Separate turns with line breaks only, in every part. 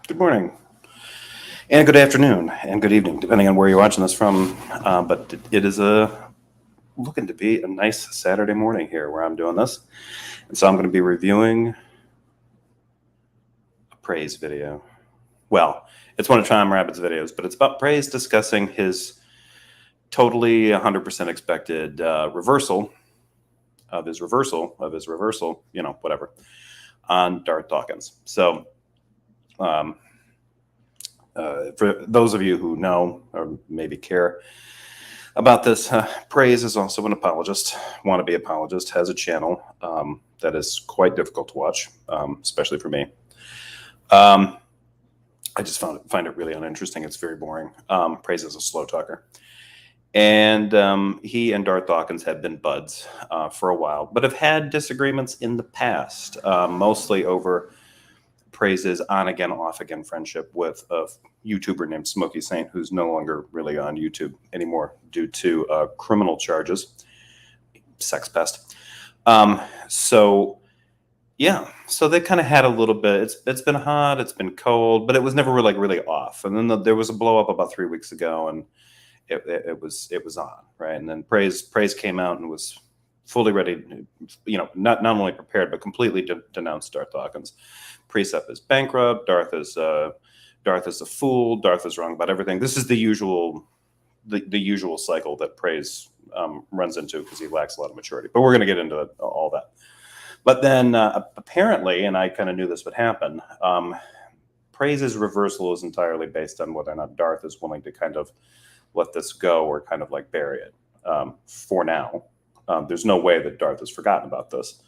Good morning, and good afternoon, and good evening, depending on where you're watching this from. But it is looking to be a nice Saturday morning here where I'm doing this. And so I'm going to be reviewing a praise video. Well, it's one of Tom Rabbitt's videos, but it's about praise discussing his totally 100% expected reversal, whatever, on Darth Dawkins. So for those of you who know or maybe care about this, Praise is also an apologist, wannabe apologist, has a channel that is quite difficult to watch, especially for me. I just find it really uninteresting. It's very boring. Praise is a slow talker. And he and Darth Dawkins have been buds for a while, but have had disagreements in the past, mostly over Praise's on-again, off-again friendship with a YouTuber named Smokey Saint, who's no longer really on YouTube anymore due to criminal charges. Sex pest. So they kind of had a little bit. It's been hot, it's been cold, but it was never really off. And then there was a blow up about 3 weeks ago, and it was on, right? And then Praise came out and was fully ready, not only prepared but completely denounced Darth Dawkins. Precept is bankrupt. Darth is a fool. Darth is wrong about everything. This is the usual cycle that Praise runs into because he lacks a lot of maturity. But we're going to get into all that. But then apparently, and I kind of knew this would happen, Praise's reversal is entirely based on whether or not Darth is willing to kind of let this go or kind of like bury it for now. There's no way that Darth has forgotten about this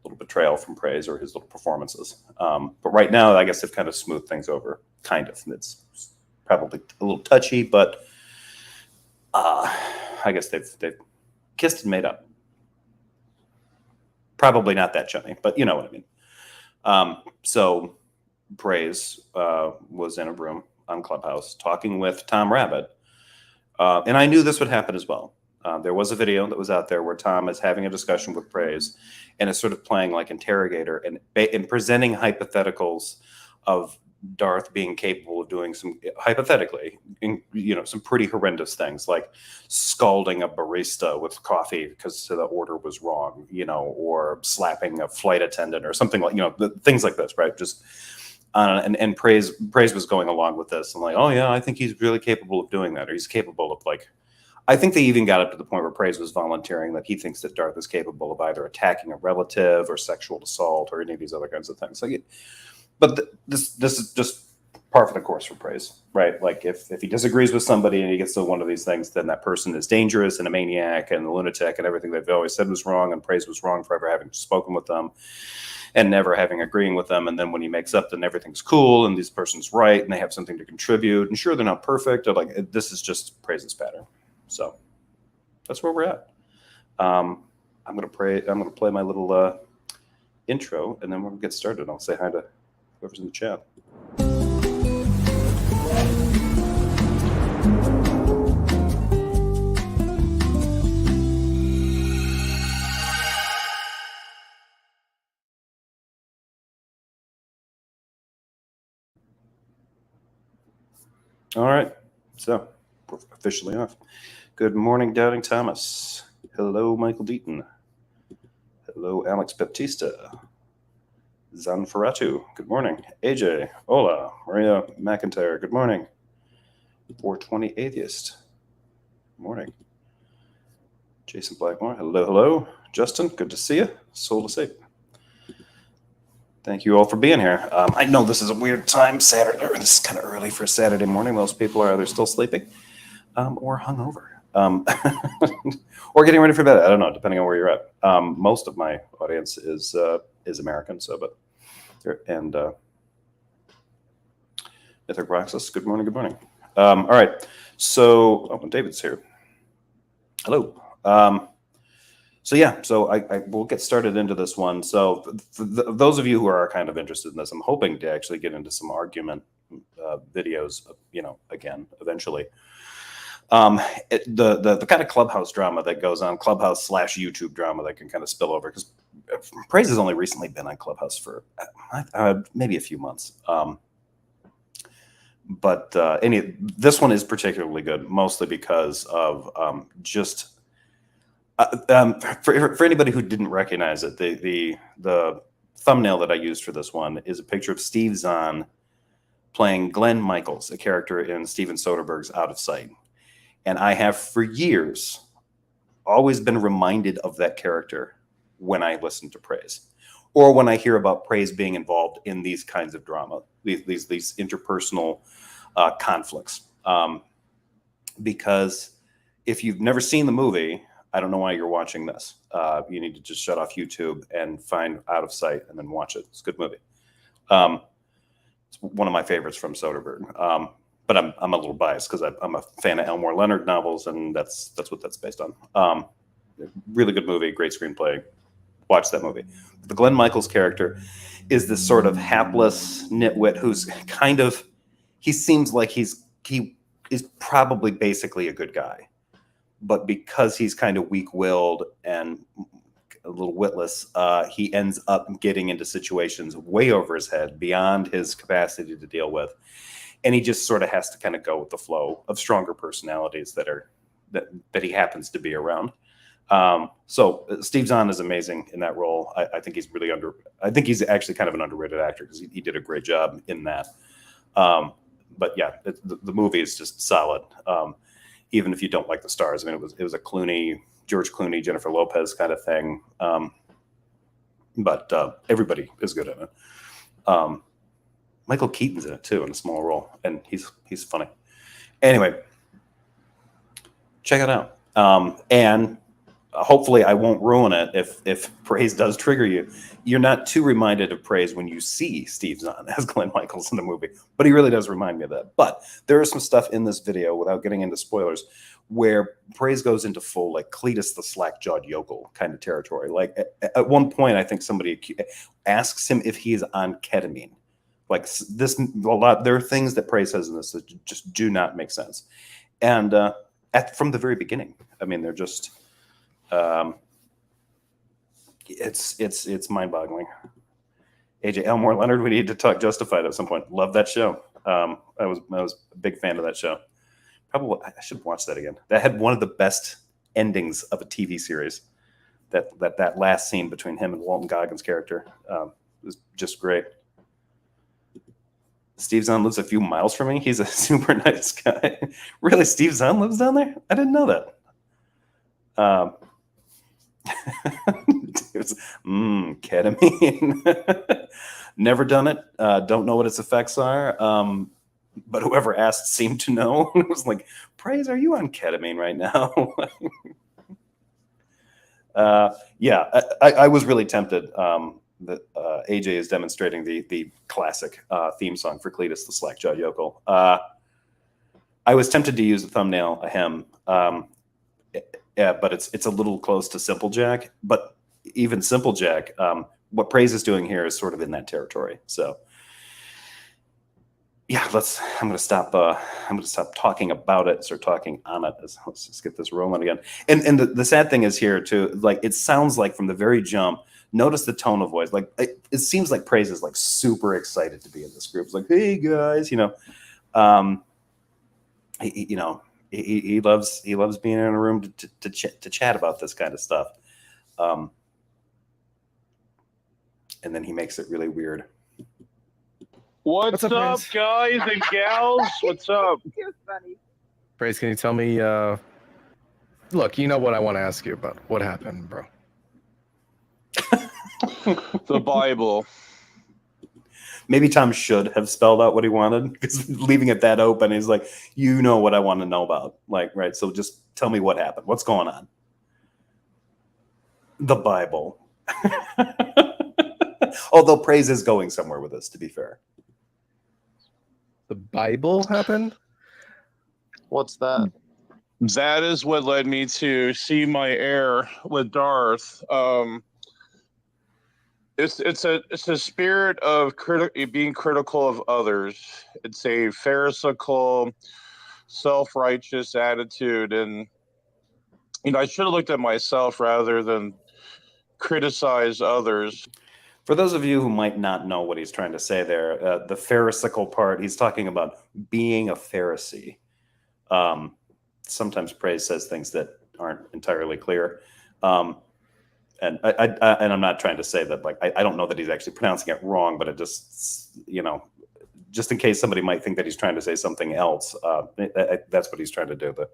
little betrayal from Praise or his little performances. But right now, I guess they've kind of smoothed things over, kind of. It's probably a little touchy, but I guess they've kissed and made up. Probably not that chummy, but you know what I mean. So Praise was in a room on Clubhouse talking with Tom Rabbittt. And I knew this would happen as well. There was a video that was out there where Tom is having a discussion with Praise and is sort of playing like interrogator and presenting hypotheticals of Darth being capable of doing some, hypothetically, some pretty horrendous things, like scalding a barista with coffee because the order was wrong, or slapping a flight attendant or something like, things like this, right? Just and Praise was going along with this and like, oh yeah, I think he's really capable of doing that, or he's capable of like. I think they even got up to the point where Praise was volunteering that he thinks that Darth is capable of either attacking a relative or sexual assault or any of these other kinds of things. But this is just par for the course for Praise, right? Like if he disagrees with somebody and he gets to one of these things, then that person is dangerous and a maniac and a lunatic, and everything they've always said was wrong, and Praise was wrong for ever having spoken with them and never having agreeing with them. And then when he makes up, then everything's cool and this person's right and they have something to contribute. And sure, they're not perfect. This is just Praise's pattern. So that's where we're at. I'm gonna play my little intro, and then we'll get started. I'll say hi to whoever's in the chat. All right, so we're officially off. Good morning, Doubting Thomas. Hello, Michael Deaton. Hello, Alex Baptista. Zanferatu. Good morning. AJ. Hola. Maria McIntyre. Good morning. 420 Atheist. Good morning. Jason Blackmore. Hello. Justin. Good to see you. Soul to Sape. Thank you all for being here. I know this is a weird time, Saturday. This is kind of early for a Saturday morning. Most people are either still sleeping or hungover. Or getting ready for bed. I don't know, depending on where you're at. Most of my audience is American, and Mythic Roxas. Good morning. All right, so David's here. Hello. So I will get started into this one. So for those of you who are kind of interested in this, I'm hoping to actually get into some argument videos, again, eventually. The kind of Clubhouse drama that goes on, Clubhouse / YouTube drama that can kind of spill over, because Praise has only recently been on Clubhouse for maybe a few months. But this one is particularly good, mostly because of just for anybody who didn't recognize it, the thumbnail that I used for this one is a picture of Steve Zahn playing Glenn Michaels, a character in Steven Soderbergh's Out of Sight. And I have for years always been reminded of that character when I listen to Praise, or when I hear about Praise being involved in these kinds of drama, these interpersonal conflicts. Because if you've never seen the movie, I don't know why you're watching this. You need to just shut off YouTube and find Out of Sight and then watch it. It's a good movie. It's one of my favorites from Soderbergh. But I'm a little biased because I'm a fan of Elmore Leonard novels, and that's what that's based on. Really good movie, great screenplay. Watch that movie. The Glenn Michaels character is this sort of hapless nitwit who's kind of, he seems like he is probably basically a good guy, but because he's kind of weak-willed and a little witless, he ends up getting into situations way over his head, beyond his capacity to deal with. And he just sort of has to kind of go with the flow of stronger personalities that he happens to be around. So Steve Zahn is amazing in that role. I think he's really I think he's actually kind of an underrated actor because he did a great job in that. But yeah, the movie is just solid. Even if you don't like the stars, I mean, it was a George Clooney, Jennifer Lopez kind of thing. But everybody is good in it. Michael Keaton's in it too, in a small role, and he's funny. Anyway, check it out. And hopefully I won't ruin it if Praise does trigger you. You're not too reminded of Praise when you see Steve Zahn as Glenn Michaels in the movie, but he really does remind me of that. But there is some stuff in this video, without getting into spoilers, where Praise goes into full, like, Cletus the slack-jawed yokel kind of territory. Like, at one point, I think somebody asks him if he is on ketamine. Like, there are things that Praise says in this that just do not make sense. And from the very beginning, I mean, they're just, it's mind-boggling. AJ Elmore Leonard, we need to talk Justified at some point. Love that show. I was a big fan of that show. Probably I should watch that again. That had one of the best endings of a TV series. That last scene between him and Walton Goggins' character was just great. Steve Zahn lives a few miles from me. He's a super nice guy. Really, Steve Zahn lives down there? I didn't know that. Ketamine. Never done it. Don't know what its effects are. But whoever asked seemed to know. It was like, Praise, are you on ketamine right now? Yeah, I was really tempted that AJ is demonstrating the classic theme song for Cletus the Slack-Jawed Yokel. I was tempted to use the thumbnail of him, yeah, but it's a little close to Simple Jack. But even Simple Jack, what Praise is doing here is sort of in that territory. So yeah, I'm gonna stop talking about it, start talking on it. Let's just get this rolling again. And the sad thing is here too, like, it sounds like from the very jump, notice the tone of voice. Like, it seems like Praise is like super excited to be in this group. It's like, hey guys, he loves being in a room to chat about this kind of stuff. And then he makes it really weird.
What's up, guys and gals? What's up?
Too funny.
Praise, can you tell me, look, you know what I want to ask you about. What happened, bro?
The Bible.
Maybe Tom should have spelled out what he wanted, because leaving it that open, he's like, you know what I want to know about. Like, right, so just tell me what happened. What's going on? The Bible. Although Praise is going somewhere with this, to be fair.
The Bible happened?
What's that?
That is what led me to see my heir with Darth. It's a spirit of being critical of others. It's a pharisaical, self-righteous attitude, and I should have looked at myself rather than criticize others.
For those of you who might not know what he's trying to say there, the pharisaical part, he's talking about being a Pharisee. Sometimes Praise says things that aren't entirely clear. And I'm not trying to say that, like, I don't know that he's actually pronouncing it wrong, but it just, you know, just in case somebody might think that he's trying to say something else, that's what he's trying to do. But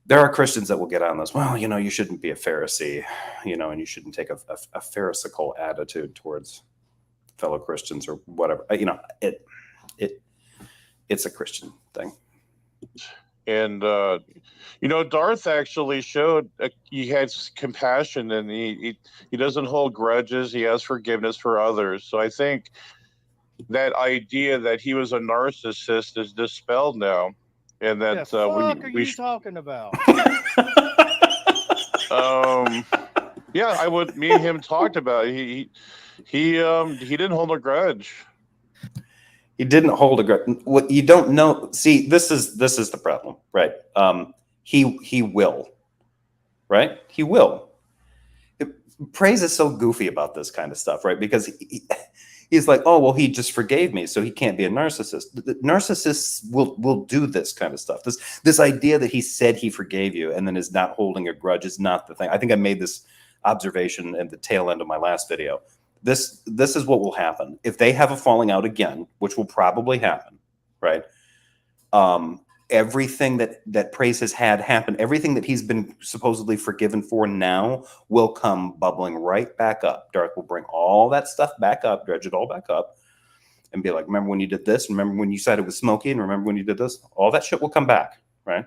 there are Christians that will get on this. Well, you know, you shouldn't be a Pharisee, you know, and you shouldn't take a pharisaical attitude towards fellow Christians or whatever. You know, it's a Christian thing.
And you know, Darth actually showed he has compassion, and he doesn't hold grudges. He has forgiveness for others. So I think that idea that he was a narcissist is dispelled now, and that
the fuck are you talking about?
Yeah, me and him talked about it. He didn't hold a grudge.
He didn't hold a grudge. What you don't know, see, this is the problem, right? He will, right? He will. Praise is so goofy about this kind of stuff, right? Because he's like, oh, well, he just forgave me, so he can't be a narcissist. The narcissists will do this kind of stuff. This idea that he said he forgave you and then is not holding a grudge is not the thing. I think I made this observation at the tail end of my last video. This is what will happen if they have a falling out again, which will probably happen, right? Everything that Praise has had happen, everything that he's been supposedly forgiven for now will come bubbling right back up. Darth will bring all that stuff back up, dredge it all back up, and be like, remember when you did this? Remember when you sided with Smokey? And remember when you did this? All that shit will come back, right?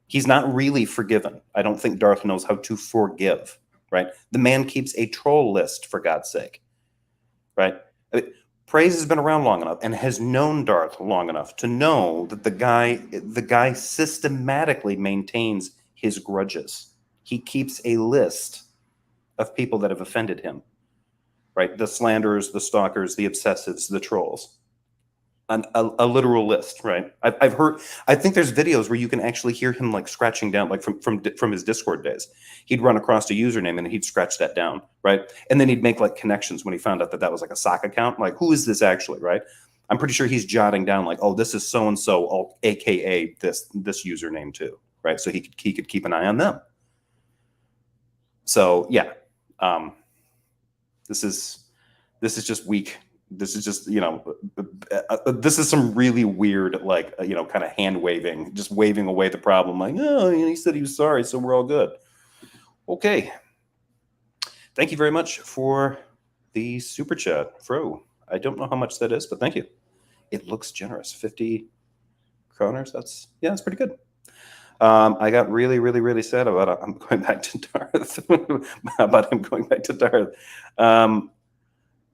He's not really forgiven. I don't think Darth knows how to forgive, right? The man keeps a troll list, for God's sake, right? Praise has been around long enough and has known Darth long enough to know that the guy systematically maintains his grudges. He keeps a list of people that have offended him, right? The slanderers, the stalkers, the obsessives, the trolls. A literal list, right? I think there's videos where you can actually hear him like scratching down, like from his Discord days. He'd run across a username and he'd scratch that down, right? And then he'd make like connections when he found out that was like a sock account. Like, who is this actually, right? I'm pretty sure he's jotting down like, oh, this is so and so, aka this username too, right? So he could keep an eye on them. So yeah, this is just weak. This is just, you know, this is some really weird, like, you know, kind of hand waving, just waving away the problem. Like, oh, he said he was sorry, so we're all good. Okay. Thank you very much for the super chat, Fro. I don't know how much that is, but thank you. It looks generous. 50 kroners. That's pretty good. I got really, really, really sad about I'm going back to Darth. About him going back to Darth.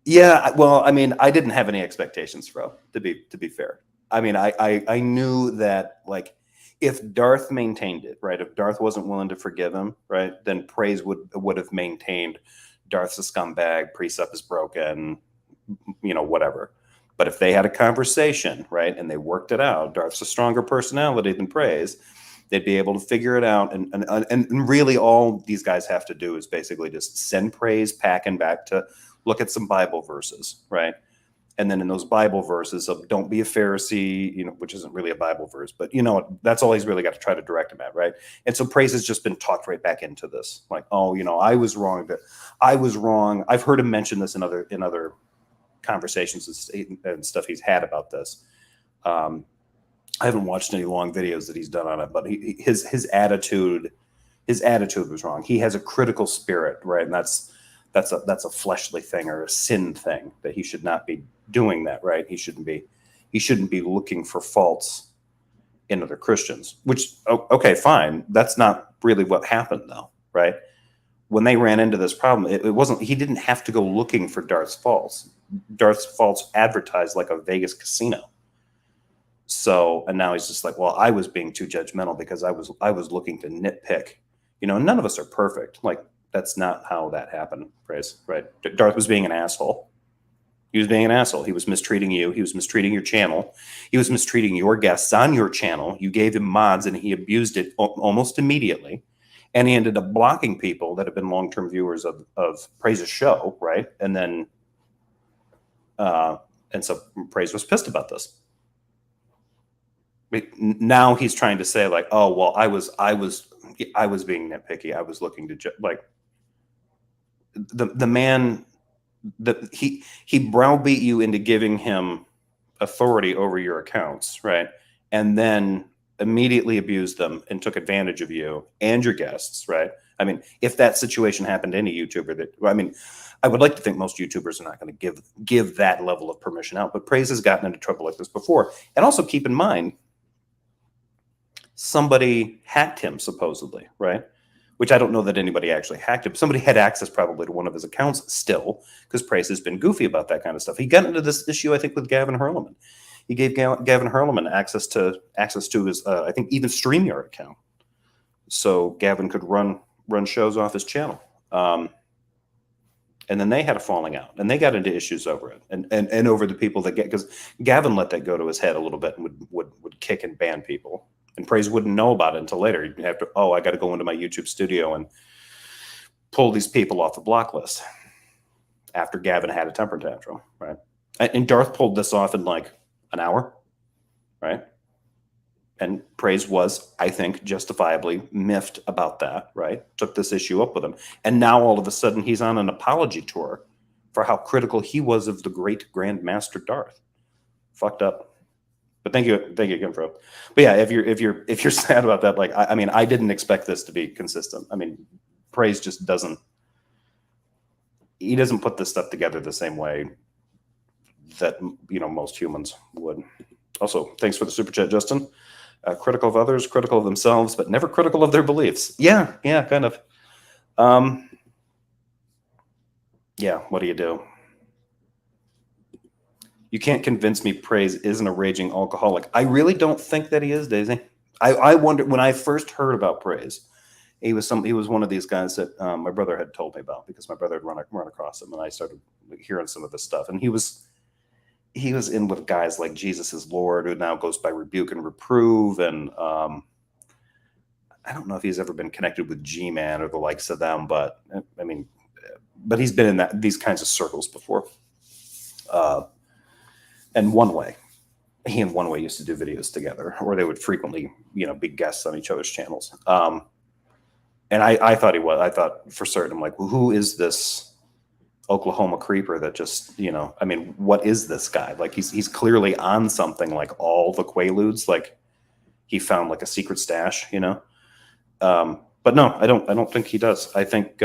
Yeah, well, I mean, I didn't have any expectations, Fro, to be fair. I mean, I knew that, like, if Darth maintained it, right, if Darth wasn't willing to forgive him, right, then Praise would have maintained Darth's a scumbag, precept is broken, you know, whatever. But if they had a conversation, right, and they worked it out, Darth's a stronger personality than Praise, they'd be able to figure it out. And really all these guys have to do is basically just send Praise packing back to look at some Bible verses, right? And then in those Bible verses of don't be a Pharisee, you know, which isn't really a Bible verse, but you know, that's all he's really got to try to direct him at, right? And so Praise has just been talked right back into this. Like, oh, you know, I was wrong. I've heard him mention this in other conversations and stuff he's had about this. I haven't watched any long videos that he's done on it, but his attitude was wrong. He has a critical spirit, right? And that's a fleshly thing or a sin thing, that he should not be doing that, right? He shouldn't be looking for faults in other Christians, which, okay, fine. That's not really what happened though, right? When they ran into this problem, it wasn't, he didn't have to go looking for Darth's faults. Darth's faults advertised like a Vegas casino. So, and now he's just like, well, I was being too judgmental because I was looking to nitpick, you know, none of us are perfect. Like, that's not how that happened, Praise, right? Darth was being an asshole. He was being an asshole. He was mistreating you. He was mistreating your channel. He was mistreating your guests on your channel. You gave him mods and he abused it almost immediately. And he ended up blocking people that have been long-term viewers of Praise's show, right? And then And so Praise was pissed about this. Now he's trying to say like, oh, well, I was being nitpicky. I was looking to like the man that he browbeat you into giving him authority over your accounts, right? And then immediately abused them and took advantage of you and your guests, right? I mean, if that situation happened to any YouTuber, I would like to think most YouTubers are not going to give that level of permission out, but Praise has gotten into trouble like this before. And also keep in mind, somebody hacked him supposedly, right? Which I don't know that anybody actually hacked him. Somebody had access probably to one of his accounts still, because Praise has been goofy about that kind of stuff. He got into this issue, I think, with Gavin Herleman. He gave Gavin Herleman access to his, I think, even StreamYard account, so Gavin could run shows off his channel. And then they had a falling out, and they got into issues over it, and over the people that because Gavin let that go to his head a little bit and would kick and ban people, and Praise wouldn't know about it until later. He'd have to, I got to go into my YouTube studio and pull these people off the block list after Gavin had a temper tantrum, right? And Darth pulled this off in like an hour, right? And Praise was, I think, justifiably miffed about that, right? Took this issue up with him. And now all of a sudden he's on an apology tour for how critical he was of the great Grandmaster Darth. Fucked up. But thank you again, bro. But yeah, if you're sad about that, like I mean, I didn't expect this to be consistent. I mean, Praise just doesn't put this stuff together the same way that most humans would. Also, thanks for the super chat, Justin. Critical of others, critical of themselves, but never critical of their beliefs. Yeah, kind of. Yeah, what do you do? You can't convince me Praise isn't a raging alcoholic. I really don't think that he is, Daisy. I wonder, when I first heard about Praise, he was one of these guys that my brother had told me about, because my brother had run across him, and I started hearing some of this stuff, and he was in with guys like Jesus is Lord, who now goes by Rebuke and Reprove, and I don't know if he's ever been connected with G-Man or the likes of them, but I mean, but he's been in these kinds of circles before. And he and One Way used to do videos together, or they would frequently, be guests on each other's channels. And I thought for certain, I'm like, well, who is this Oklahoma creeper that just, I mean, what is this guy? Like, he's clearly on something, like all the Quaaludes, like he found like a secret stash, but no, I don't think he does. I think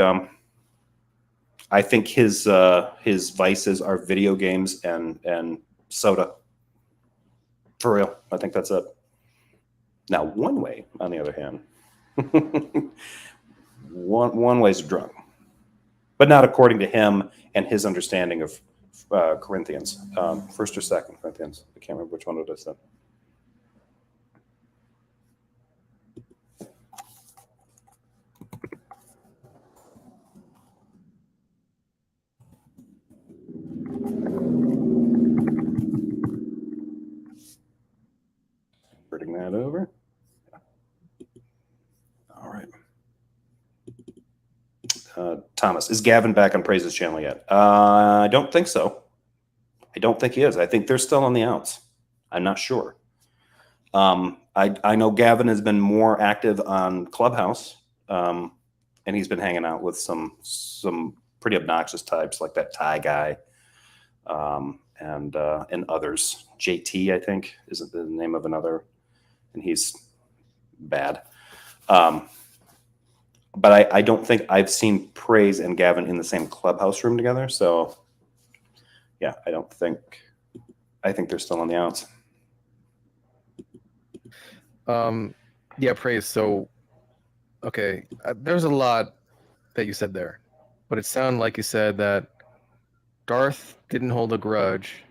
his vices are video games and soda. For real. I think that's it. Now, One Way, on the other hand, one Way's drunk, but not according to him and his understanding of Corinthians, first or second Corinthians. I can't remember which one it is. Bring that over. All right. Thomas, is Gavin back on Praise's channel yet? I don't think so. I don't think he is. I think they're still on the outs. I'm not sure. I know Gavin has been more active on Clubhouse, and he's been hanging out with some pretty obnoxious types like that Thai guy, and others. JT, I think, is the name of another, and he's bad. But I don't think I've seen Praise and Gavin in the same Clubhouse room together. So yeah, I think they're still on the outs.
Yeah, Praise. So, okay, there's a lot that you said there, but it sounded like you said that Darth didn't hold a grudge.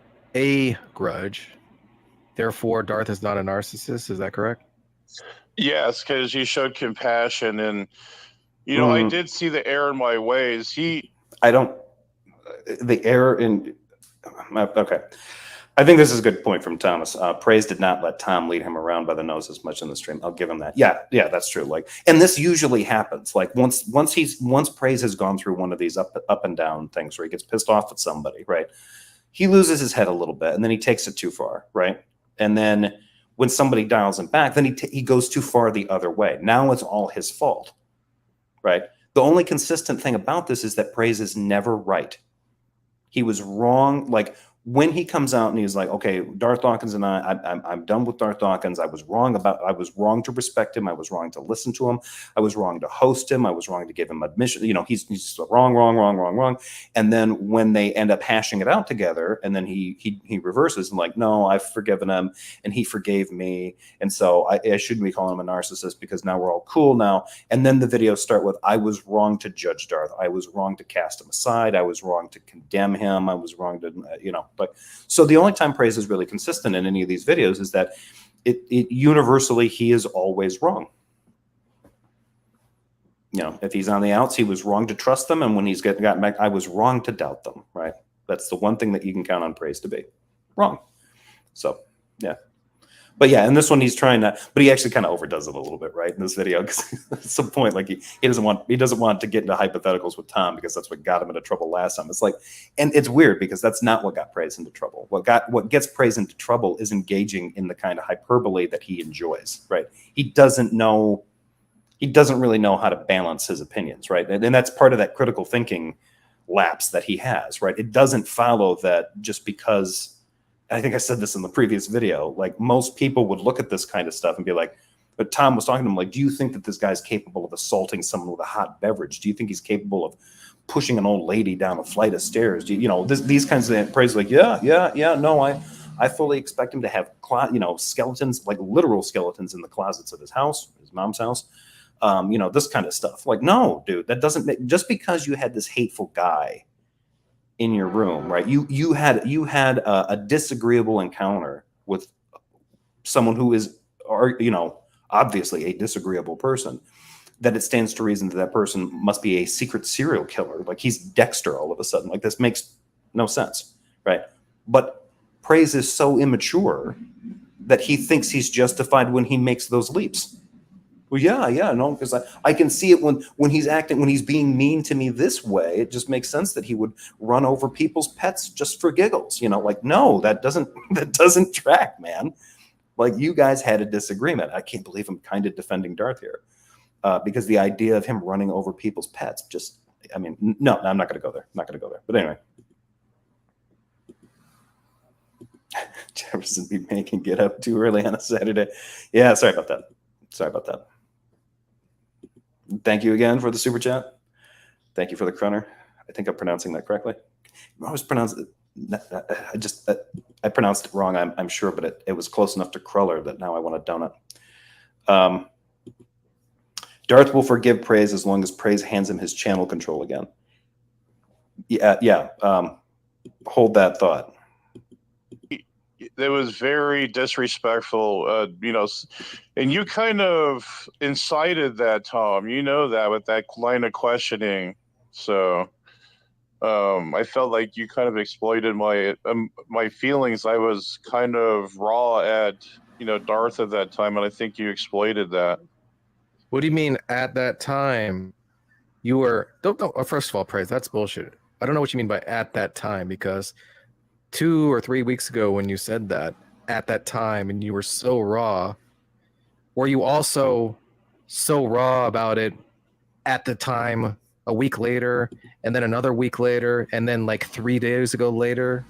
Therefore, Darth is not a narcissist. Is that correct?
Yes, because he showed compassion, and I did see the error in my ways. The
error in. Okay. I think this is a good point from Thomas. Praise did not let Tom lead him around by the nose as much in the stream. I'll give him that. Yeah, that's true. Like, and this usually happens. Like once Praise has gone through one of these up and down things where he gets pissed off at somebody, right? he loses his head a little bit, and then he takes it too far, right? And then when somebody dials him back, then he goes too far the other way. Now it's all his fault, right? The only consistent thing about this is that praise is never right. He was wrong. Like when he comes out and he's like, okay, Darth Dawkins and I'm done with Darth Dawkins. I was wrong to respect him. I was wrong to listen to him. I was wrong to host him. I was wrong to give him admission. You know, he's wrong. And then when they end up hashing it out together, and then he reverses and like, no, I've forgiven him and he forgave me. And so I shouldn't be calling him a narcissist because now we're all cool now. And then the videos start with, I was wrong to judge Darth. I was wrong to cast him aside. I was wrong to condemn him. I was wrong to, you know, but so the only time praise is really consistent in any of these videos is that it universally, he is always wrong. You know, if he's on the outs, he was wrong to trust them. And when he's gotten back, I was wrong to doubt them, right? That's the one thing that you can count on praise to be wrong. So, yeah. But yeah, in this one, he's trying to, but he actually kind of overdoes it a little bit, right? In this video, because at some point, like he doesn't want to get into hypotheticals with Tom because that's what got him into trouble last time. It's like, and it's weird because that's not what got praise into trouble. What gets praise into trouble is engaging in the kind of hyperbole that he enjoys, right? He doesn't really know how to balance his opinions, right? And that's part of that critical thinking lapse that he has, right? It doesn't follow that just because. I think I said this in the previous video, like most people would look at this kind of stuff and be like, but Tom was talking to him like, do you think that this guy's capable of assaulting someone with a hot beverage? Do you think he's capable of pushing an old lady down a flight of stairs? Do you know, these kinds of praise, like, yeah, no, I fully expect him to have, skeletons, like literal skeletons in the closets of his house, his mom's house. This kind of stuff. Like, no, dude, that doesn't make, just because you had this hateful guy in your room, right? You had a disagreeable encounter with someone who is, obviously a disagreeable person, that it stands to reason that person must be a secret serial killer. Like he's Dexter all of a sudden. Like this makes no sense, right? But praise is so immature that he thinks he's justified when he makes those leaps. Well, yeah, no, because I can see it when he's being mean to me this way. It just makes sense that he would run over people's pets just for giggles. Like, no, that doesn't track, man. Like you guys had a disagreement. I can't believe I'm kind of defending Darth here, because the idea of him running over people's pets no, I'm not going to go there. But anyway, Jefferson be making get up too early on a Saturday. Yeah, sorry about that. Thank you again for the super chat. Thank you for the crunner. I think I'm pronouncing that correctly. I always pronounce it. I pronounced it wrong. I'm sure, but it was close enough to cruller that now I want a donut. Darth will forgive praise as long as praise hands him his channel control again. Yeah. Hold that thought.
It was very disrespectful, and you kind of incited that, Tom. You know that with that line of questioning. So I felt like you kind of exploited my feelings. I was kind of raw at Darth at that time, and I think you exploited that.
What do you mean at that time? You were don't first of all, praise, that's bullshit. I don't know what you mean by at that time, because 2 or 3 weeks ago when you said that at that time and you were so raw, were you also so raw about it at the time a week later and then another week later and then like 3 days ago later?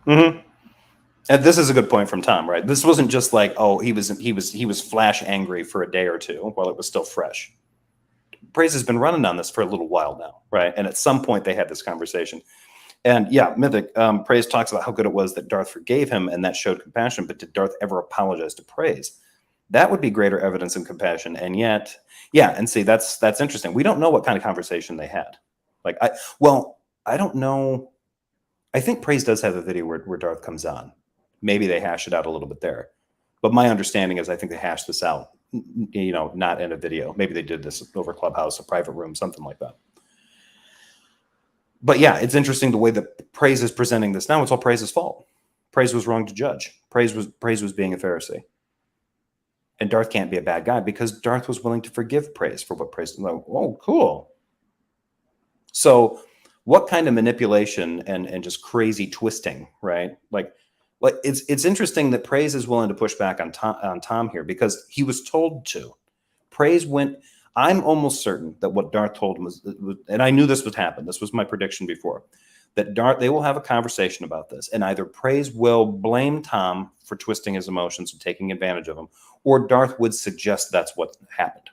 And this is a good point from Tom, right? This wasn't just like, oh, he was flash angry for a day or two while it was still fresh. Praise has been running on this for a little while now, right? And at some point they had this conversation. And yeah, Mythic, Praise talks about how good it was that Darth forgave him and that showed compassion, but did Darth ever apologize to Praise? That would be greater evidence of compassion. And yet, yeah, and see, that's interesting. We don't know what kind of conversation they had. I don't know. I think Praise does have a video where Darth comes on. Maybe they hash it out a little bit there. But my understanding is I think they hashed this out, not in a video. Maybe they did this over Clubhouse, a private room, something like that. But yeah, it's interesting the way that Praise is presenting this now. It's all Praise's fault. Praise was wrong to judge. Praise was being a Pharisee. And Darth can't be a bad guy because Darth was willing to forgive Praise for what Praise was like. Oh, cool. So what kind of manipulation and just crazy twisting, right? Like it's interesting that Praise is willing to push back on Tom here because he was told to. Praise went. I'm almost certain that what Darth told him was, and I knew this would happen. This was my prediction before, that they will have a conversation about this, and either Praise will blame Tom for twisting his emotions and taking advantage of him, or Darth would suggest that's what happened,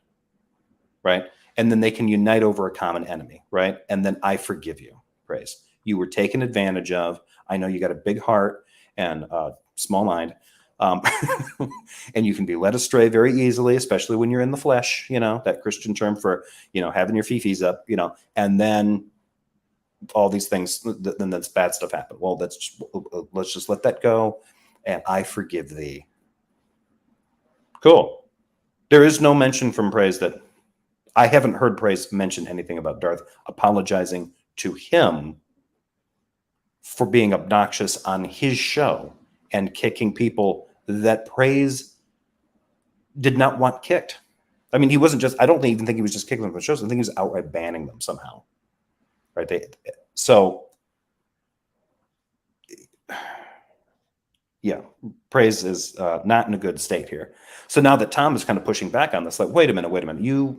right? And then they can unite over a common enemy, right? And then I forgive you, Praise. You were taken advantage of. I know you got a big heart and a small mind. And you can be led astray very easily, especially when you're in the flesh, that Christian term for, having your fifis up, and then all these things, then that's bad stuff happen. Well, let's just let that go. And I forgive thee. Cool. There is no mention from Praise that I haven't heard Praise mention anything about Darth apologizing to him for being obnoxious on his show and kicking people that Praise did not want kicked. I mean, he wasn't just, I don't even think he was just kicking them from the shows. I think he was outright banning them somehow. Right. Yeah, Praise is not in a good state here. So now that Tom is kind of pushing back on this, like, wait a minute.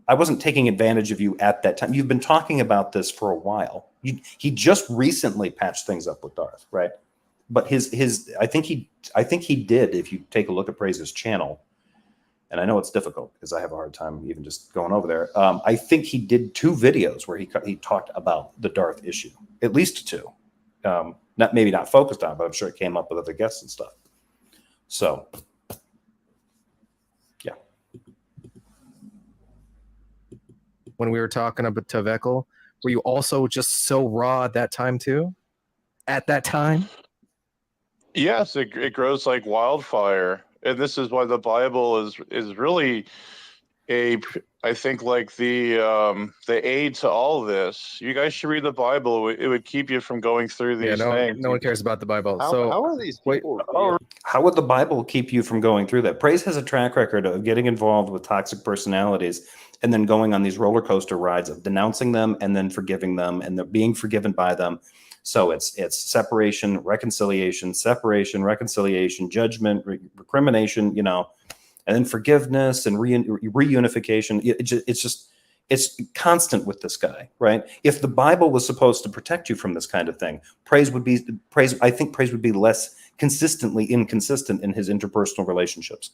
I wasn't taking advantage of you at that time. You've been talking about this for a while. He just recently patched things up with Darth, right? But I think he did. If you take a look at Praise's channel, and I know it's difficult because I have a hard time even just going over there. I think he did 2 videos where he talked about the Darth issue, at least 2. Maybe not focused on, but I'm sure it came up with other guests and stuff. So, yeah.
When we were talking about Tavekel, were you also just so raw at that time too? At that time?
Yes, it grows like wildfire. And this is why the Bible is really I think like the aid to all this. You guys should read the Bible. It would keep you from going through these things.
No one cares about the Bible.
How are these people?
How would the Bible keep you from going through that? Praise has a track record of getting involved with toxic personalities and then going on these roller coaster rides of denouncing them and then forgiving them and they're being forgiven by them. So it's separation, reconciliation, judgment, recrimination, and then forgiveness and reunification. It's constant with this guy, right? If the Bible was supposed to protect you from this kind of thing, Praise would be less consistently inconsistent in his interpersonal relationships.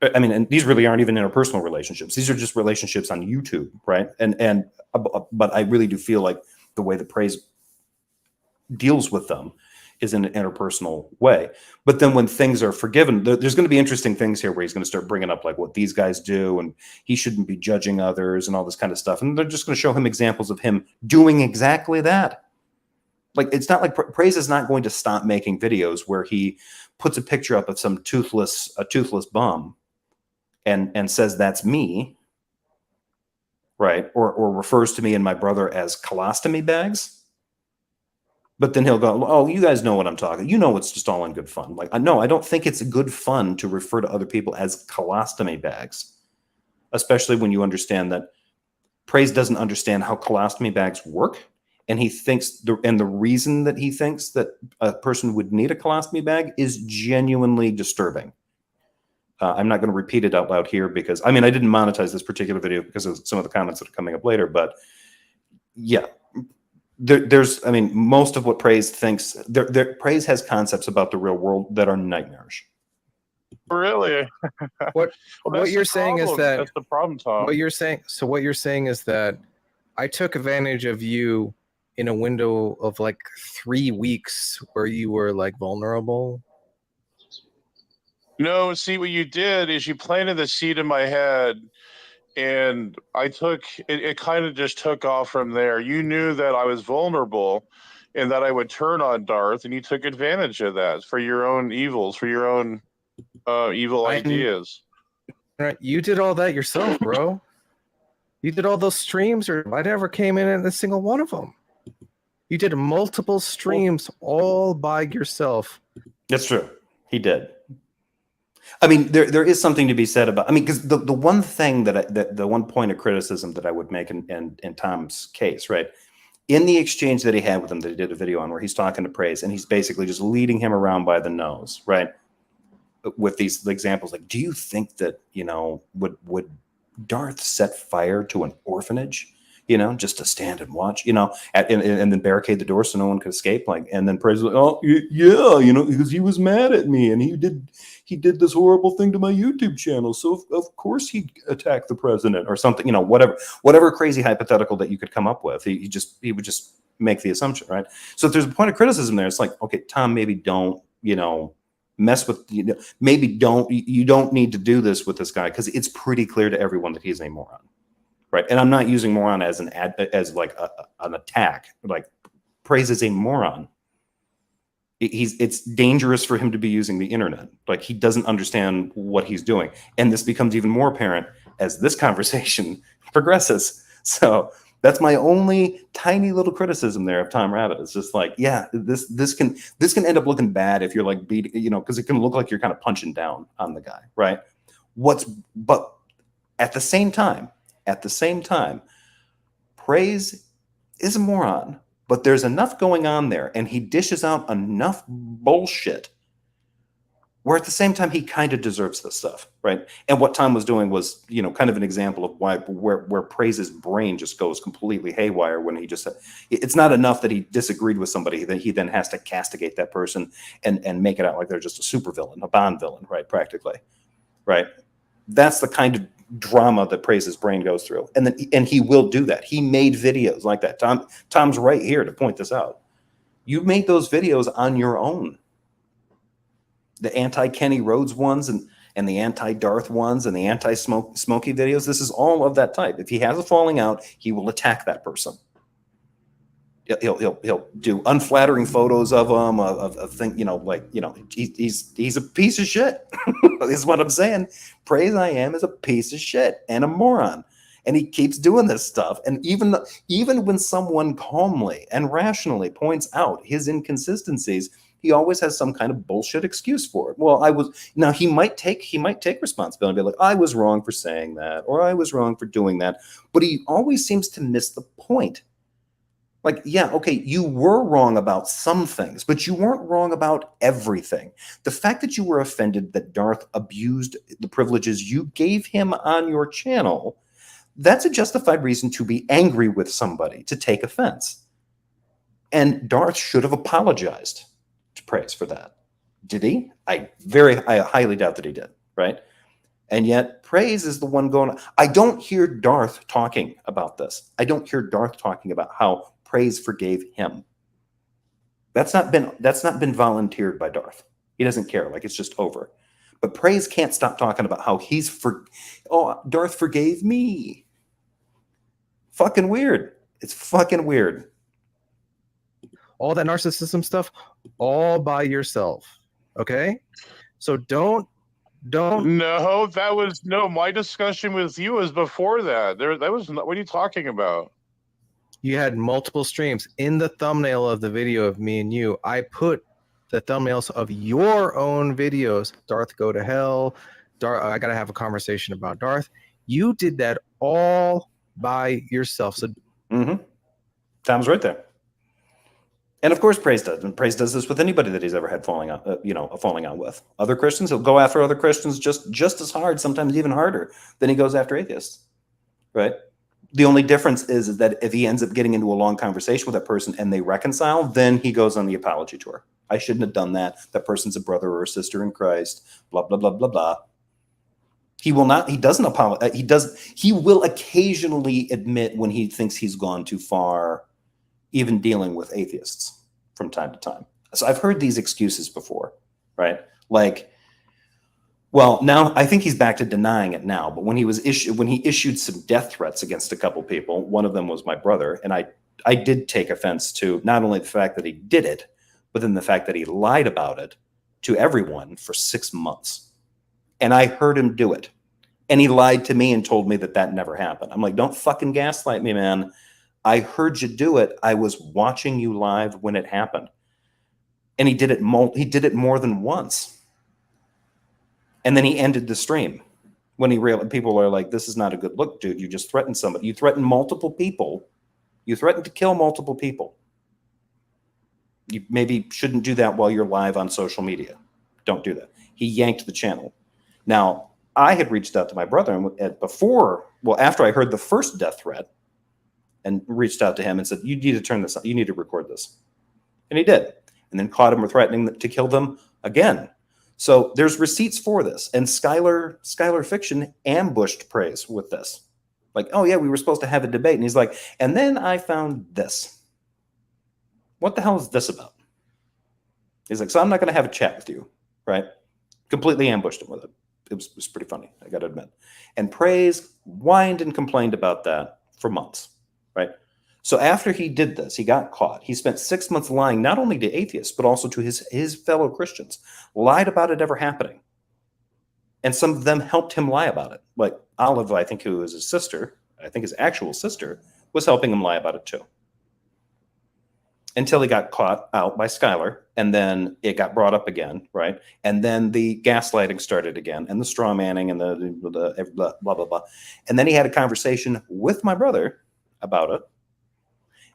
I mean, and these really aren't even interpersonal relationships. These are just relationships on YouTube, right? But I really do feel like the way that Praise deals with them is in an interpersonal way. But then when things are forgiven, there's going to be interesting things here where he's going to start bringing up like what these guys do and he shouldn't be judging others and all this kind of stuff. And they're just going to show him examples of him doing exactly that. Like, it's not like Praise is not going to stop making videos where he puts a picture up of some toothless bum and says, that's me, right? Or refers to me and my brother as colostomy bags. But then he'll go, oh, you guys know what I'm talking. It's just all in good fun. Like, no, I don't think it's good fun to refer to other people as colostomy bags, especially when you understand that Praise doesn't understand how colostomy bags work. And he thinks the reason that he thinks that a person would need a colostomy bag is genuinely disturbing. I'm not going to repeat it out loud here because, I didn't monetize this particular video because of some of the comments that are coming up later. But yeah. Most of what Praise thinks, Praise has concepts about the real world that are nightmarish.
Really?
What you're saying is that
that's the problem, Tom.
What you're saying is that I took advantage of you in a window of like 3 weeks where you were like vulnerable.
No, see, what you did is you planted the seed in my head. And it kind of just took off from there. You knew that I was vulnerable and that I would turn on Darth, and you took advantage of that for your own evils, for your own evil ideas.
Right. You did all that yourself, bro. You did all those streams, or I never came in a single one of them. You did multiple streams all by yourself.
That's true. He did. I mean, there is something to be said about. I mean, because the one thing that the one point of criticism that I would make in Tom's case, right, in the exchange that he had with him, that he did a video on, where he's talking to Praise, and he's basically just leading him around by the nose, right, with these examples, like, do you think that would Darth set fire to an orphanage? Just to stand and watch, and then barricade the door so no one could escape. Like, and then Praise was like, oh yeah, because he was mad at me and he did this horrible thing to my YouTube channel. So of course he'd attack the president or something, whatever crazy hypothetical that you could come up with. He would just make the assumption, right? So if there's a point of criticism there, it's like, okay, Tom, maybe don't, mess with, maybe you don't need to do this with this guy, because it's pretty clear to everyone that he's a moron. Right, and I'm not using moron as an attack. Like, Praise is a moron. It's dangerous for him to be using the internet. Like, he doesn't understand what he's doing, and this becomes even more apparent as this conversation progresses. So that's my only tiny little criticism there of Tom Rabbittt. It's just like, yeah, this can end up looking bad if you're like beating, because it can look like you're kind of punching down on the guy, right? But at the same time, Praise is a moron, but there's enough going on there, and he dishes out enough bullshit where at the same time he kind of deserves this stuff, right? And what Tom was doing was, kind of an example of where Praise's brain just goes completely haywire when he just, it's not enough that he disagreed with somebody, that he then has to castigate that person and make it out like they're just a supervillain, a Bond villain, right? Practically, right? That's the kind of drama that Praise's brain goes through, and he will do that. He made videos like that. Tom's right here to point this out. You made those videos on your own. The anti-Kenny Rhodes ones and the anti-Darth ones and the anti-Smokey videos. This is all of that type. If he has a falling out, he will attack that person. He'll do unflattering photos of him, of things, he's a piece of shit. Is what I'm saying. Praise I Am is a piece of shit and a moron, and he keeps doing this stuff. And even when someone calmly and rationally points out his inconsistencies, he always has some kind of bullshit excuse for it. Well, he might take responsibility and be like, I was wrong for saying that, or I was wrong for doing that, but he always seems to miss the point. Like, yeah, okay, you were wrong about some things, but you weren't wrong about everything. The fact that you were offended that Darth abused the privileges you gave him on your channel, that's a justified reason to be angry with somebody, to take offense. And Darth should have apologized to Praise for that. Did he? I highly doubt that he did, right? And yet Praise is the one going, I don't hear Darth talking about this. I don't hear Darth talking about how Praise forgave him. That's not been volunteered by Darth. He doesn't care. Like, it's just over. But Praise can't stop talking about how Darth forgave me. Fucking weird. It's fucking weird.
All that narcissism stuff, all by yourself. Okay? So don't.
No, my discussion with you was before that. That was not, what are you talking about?
You had multiple streams. In the thumbnail of the video of me and you, I put the thumbnails of your own videos. Darth Go to Hell. I gotta have a conversation about Darth. You did that all by yourself. So
Tom's right there. And of course Praise does. And Praise does this with anybody that he's ever had a falling out with. Other Christians, he'll go after other Christians just as hard, sometimes even harder than he goes after atheists. Right? The only difference is that if he ends up getting into a long conversation with that person and they reconcile, then he goes on the apology tour. I shouldn't have done that. That person's a brother or a sister in Christ. Blah, blah, blah, blah, blah. He doesn't apologize. He will occasionally admit when he thinks he's gone too far, even dealing with atheists from time to time. So I've heard these excuses before, right? Like, well, now I think he's back to denying it now. But when he issued some death threats against a couple people, one of them was my brother, and I did take offense to not only the fact that he did it, but then the fact that he lied about it to everyone for 6 months. And I heard him do it, and he lied to me and told me that never happened. I'm like, don't fucking gaslight me, man. I heard you do it. I was watching you live when it happened, and he did it more than once. And then he ended the stream when he realized people are like, this is not a good look, dude. You just threatened somebody. You threatened multiple people. You threatened to kill multiple people. You maybe shouldn't do that while you're live on social media. Don't do that. He yanked the channel. Now, I had reached out to my brother after I heard the first death threat, and reached out to him and said, you need to turn this on. You need to record this. And he did. And then caught him threatening to kill them again. So there's receipts for this. And Skylar Fiction ambushed Praise with this. Like, oh yeah, we were supposed to have a debate. And he's like, and then I found this. What the hell is this about? He's like, so I'm not going to have a chat with you, right? Completely ambushed him with it. It was pretty funny, I got to admit. And Praise whined and complained about that for months, right? So after he did this, he got caught. He spent 6 months lying not only to atheists, but also to his fellow Christians. Lied about it ever happening. And some of them helped him lie about it. Like Olive, I think, who is his sister, I think his actual sister, was helping him lie about it too. Until he got caught out by Skylar, and then it got brought up again, right? And then the gaslighting started again, and the straw manning, and the blah, blah, blah. And then he had a conversation with my brother about it,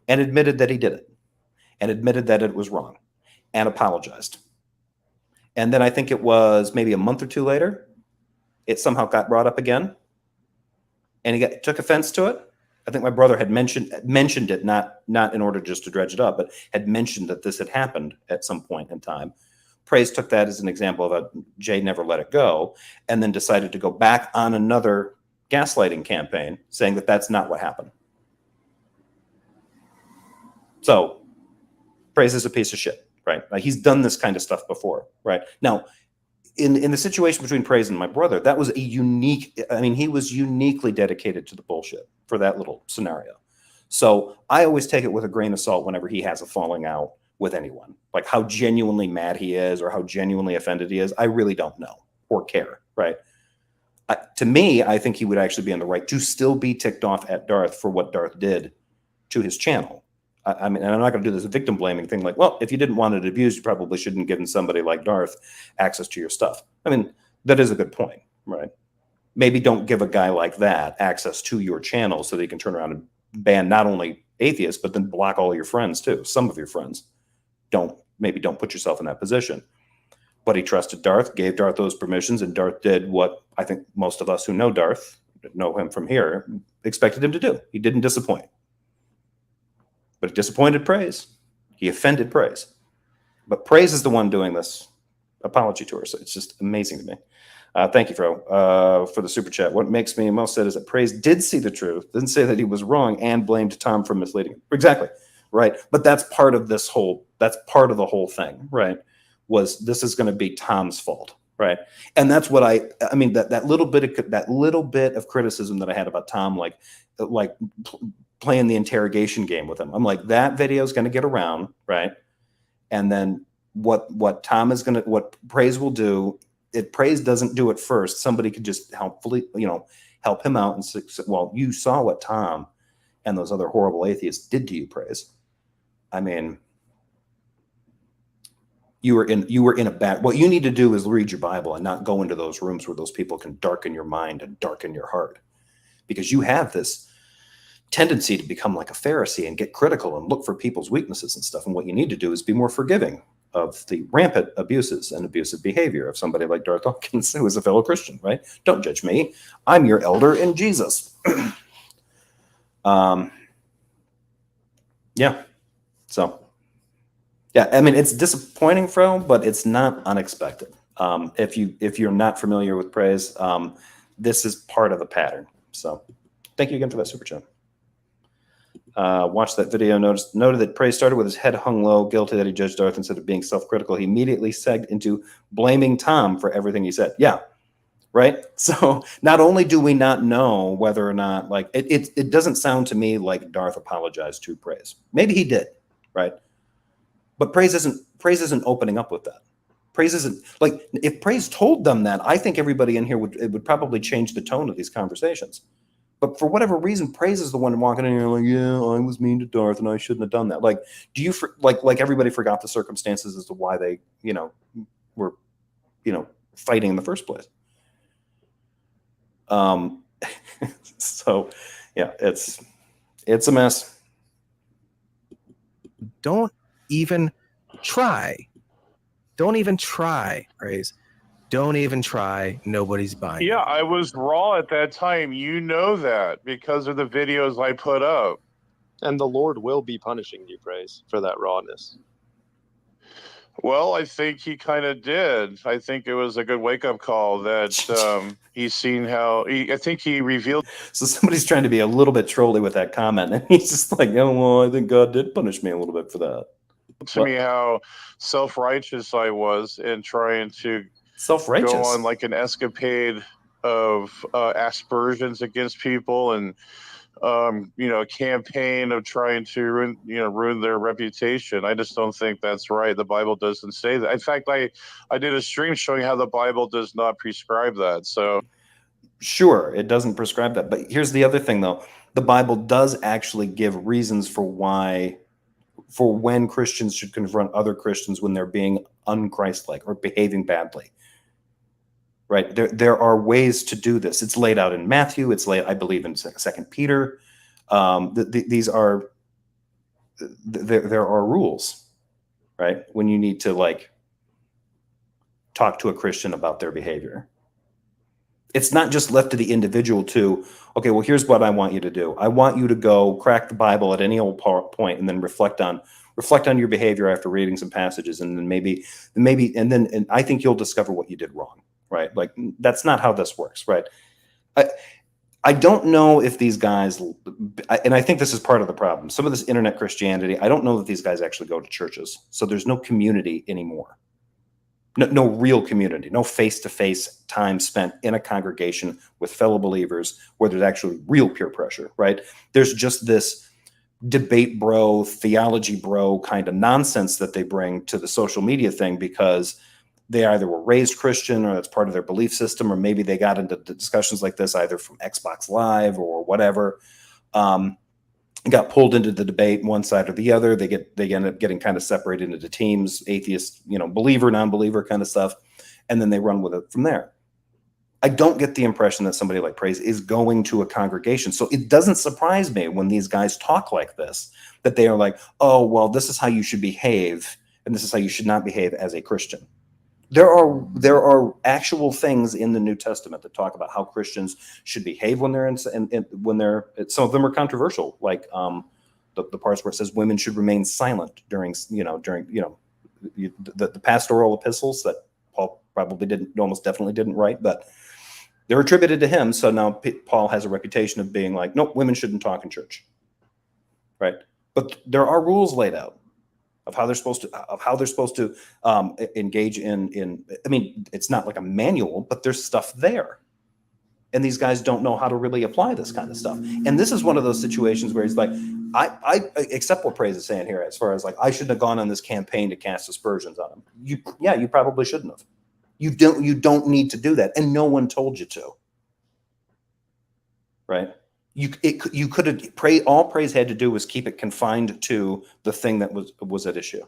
and admitted that he did it, and admitted that it was wrong, and apologized. And then I think it was maybe a month or two later, it somehow got brought up again, and he took offense to it. I think my brother had mentioned it, not in order just to dredge it up, but had mentioned that this had happened at some point in time. Praise took that as an example of a Jay never let it go, and then decided to go back on another gaslighting campaign, saying that that's not what happened. So Praise is a piece of shit, right? Like, he's done this kind of stuff before, right? Now, in the situation between Praise and my brother, that was a unique, I mean, he was uniquely dedicated to the bullshit for that little scenario. So I always take it with a grain of salt whenever he has a falling out with anyone. Like, how genuinely mad he is or how genuinely offended he is, I really don't know or care, right? To me, I think he would actually be in the right to still be ticked off at Darth for what Darth did to his channel. I mean, and I'm not going to do this victim blaming thing like, well, if you didn't want it abused, you probably shouldn't have given somebody like Darth access to your stuff. I mean, that is a good point, right? Maybe don't give a guy like that access to your channel so that he can turn around and ban not only atheists, but then block all your friends too. Some of your friends. Maybe don't put yourself in that position. But he trusted Darth, gave Darth those permissions, and Darth did what I think most of us who know Darth, know him from here, expected him to do. He didn't disappoint. But he disappointed Praise. He offended Praise. But Praise is the one doing this apology tour. So it's just amazing to me. Thank you, Fro, for the super chat. What makes me most sad is that Praise did see the truth, didn't say that he was wrong, and blamed Tom for misleading him. Exactly. Right. But that's part of this whole, that's part of the whole thing, right? Was this is going to be Tom's fault. Right. And that's what I mean, that little bit of criticism that I had about Tom, like playing the interrogation game with him. I'm like, that video is going to get around, right? And then what Tom is going to, what Praise will do, if Praise doesn't do it first, somebody could just help him out and say, well, you saw what Tom and those other horrible atheists did to you, Praise. I mean, you were in a bad, what you need to do is read your Bible and not go into those rooms where those people can darken your mind and darken your heart, because you have this tendency to become like a Pharisee and get critical and look for people's weaknesses and stuff. And what you need to do is be more forgiving of the rampant abuses and abusive behavior of somebody like Darth Dawkins, who is a fellow Christian, right? Don't judge me. I'm your elder in Jesus. Yeah. So, yeah, I mean, it's disappointing, Fro, but it's not unexpected. If you're not familiar with Praise, this is part of the pattern. So thank you again for that super chat. Watched that video, noted that Praise started with his head hung low, guilty that he judged Darth instead of being self-critical. He immediately segged into blaming Tom for everything he said. Yeah, right? So not only do we not know whether or not, like, it doesn't sound to me like Darth apologized to Praise. Maybe he did, right? But Praise isn't opening up with that. Praise isn't, like, if Praise told them that, I think everybody in here would probably change the tone of these conversations. But for whatever reason, Praise is the one walking in here like, yeah, I was mean to Darth and I shouldn't have done that. Like, do you like everybody forgot the circumstances as to why they, were, fighting in the first place. So yeah, it's a mess.
Don't even try. Don't even try, Praise. Don't even try. Nobody's buying.
Yeah, I was raw at that time. You know that because of the videos I put up.
And the Lord will be punishing you, Praise, for that rawness.
Well, I think he kind of did. I think it was a good wake-up call that he's seen how I think he revealed
So somebody's trying to be a little bit trolly with that comment, and he's just like, "Oh, well, I think God did punish me a little bit for that."
to me how self-righteous I was in trying to
Self-righteous.
go on like an escapade of aspersions against people and a campaign of trying to ruin their reputation. I just don't think that's right. The Bible doesn't say that. In fact, I did a stream showing how the Bible does not prescribe that. So
Sure, it doesn't prescribe that. But here's the other thing, though. The Bible does actually give reasons for when Christians should confront other Christians when they're being unchristlike or behaving badly. Right? There are ways to do this. It's laid out in Matthew. It's laid, I believe, in 2 Peter. These are there are rules, right? When you need to like talk to a Christian about their behavior. It's not just left to the individual to, okay, well, here's what I want you to do. I want you to go crack the Bible at any old point and then reflect on your behavior after reading some passages, and then maybe and I think you'll discover what you did wrong, right? Like that's not how this works, right? I don't know if these guys, and I think this is part of the problem. Some of this internet Christianity, I don't know that these guys actually go to churches, so there's no community anymore. No real community, no face-to-face time spent in a congregation with fellow believers where there's actually real peer pressure, right? There's just this debate bro, theology bro kind of nonsense that they bring to the social media thing because they either were raised Christian or that's part of their belief system, or maybe they got into discussions like this either from Xbox Live or whatever. Got pulled into the debate one side or the other. They end up getting kind of separated into teams, atheist, believer, non-believer kind of stuff, and then they run with it from there. I don't get the impression that somebody like Praise is going to a congregation. So it doesn't surprise me when these guys talk like this, that they are like, oh, well, this is how you should behave, and this is how you should not behave as a Christian. There are actual things in the New Testament that talk about how Christians should behave when they're some of them are controversial, like the parts where it says women should remain silent during the pastoral epistles that Paul probably almost definitely didn't write, but they're attributed to him. So now Paul has a reputation of being like, nope, women shouldn't talk in church, right? But there are rules laid out of how they're supposed to engage in. I mean, it's not like a manual, but there's stuff there, and these guys don't know how to really apply this kind of stuff. And this is one of those situations where he's like, I accept what Praise is saying here, as far as like I shouldn't have gone on this campaign to cast aspersions on him. You probably shouldn't have. You don't need to do that, and no one told you to. Right? You could have all Praise had to do was keep it confined to the thing that was at issue.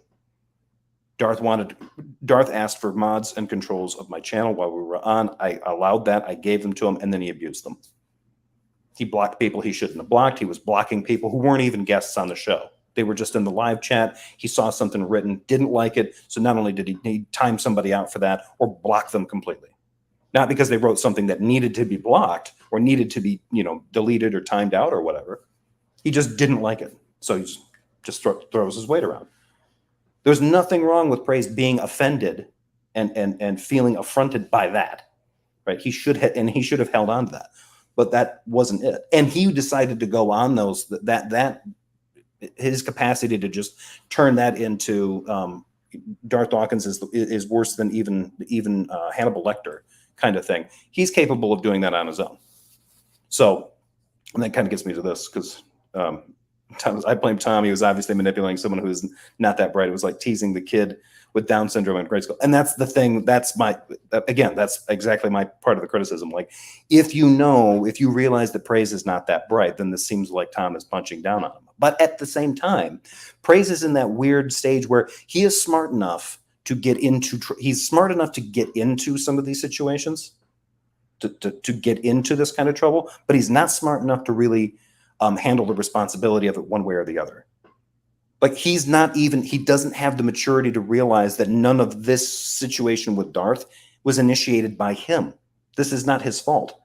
Darth asked for mods and controls of my channel while we were on. I allowed that. I gave them to him, and then he abused them. He blocked people he shouldn't have blocked. He was blocking people who weren't even guests on the show. They were just in the live chat. He saw something written, didn't like it. So not only did he time somebody out for that or block them completely. Not because they wrote something that needed to be blocked or needed to be, deleted or timed out or whatever. He just didn't like it. So he just throws his weight around. There's nothing wrong with Praise being offended and feeling affronted by that, right? He should have held on to that, but that wasn't it. And he decided to go on that his capacity to just turn that into Darth Dawkins is worse than even Hannibal Lecter kind of thing. He's capable of doing that on his own. So, and that kind of gets me to this because I blame Tom. He was obviously manipulating someone who is not that bright. It was like teasing the kid with Down syndrome in grade school. And that's the thing. That's exactly my part of the criticism. Like, if you realize that Praise is not that bright, then this seems like Tom is punching down on him. But at the same time, Praise is in that weird stage where he is smart enough to get into. He's smart enough to get into some of these situations, to get into this kind of trouble, but he's not smart enough to really handle the responsibility of it one way or the other. Like he doesn't have the maturity to realize that none of this situation with Darth was initiated by him. This is not his fault.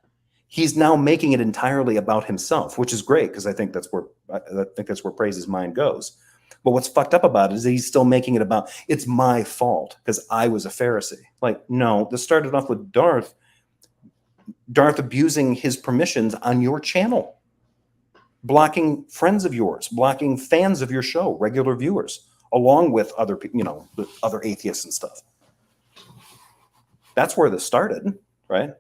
He's now making it entirely about himself, which is great because I think that's where Praise's mind goes. But what's fucked up about it is that he's still making it about, it's my fault because I was a Pharisee. Like, no, this started off with Darth abusing his permissions on your channel, blocking friends of yours, blocking fans of your show, regular viewers, along with other, other atheists and stuff. That's where this started, right?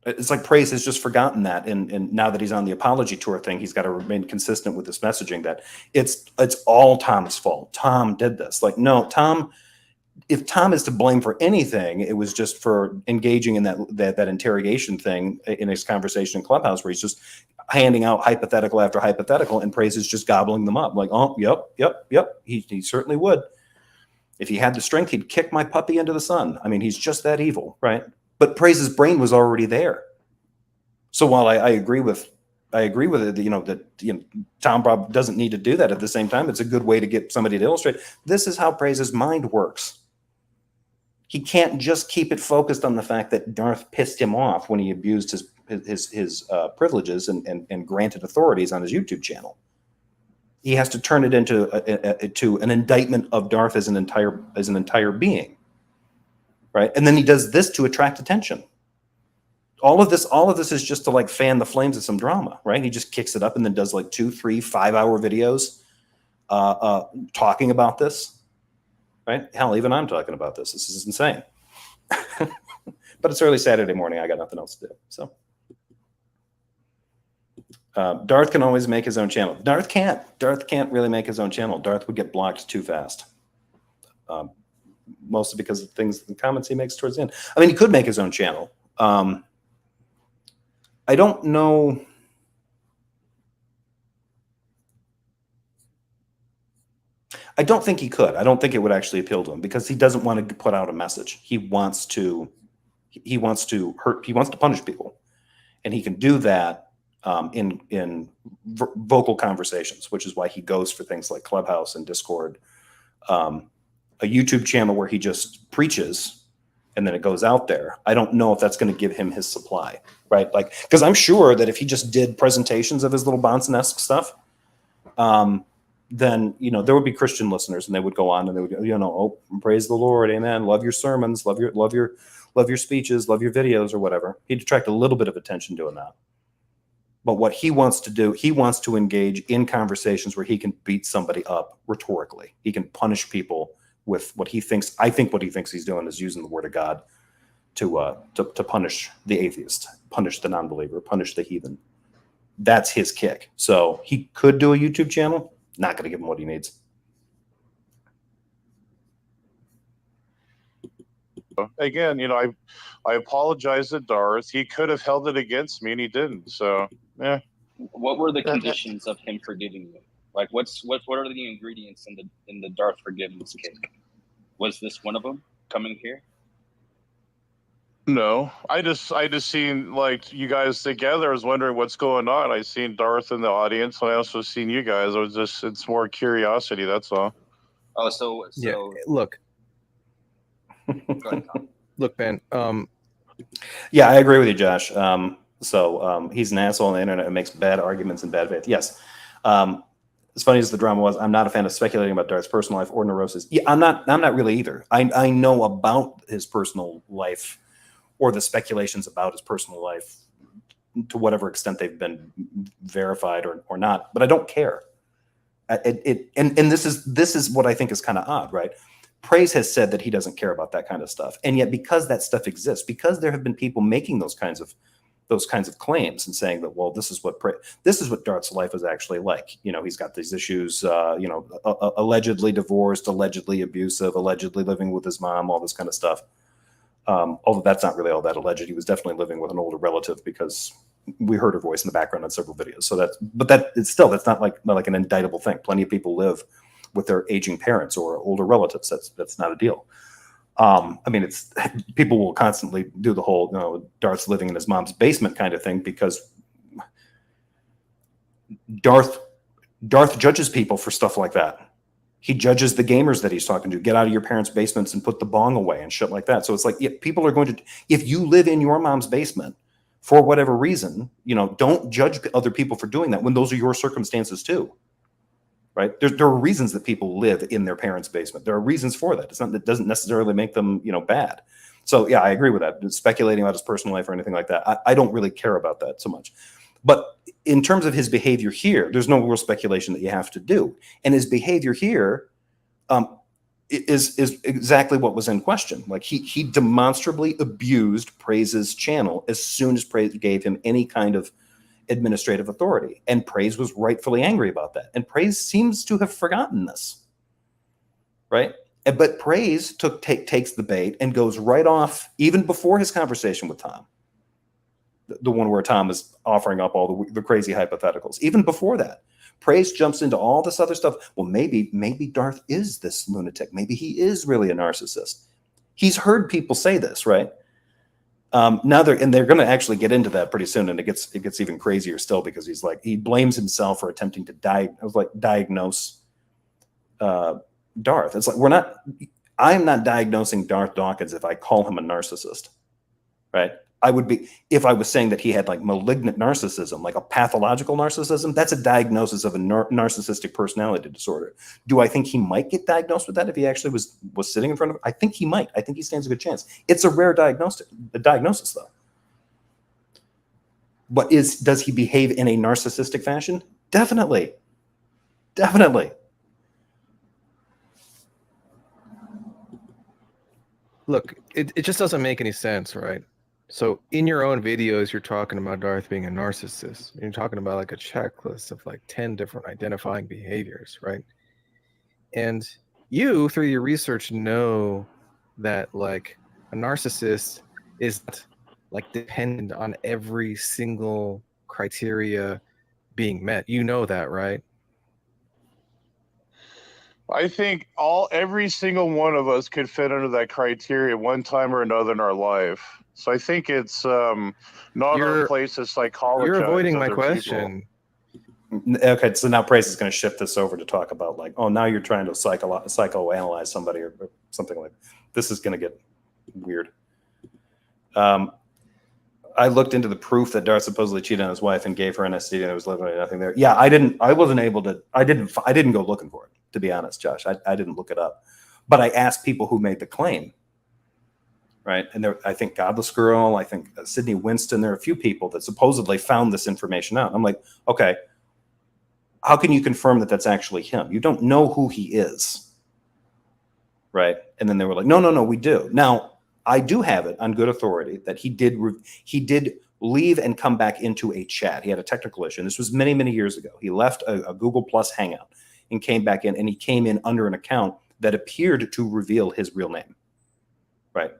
It's like Praise has just forgotten that, and now that he's on the apology tour thing, he's got to remain consistent with this messaging that it's all Tom's fault. Tom did this. Like, no, Tom. If Tom is to blame for anything, it was just for engaging in that interrogation thing in his conversation in Clubhouse, where he's just handing out hypothetical after hypothetical, and Praise is just gobbling them up. Like, oh, yep. He certainly would. If he had the strength, he'd kick my puppy into the sun. I mean, he's just that evil, right? But Praise's brain was already there. So while I agree with it, that Tom Bob doesn't need to do that. At the same time, it's a good way to get somebody to illustrate. This is how Praise's mind works. He can't just keep it focused on the fact that Darth pissed him off when he abused his privileges and granted authorities on his YouTube channel. He has to turn it into an indictment of Darth as an entire being. Right. And then he does this to attract attention. All of this is just to like fan the flames of some drama, right? He just kicks it up and then does like 2, 3, 5-hour videos talking about this. Right? Hell, even I'm talking about this. This is insane. But it's early Saturday morning. I got nothing else to do. So Darth can always make his own channel. Darth can't. Darth can't really make his own channel. Darth would get blocked too fast. Mostly because of the comments he makes towards the end. I mean, he could make his own channel. I don't know. I don't think he could. I don't think it would actually appeal to him because he doesn't want to put out a message. He wants to punish people, and he can do that in vocal conversations, which is why he goes for things like Clubhouse and Discord. A YouTube channel where he just preaches and then it goes out there. I don't know if that's going to give him his supply, right? Like, because I'm sure that if he just did presentations of his little Bonson-esque stuff, then, there would be Christian listeners and they would go on and they would, oh, praise the Lord. Amen. Love your sermons, love your speeches, love your videos or whatever. He'd attract a little bit of attention doing that. But what he wants to do, he wants to engage in conversations where he can beat somebody up rhetorically. He can punish people with what he thinks. I think what he thinks he's doing is using the word of God to punish the atheist, punish the non-believer, punish the heathen. That's his kick. So he could do a YouTube channel. Not going to give him what he needs.
Again, I apologize to Darth. He could have held it against me, and he didn't. So, yeah.
What were the conditions of him forgiving you? Like, what are the ingredients in the Darth forgiveness cake? Was this one of them coming here?
No, I just seen like you guys together. I was wondering what's going on. I seen Darth in the audience, and I also seen you guys. It's more curiosity. That's all.
Oh, so
yeah. Look.
Go ahead, Tom.
Look, Ben.
Yeah, I agree with you, Josh. So he's an asshole on the internet and makes bad arguments in bad faith. Yes. As funny as the drama was, I'm not a fan of speculating about Darth's personal life or neurosis. Yeah, I'm not really either. I know about his personal life or the speculations about his personal life to whatever extent they've been verified or not, but I don't care. And this is what I think is kind of odd, right? Praise has said that he doesn't care about that kind of stuff, and yet because that stuff exists, because there have been people making those kinds of claims and saying that, well, this is what Darth's life is actually like. He's got these issues, allegedly divorced, allegedly abusive, allegedly living with his mom, all this kind of stuff. Although that's not really all that alleged. He was definitely living with an older relative because we heard her voice in the background on several videos. So that's not like an indictable thing. Plenty of people live with their aging parents or older relatives. That's not a deal. I mean, it's people will constantly do the whole, you know, Darth's living in his mom's basement kind of thing, because Darth judges people for stuff like that. He judges the gamers that he's talking to. Get out of your parents' basements and put the bong away and shit like that. So it's like, yeah, people are going to, if you live in your mom's basement for whatever reason, you know, don't judge other people for doing that when those are your circumstances too. Right? There are reasons that people live in their parents' basement. There are reasons for that. It's not, that doesn't necessarily make them, you know, bad. So yeah, I agree with that. Speculating about his personal life or anything like that, I don't really care about that so much. But in terms of his behavior here, there's no real speculation that you have to do. And his behavior here is exactly what was in question. Like he demonstrably abused Praise's channel as soon as Praise gave him any kind of administrative authority. And Praise was rightfully angry about that. And Praise seems to have forgotten this, right? But Praise takes the bait and goes right off, even before his conversation with Tom. The one where Tom is offering up all the crazy hypotheticals. Even before that, Praise jumps into all this other stuff. Well, maybe Darth is this lunatic. Maybe he is really a narcissist. He's heard people say this, right? Now they're going to actually get into that pretty soon, and it gets even crazier still, because he blames himself for attempting to diagnose Darth. It's like I'm not diagnosing Darth Dawkins if I call him a narcissist, right? I would be, if I was saying that he had like malignant narcissism, like a pathological narcissism, that's a diagnosis of a narcissistic personality disorder. Do I think he might get diagnosed with that if he actually was sitting in front of? I think he might. I think he stands a good chance. It's a rare diagnosis though. But does he behave in a narcissistic fashion? Definitely. Definitely.
Look, it just doesn't make any sense, right? So in your own videos, you're talking about Darth being a narcissist. You're talking about like a checklist of like 10 different identifying behaviors, right? And you, through your research, know that like a narcissist is like dependent on every single criteria being met. You know that, right?
I think every single one of us could fit under that criteria one time or another in our life. So I think it's not our place to psychologize.
You're avoiding my
other
question.
people.
Okay, so now Price is going to shift this over to talk about like, oh, now you're trying to psychoanalyze somebody or something like that. This is going to get weird. I looked into the proof that Darth supposedly cheated on his wife and gave her an STD and there was literally nothing there. Yeah, I didn't go looking for it, to be honest, Josh. I didn't look it up. But I asked people who made the claim. Right. And I think Godless Girl, I think Sydney Winston, there are a few people that supposedly found this information out. I'm like, okay, how can you confirm that that's actually him? You don't know who he is. Right. And then they were like, no, we do. Now, I do have it on good authority that he did leave and come back into a chat. He had a technical issue. And this was many, many years ago. He left a Google Plus Hangout and came back in, and he came in under an account that appeared to reveal his real name. Right.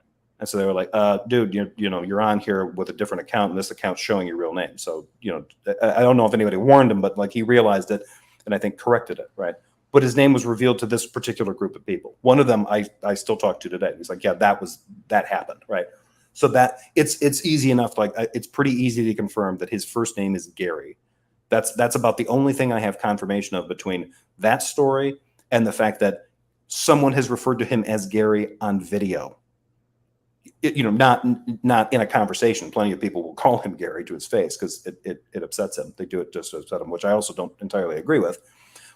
And so they were like, dude, you're on here with a different account, and this account's showing your real name. So, I don't know if anybody warned him, but like he realized it and I think corrected it, right? But his name was revealed to this particular group of people. One of them I still talk to today. He's like, yeah, that happened, right? So that it's easy enough, like it's pretty easy to confirm that his first name is Gary. That's about the only thing I have confirmation of between that story and the fact that someone has referred to him as Gary on video. Not in a conversation. Plenty of people will call him Gary to his face because it upsets him. They do it just to upset him, which I also don't entirely agree with.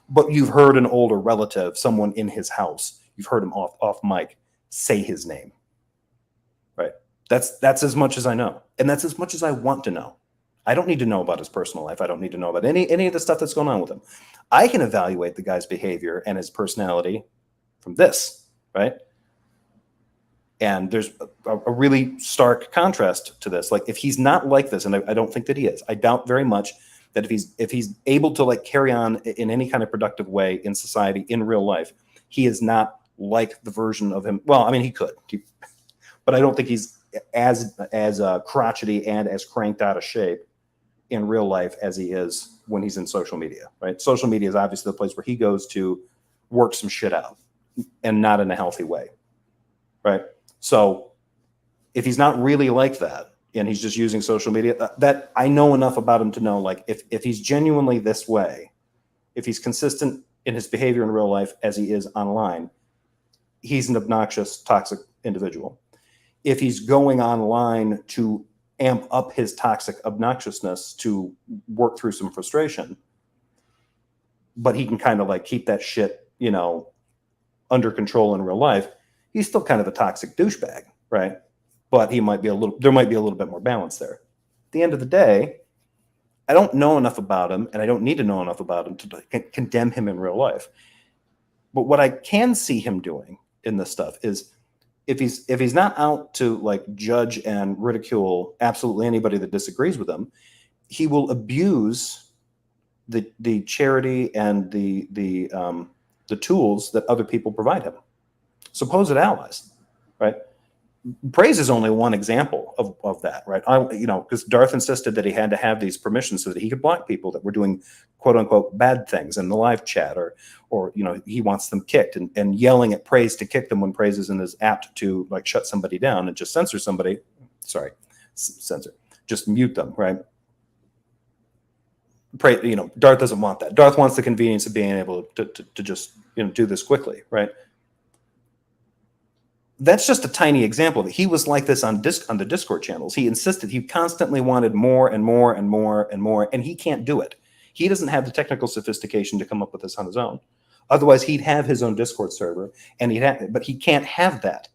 But you've heard an older relative, someone in his house, you've heard him off mic say his name, right? That's as much as I know, and that's as much as I want to know. I don't need to know about his personal life. I don't need to know about any of the stuff that's going on with him. I can evaluate the guy's behavior and his personality from this, right? And there's a really stark contrast to this. Like if he's not like this, and I don't think that he is, I doubt very much that if he's able to like carry on in any kind of productive way in society, in real life, he is not like the version of him. Well, I mean, he could, but I don't think he's as crotchety and as cranked out of shape in real life as he is when he's in social media, right? Social media is obviously the place where he goes to work some shit out, and not in a healthy way, right? So if he's not really like that, and he's just using social media, that I know enough about him to know, like, if he's genuinely this way, if he's consistent in his behavior in real life as he is online, he's an obnoxious, toxic individual. If he's going online to amp up his toxic obnoxiousness to work through some frustration, but he can kind of like keep that shit, you know, under control in real life, he's still kind of a toxic douchebag, right? But there might be a little bit more balance there. At the end of the day, I don't know enough about him, and I don't need to know enough about him to condemn him in real life. But what I can see him doing in this stuff is, if he's not out to like judge and ridicule absolutely anybody that disagrees with him, he will abuse the charity and the tools that other people provide him, supposed allies, right? Praise is only one example of that, right? Because Darth insisted that he had to have these permissions so that he could block people that were doing quote unquote bad things in the live chat, or he wants them kicked, and yelling at Praise to kick them when Praise isn't as apt to like shut somebody down and just censor somebody. Just mute them, right? Darth doesn't want that. Darth wants the convenience of being able to just do this quickly, right? That's just a tiny example. That he was like this on the Discord channels. He insisted, he constantly wanted more and more and more and more, and he can't do it. He doesn't have the technical sophistication to come up with this on his own. Otherwise, he'd have his own Discord server, but he can't have that.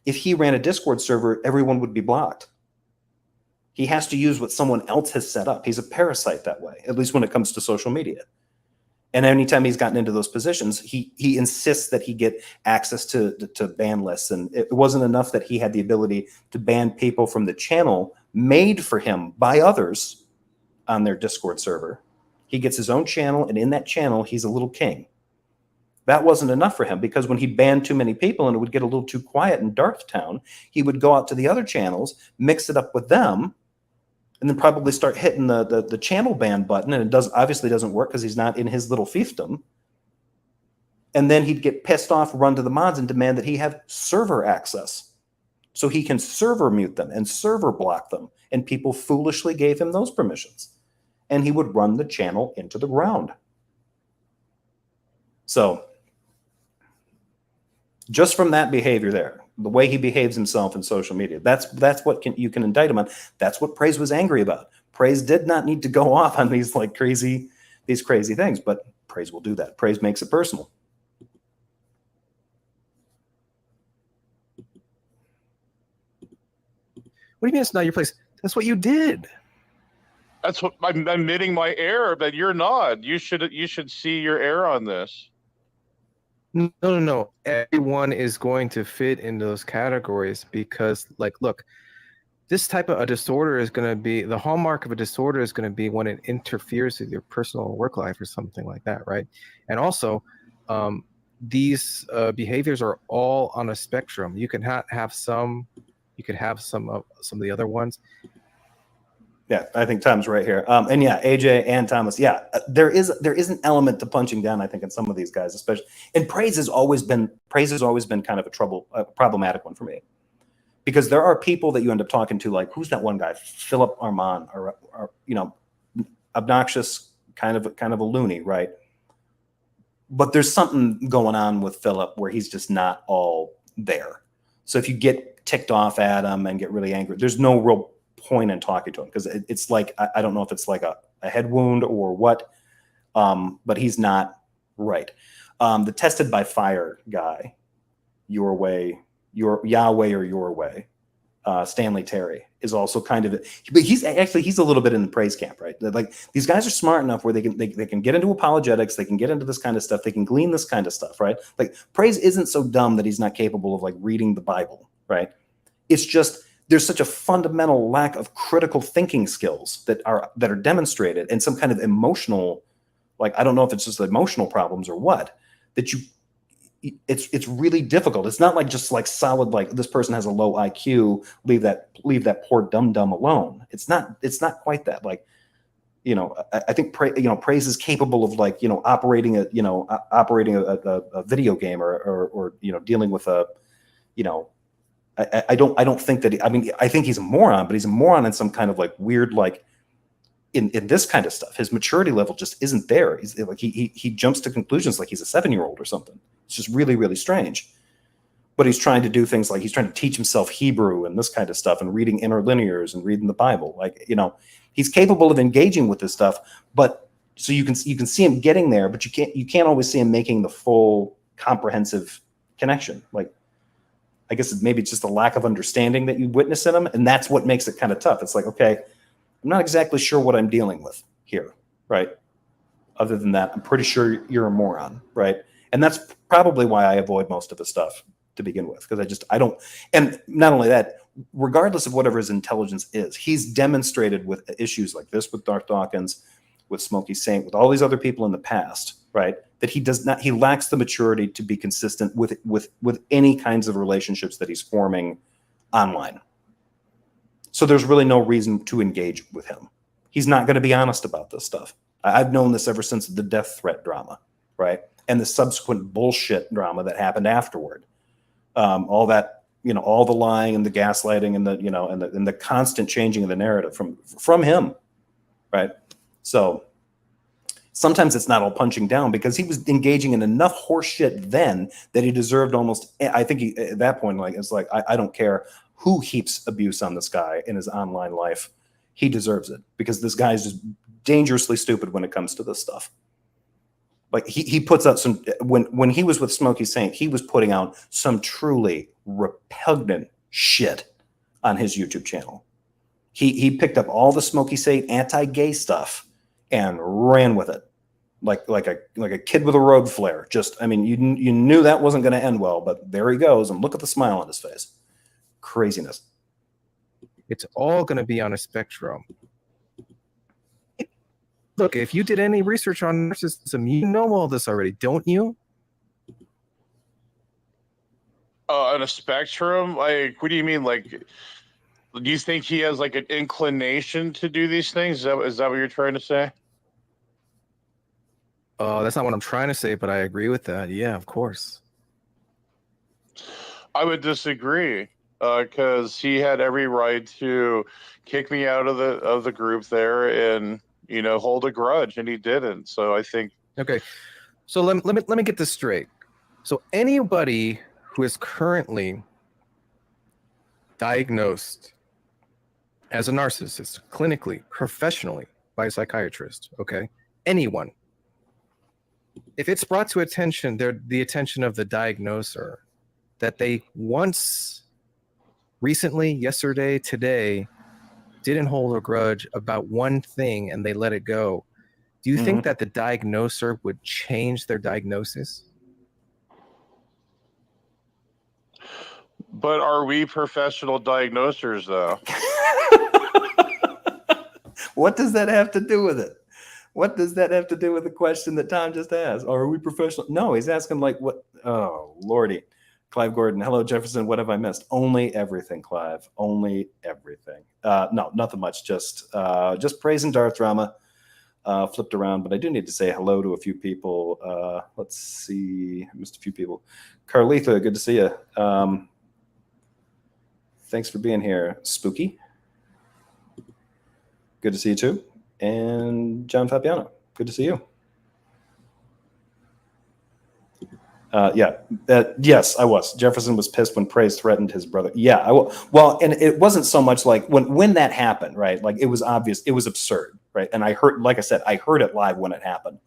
If he ran a Discord server, everyone would be blocked. He has to use what someone else has set up. He's a parasite that way, at least when it comes to social media. And anytime he's gotten into those positions, he insists that he get access to ban lists. And it wasn't enough that he had the ability to ban people from the channel made for him by others on their Discord server. He gets his own channel, and in that channel, he's a little king. That wasn't enough for him, because when he banned too many people and it would get a little too quiet in Darth Town, he would go out to the other channels, mix it up with them, and then probably start hitting the channel ban button, and it obviously doesn't work because he's not in his little fiefdom. And then he'd get pissed off, run to the mods, and demand that he have server access so he can server mute them and server block them. And people foolishly gave him those permissions, and he would run the channel into the ground. So just from that behavior there, the way he behaves himself in social media, that's what you can indict him on. That's what Praise was angry about. Praise did not need to go off on these crazy things, but Praise will do that. Praise makes it personal.
What do you mean it's not your place? That's what you did.
That's what I'm admitting my error, but you're not. You should see your error on this.
No. Everyone is going to fit into those categories because, look, this type of a disorder is going to be, the hallmark of a disorder is going to be when it interferes with your personal work life or something like that, right? And also, these behaviors are all on a spectrum. You can have some, you could have some of the other ones.
Yeah, I think Tom's right here. And yeah, AJ and Thomas. Yeah, there is an element to punching down, I think, in some of these guys, especially. And Praise has always been kind of a problematic one for me, because there are people that you end up talking to, like, who's that one guy, Philip Armand, or obnoxious, kind of a loony, right? But there's something going on with Philip where he's just not all there. So if you get ticked off at him and get really angry, there's no real point in talking to him, because it's like, I don't know if it's like a head wound or what, but he's not right. The tested by fire guy, your way, your Yahweh or your way, Stanley Terry, is also kind of, but he's a little bit in the Praise camp, right? Like, these guys are smart enough where they can get into apologetics, they can get into this kind of stuff, they can glean this kind of stuff, right? Like, Praise isn't so dumb that he's not capable of reading the Bible, right? It's just, there's such a fundamental lack of critical thinking skills that are demonstrated, and some kind of emotional, I don't know if it's just emotional problems or what, that it's really difficult. It's not just solid, this person has a low IQ, leave that poor dum-dum alone. It's not quite that. I think Praise is capable of like, operating a video game or dealing with a, I don't think that, I think he's a moron, but he's a moron in some kind of like weird, like in this kind of stuff, his maturity level just isn't there. He's like, he jumps to conclusions like he's a 7-year-old or something. It's just really, really strange. But he's trying to do things like he's trying to teach himself Hebrew and this kind of stuff and reading interlinears and reading the Bible. Like, he's capable of engaging with this stuff, but so you can see him getting there, but you can't always see him making the full comprehensive connection. Like, I guess maybe it's just a lack of understanding that you witness in him. And that's what makes it kind of tough. It's like, okay, I'm not exactly sure what I'm dealing with here. Right. Other than that, I'm pretty sure you're a moron. Right. And that's probably why I avoid most of his stuff to begin with. Because I don't, and not only that, regardless of whatever his intelligence is, he's demonstrated with issues like this, with Darth Dawkins, with Smokey Saint, with all these other people in the past, right? That he lacks the maturity to be consistent with any kinds of relationships that he's forming online. So there's really no reason to engage with him. He's not going to be honest about this stuff. I've known this ever since the death threat drama, right? And the subsequent bullshit drama that happened afterward. All that, all the lying and the gaslighting and the constant changing of the narrative from him, right? So sometimes it's not all punching down, because he was engaging in enough horse shit then that he deserved almost, I think at that point, like, it's like, I don't care who heaps abuse on this guy in his online life. He deserves it, because this guy is just dangerously stupid when it comes to this stuff. Like he puts out some, when he was with Smokey Saint, he was putting out some truly repugnant shit on his YouTube channel. He picked up all the Smokey Saint anti-gay stuff and ran with it like a kid with a road flare. Just, you knew that wasn't going to end well, but there he goes, and look at the smile on his face. Craziness.
It's all going to be on a spectrum. Look, if you did any research on narcissism, you know all this already, don't you?
On a spectrum? Like, what do you mean? Like, do you think he has like an inclination to do these things? Is that what you're trying to say?
Oh, that's not what I'm trying to say, but I agree with that. Yeah, of course.
I would disagree, because he had every right to kick me out of the group there and hold a grudge, and he didn't. So I think.
Okay, so let me get this straight. So anybody who is currently diagnosed as a narcissist, clinically, professionally, by a psychiatrist, okay, anyone, if it's brought to attention, the attention of the diagnoser, that they once, recently, yesterday, today, didn't hold a grudge about one thing and they let it go, do you think that the diagnoser would change their diagnosis?
But are we professional diagnosers, though?
What does that have to do with it? What does that have to do with the question that Tom just asked? Or are we professional? No, he's asking like what? Oh, Lordy. Clive Gordon. Hello, Jefferson. What have I missed? Only everything, Clive. Only everything. No, nothing much. Just praising Darth drama. Flipped around, but I do need to say hello to a few people. Let's see. I missed a few people. Carletha, good to see you. Thanks for being here. Spooky. Good to see you too. And John Fabiano, good to see you. Yes, I was. Jefferson was pissed when Praise threatened his brother. Yeah, well, and it wasn't so much like when that happened, right? Like, it was obvious, it was absurd, right? And I heard, like I said, I heard it live when it happened.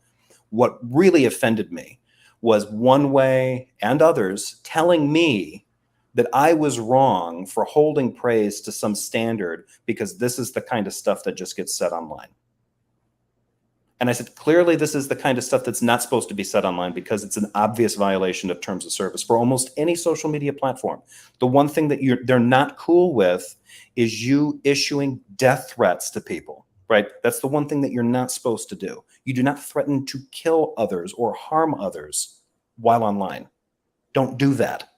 What really offended me was One Way and others telling me that I was wrong for holding Praise to some standard because this is the kind of stuff that just gets said online. And I said, clearly, this is the kind of stuff that's not supposed to be said online because it's an obvious violation of terms of service for almost any social media platform. The one thing that they're not cool with is you issuing death threats to people, right? That's the one thing that you're not supposed to do. You do not threaten to kill others or harm others while online. Don't do that,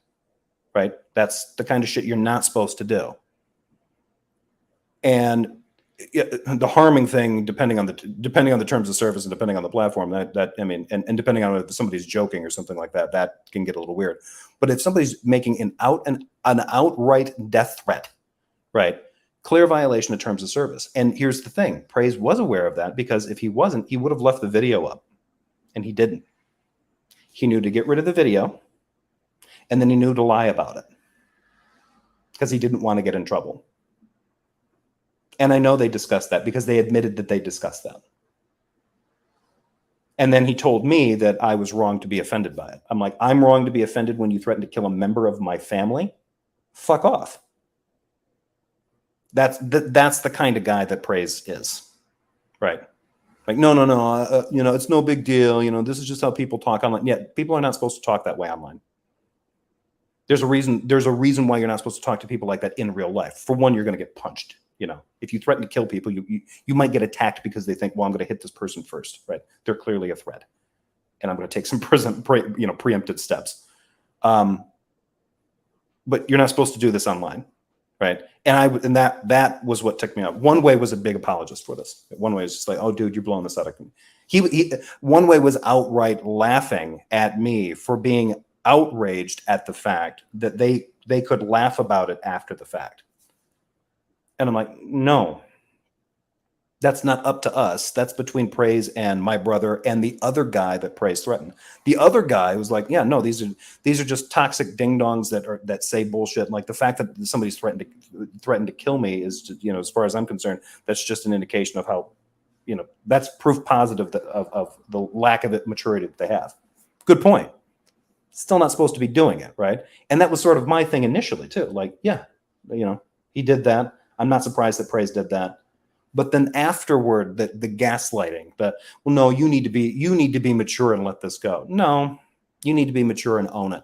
right? That's the kind of shit you're not supposed to do. And the harming thing, depending on the terms of service and depending on the platform, that I mean, and depending on if somebody's joking or something like that, that can get a little weird. But if somebody's making an outright death threat, right? Clear violation of terms of service. And here's the thing: Praise was aware of that, because if he wasn't, he would have left the video up, and he didn't. He knew to get rid of the video, and then he knew to lie about it because he didn't want to get in trouble. And I know they discussed that because they admitted that they discussed that. And then he told me that I was wrong to be offended by it. I'm like, I'm wrong to be offended when you threaten to kill a member of my family? Fuck off. That's the kind of guy that Praise is, right? Like, no, it's no big deal. This is just how people talk online. Yeah, people are not supposed to talk that way online. There's a reason why you're not supposed to talk to people like that in real life. For one, you're going to get punched. If you threaten to kill people, you might get attacked because they think, well, I'm going to hit this person first, right? They're clearly a threat, and I'm going to take some preemptive steps. But you're not supposed to do this online, right? And that was what ticked me off. One Way was a big apologist for this. One Way was just like, oh, dude, you're blowing this out of. One Way was outright laughing at me for being outraged at the fact that they could laugh about it after the fact. And I'm like, no, that's not up to us. That's between Praise and my brother and the other guy that Praise threatened. The other guy was like, yeah, no, these are just toxic ding dongs that say bullshit. Like the fact that somebody's threatened to kill me is, as far as I'm concerned, that's just an indication of how, that's proof positive of the lack of maturity that they have. Good point. Still not supposed to be doing it, right? And that was sort of my thing initially too. Like, yeah, he did that. I'm not surprised that Praise did that. But then afterward, the gaslighting, well, no, you need to be mature and let this go. No, you need to be mature and own it.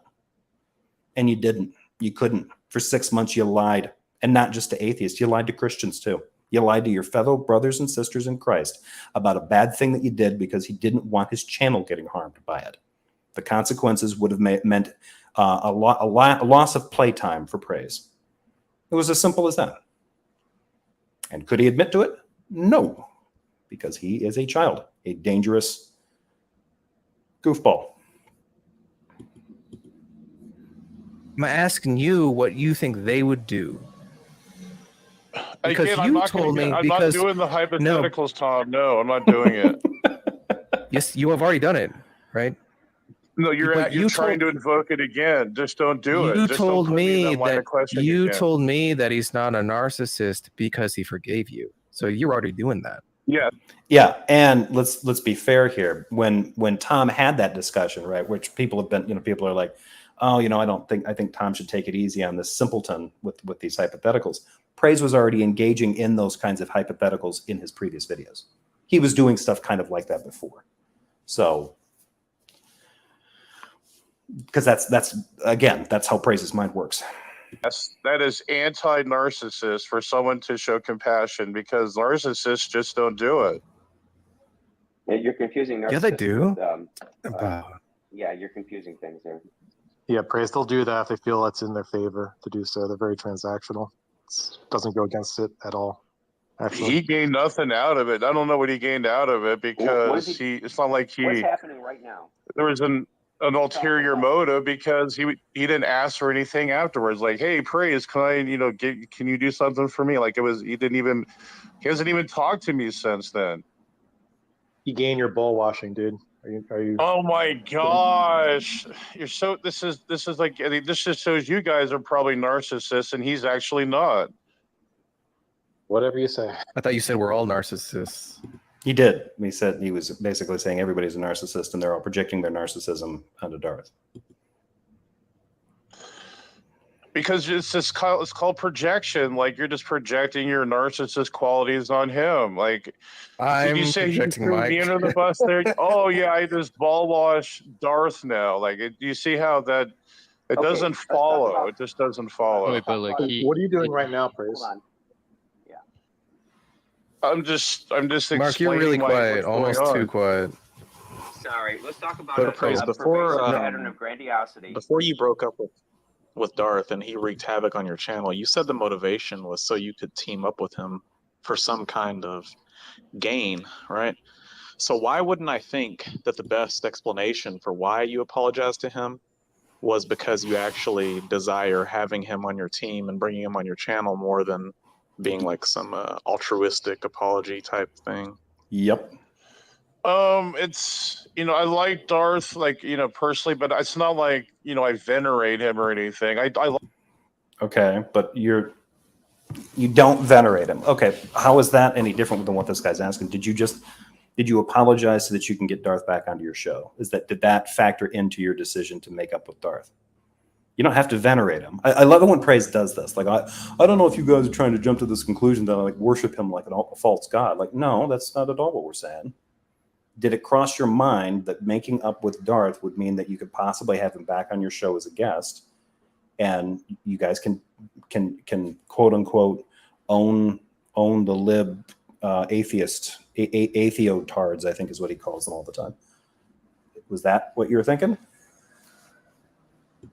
And you didn't. You couldn't. For 6 months, you lied. And not just to atheists. You lied to Christians too. You lied to your fellow brothers and sisters in Christ about a bad thing that you did because he didn't want his channel getting harmed by it. The consequences would have meant a loss of playtime for Praise. It was as simple as that. And could he admit to it? No, because he is a child, a dangerous goofball.
I'm asking you what you think they would do. Because
Again,
you told me
I'm not doing the hypotheticals, Tom. No, I'm not doing it.
Yes, you have already done it, right?
No, you're trying to invoke it again. Just don't do it.
You
Just
told
don't put me
me
in that line
that
of questioning again.
told me that he's not a narcissist because he forgave you. So you're already doing that.
Yeah.
Yeah, and let's be fair here. When Tom had that discussion, right, which people have been, people are like, oh, I think Tom should take it easy on this simpleton with these hypotheticals. Praise was already engaging in those kinds of hypotheticals in his previous videos. He was doing stuff kind of like that before. So, because that's how Praise's mind works.
Yes, that is anti-narcissist for someone to show compassion, because narcissists just don't do it.
Yeah, you're confusing narcissists.
Yeah, they do.
With, yeah, you're confusing things there.
Yeah, Praise, they'll do that if they feel it's in their favor to do so. They're very transactional. It doesn't go against it at all. Actually,
He gained nothing out of it. I don't know what he gained out of it, because it's not like
What's happening right now?
there was an ulterior motive, because he didn't ask for anything afterwards. Like, hey, Praise, can I, can you do something for me? Like, he hasn't even talked to me since then.
you gain your ball washing, dude. Are you?
Oh my gosh, this is like, this just shows you guys are probably narcissists and he's actually not.
Whatever you say.
I thought you said we're all narcissists.
He did. He said he was basically saying everybody's a narcissist and they're all projecting their narcissism onto Darth.
Because it's called projection. Like, you're just projecting your narcissist qualities on him. Like,
I'm
you say he
projecting
threw
Mike.
me under the bus there. Oh yeah, I just ball wash Darth now. Like, you see how that it doesn't follow. It just doesn't follow.
Wait, but like
What are you doing right now, Praise?
Hold on.
I'm just
Mark, you're really quiet, almost too quiet.
Sorry, let's talk about
But Praise, before
pattern of grandiosity.
before you broke up with Darth and he wreaked havoc on your channel, you said the motivation was so you could team up with him
for some kind of gain, right? So why wouldn't I think that the best explanation for why you apologize to him was because you actually desire having him on your team and bringing him on your channel more than being like some altruistic apology type thing?
Yep.
It's, I like Darth, like, personally, but it's not like, I venerate him or anything. I
Okay, but you don't venerate him. Okay, how is that any different than what this guy's asking? Did you apologize so that you can get Darth back onto your show? Did that factor into your decision to make up with Darth? You don't have to venerate him. I love it when Praise does this. Like, I don't know if you guys are trying to jump to this conclusion that I like worship him like a false god. Like, no, that's not at all what we're saying. Did it cross your mind that making up with Darth would mean that you could possibly have him back on your show as a guest, and you guys can quote unquote own the lib atheist atheotards, I think is what he calls them all the time. Was that what you were thinking?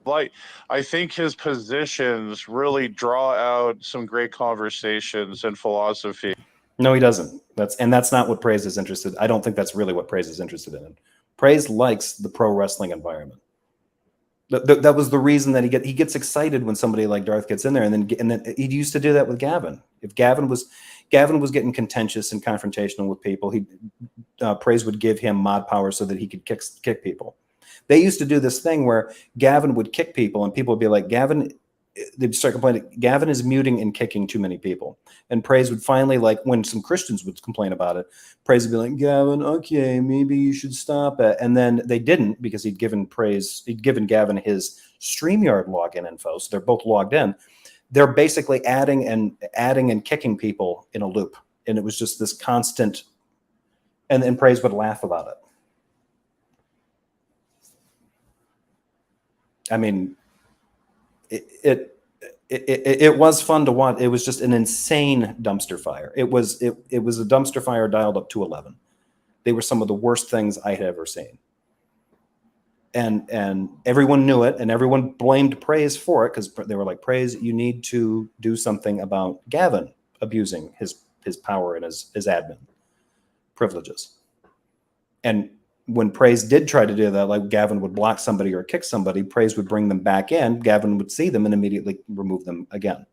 Like, I think his positions really draw out some great conversations and philosophy.
No, he doesn't. That's not what Praise is interested. I don't think that's really what Praise is interested in. Praise likes the pro wrestling environment. That was the reason that he gets excited when somebody like Darth gets in there, and then he used to do that with Gavin. If Gavin was getting contentious and confrontational with people, Praise would give him mod power so that he could kick people. They used to do this thing where Gavin would kick people, and people would be like, Gavin. They'd start complaining, Gavin is muting and kicking too many people. And Praise would finally, like when some Christians would complain about it, Praise would be like, Gavin, okay, maybe you should stop it. And then they didn't, because he'd given Gavin his StreamYard login info. So they're both logged in. They're basically adding and kicking people in a loop. And it was just this constant, and then Praise would laugh about it. I mean, it was fun to watch. It was just an insane dumpster fire. It was a dumpster fire dialed up to 11. They were some of the worst things I had ever seen. And everyone knew it, and everyone blamed Praise for it, because they were like, Praise, you need to do something about Gavin abusing his power and his admin privileges. And when Praise did try to do that, like Gavin would block somebody or kick somebody, Praise would bring them back in. Gavin would see them and immediately remove them again.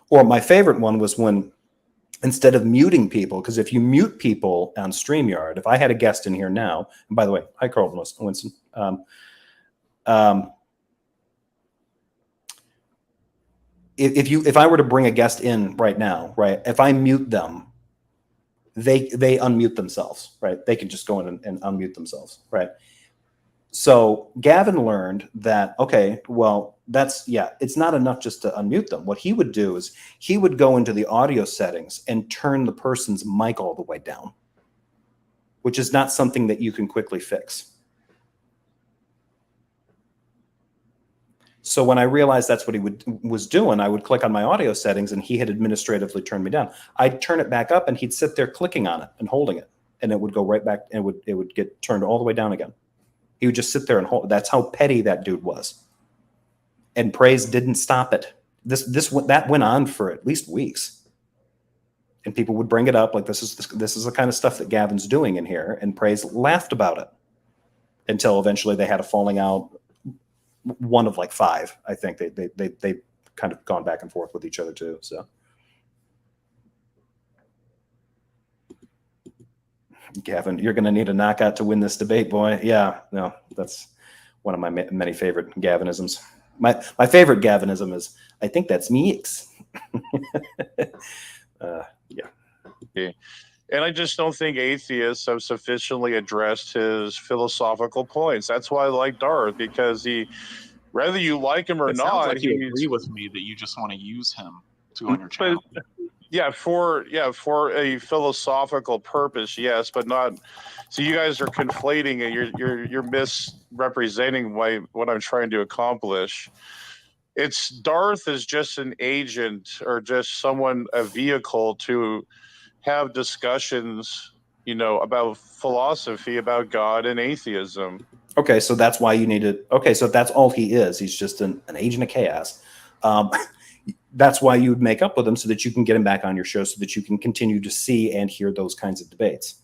Or my favorite one was when, instead of muting people, because if you mute people on StreamYard, if I had a guest in here now, and by the way, hi Carlton Winston. If I were to bring a guest in right now, right, if I mute them, they unmute themselves, right? They can just go in and unmute themselves, right? So Gavin learned that, okay, well, it's not enough just to unmute them. What he would do is he would go into the audio settings and turn the person's mic all the way down, which is not something that you can quickly fix. So when I realized that's what he was doing, I would click on my audio settings, and he had administratively turned me down. I'd turn it back up, and he'd sit there clicking on it and holding it, and it would go right back, and it would get turned all the way down again. He would just sit there and hold. That's how petty that dude was. And Praise didn't stop it. That went on for at least weeks, and people would bring it up like, this is the kind of stuff that Gavin's doing in here, and Praise laughed about it until eventually they had a falling out. One of like 5, I think they kind of gone back and forth with each other too. So Gavin, you're going to need a knockout to win this debate, boy. Yeah, no, that's one of my many favorite Gavinisms. My favorite Gavinism is, I think that's me.
Yeah. And I just don't think atheists have sufficiently addressed his philosophical points. That's why I like Darth, because whether you like him or
it
not,
sounds like you agree with me that you just want to use him on your channel.
For a philosophical purpose, yes, but not. So you guys are conflating it. You're misrepresenting what I'm trying to accomplish. It's Darth is just an agent, or just a vehicle to have discussions, about philosophy, about God and atheism.
Okay, so that's why you need to. Okay, so that's all he is. He's just an agent of chaos. that's why you would make up with him, so that you can get him back on your show, so that you can continue to see and hear those kinds of debates,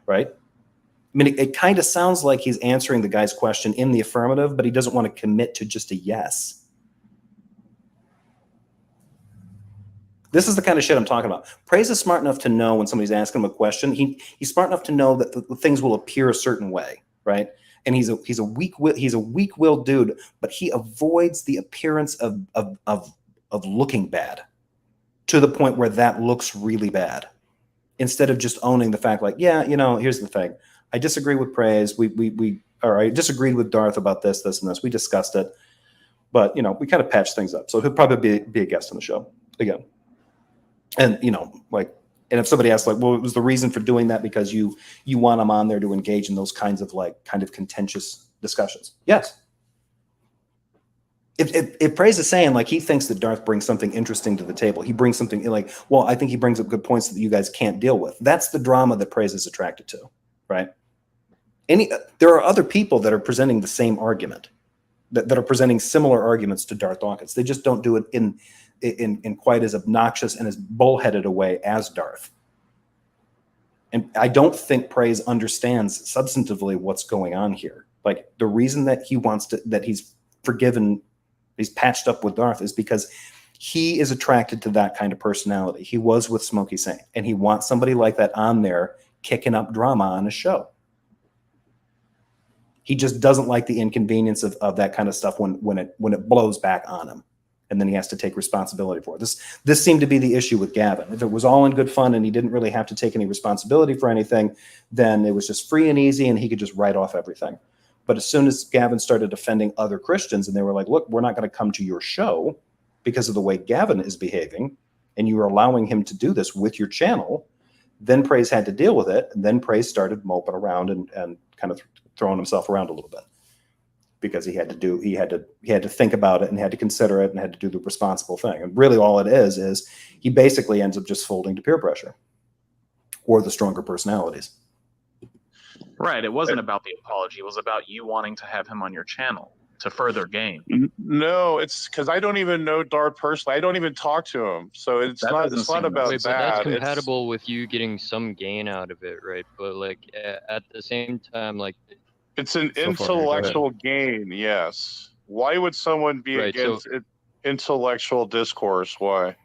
right? I mean, it kind of sounds like he's answering the guy's question in the affirmative, but he doesn't want to commit to just a yes. This is the kind of shit I'm talking about. Praise is smart enough to know when somebody's asking him a question. He's smart enough to know that the things will appear a certain way, right? And he's a weak-willed dude, but he avoids the appearance of looking bad, to the point where that looks really bad. Instead of just owning the fact, like, yeah, you know, here's the thing. I disagree with Praise. I disagreed with Darth about this, and this. We discussed it, but, you know, we kind of patched things up. So he'll probably be a guest on the show again. And, you know, like, and if somebody asks, like, well, what was the reason for doing that? Because you want him on there to engage in those kinds of, like, kind of contentious discussions. Yes. If Praise is saying, like, he thinks that Darth brings something interesting to the table, he brings something like, well, I think he brings up good points that you guys can't deal with. That's the drama that Praise is attracted to, right? There are other people that are presenting the same argument, that are presenting similar arguments to Darth Dawkins. They just don't do it in quite as obnoxious and as bullheaded a way as Darth. And I don't think Praise understands substantively what's going on here. Like, the reason that he's forgiven, he's patched up with Darth, is because he is attracted to that kind of personality. He was with Smokey Saint, and he wants somebody like that on there kicking up drama on his show. He just doesn't like the inconvenience of that kind of stuff when it blows back on him, and then he has to take responsibility for it. This seemed to be the issue with Gavin. If it was all in good fun and he didn't really have to take any responsibility for anything, then it was just free and easy, and he could just write off everything. But as soon as Gavin started offending other Christians, and they were like, look, we're not going to come to your show because of the way Gavin is behaving, and you are allowing him to do this with your channel, then Praise had to deal with it. And then Praise started moping around and kind of throwing himself around a little bit, because he had to think about it and had to consider it and had to do the responsible thing. And really all it is he basically ends up just folding to peer pressure or the stronger personalities.
Right. It wasn't about the apology. It was about you wanting to have him on your channel to further gain.
No, it's because I don't even know Darth personally. I don't even talk to him, so it's
That
not
doesn't seem
about
right.
that.
But that's compatible with you getting some gain out of it, right? But like at the same time, like
It's an
So far,
intellectual gain, yes. Why would someone be
Right,
against intellectual discourse? Why?